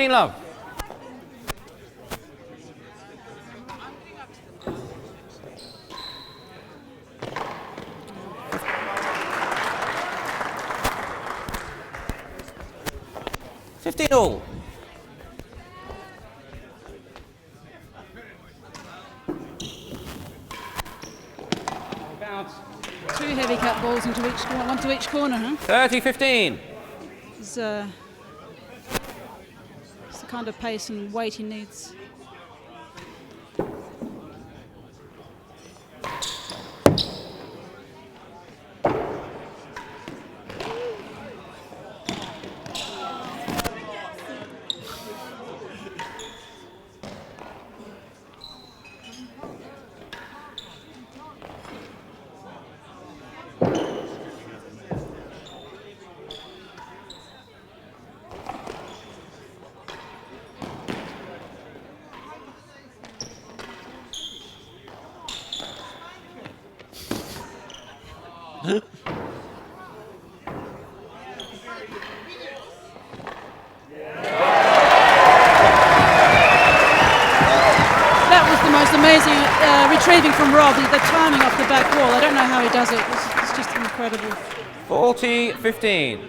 Love. $15 all. About 2 heavy cut balls into each corner, one to each corner, huh? 30-15. It's the kind of pace and weight he needs. Retrieving from Rob, the timing off the back wall. I don't know how he does it. It's just incredible. 40-15.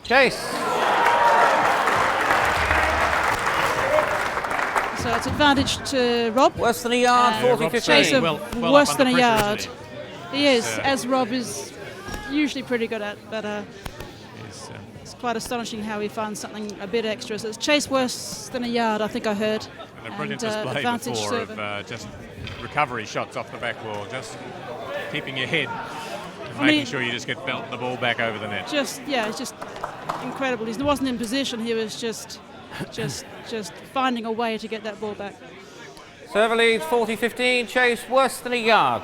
Chase. So it's advantage to Rob. Worse than a yard, 40-15. Chase well worse up than a under pressure, yard. isn't He is, as Rob is usually pretty good at, but it's quite astonishing how he finds something a bit extra. So it's Chase worse than a yard, I think I heard. And a brilliant display advantage before server. of just recovery shots off the back wall, just keeping your head, and making sure you just get the ball back over the net. It's just incredible. He wasn't in position. He was just finding a way to get that ball back. Server leads 40-15. Chase worse than a yard.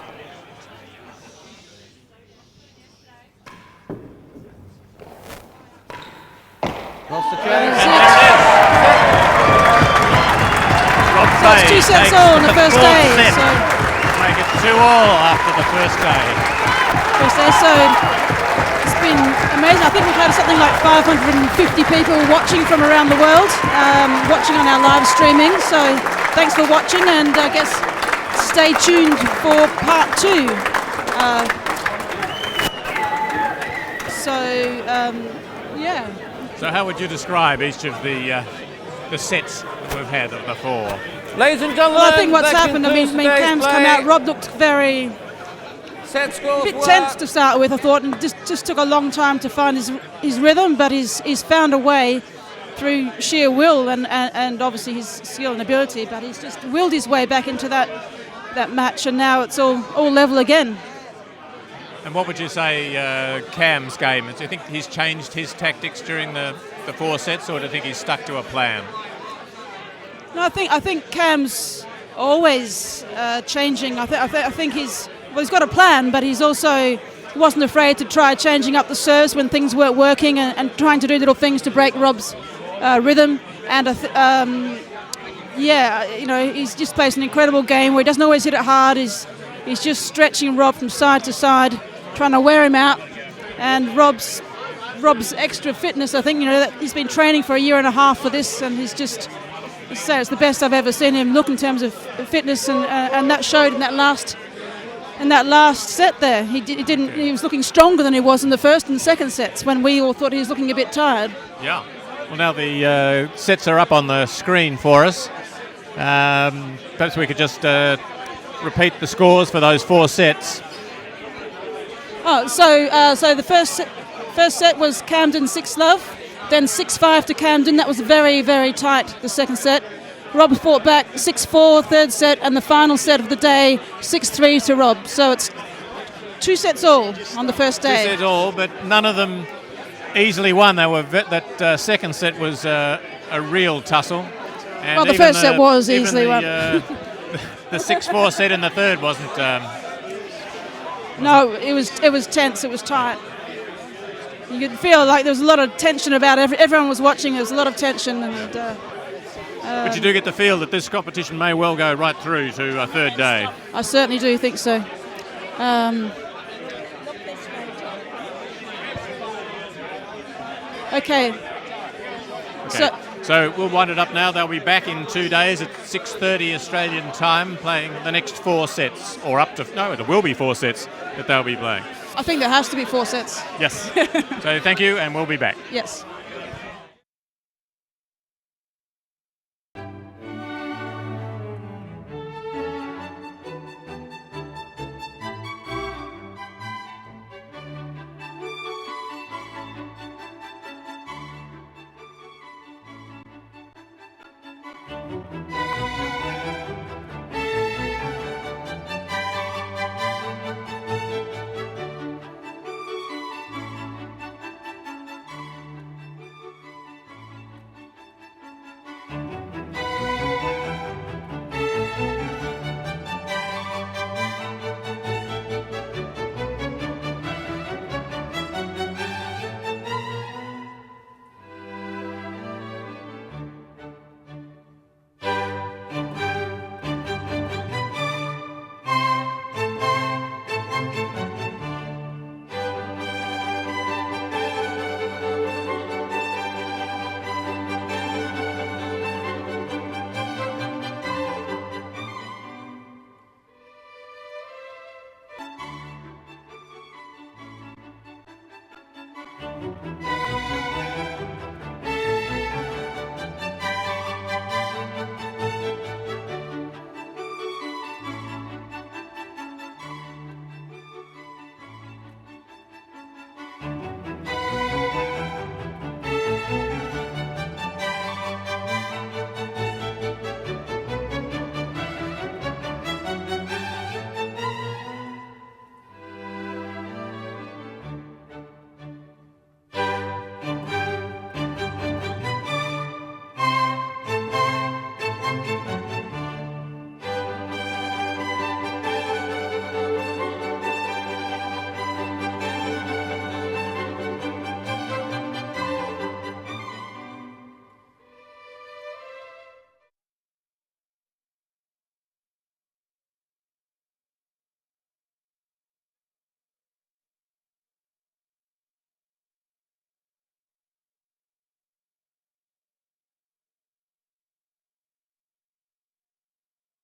Lost the chase. That's 2 sets all on the first day. So make it 2-all after the first day. So it's been amazing. I think we've had something like 550 people watching from around the world, watching on our live streaming. So thanks for watching, and I guess stay tuned for part 2. So how would you describe each of the sets that we've had of the 4? Ladies and gentlemen, well, I think what's happened, Cam's come out, Rob looked very set scores a bit tense to start with, I thought, and just took a long time to find his rhythm, but he's found a way through sheer will and obviously his skill and ability, but he's just willed his way back into that match, and now it's all level again. And what would you say Cam's game? Do you think he's changed his tactics during the 4 sets, or do you think he's stuck to a plan? No, I think Cam's always changing. I think he's got a plan, but he wasn't afraid to try changing up the serves when things weren't working, and trying to do little things to break Rob's rhythm. And he's just plays an incredible game where he doesn't always hit it hard. He's just stretching Rob from side to side, trying to wear him out. And Rob's extra fitness, I think, that he's been training for a year and a half for this, and he's just, as I say, it's the best I've ever seen him look in terms of fitness, and that showed in that last set there. He was looking stronger than he was in the first and second sets, when we all thought he was looking a bit tired. Yeah. Well, now the sets are up on the screen for us. Perhaps we could just repeat the scores for those 4 sets. Oh, so the first set was Camden 6-love, then 6-5 to Camden. That was very, very tight, the second set. Rob fought back 6-4, third set, and the final set of the day, 6-3 to Rob. So it's 2 sets all on the first day. 2 sets all, but none of them easily won. That second set was a real tussle. And Well, the first set was easily won. The 6-4 set in the third wasn't. No, it was tense. It was tight. You could feel like there was a lot of tension about everyone was watching. There was a lot of tension, and. But you do get the feel that this competition may well go right through to a third day. I certainly do think so. Okay. So we'll wind it up now. They'll be back in 2 days at 6:30 Australian time, playing the next 4 sets, or up to there will be 4 sets that they'll be playing. I think there has to be 4 sets. Yes. So thank you, and we'll be back. Yes.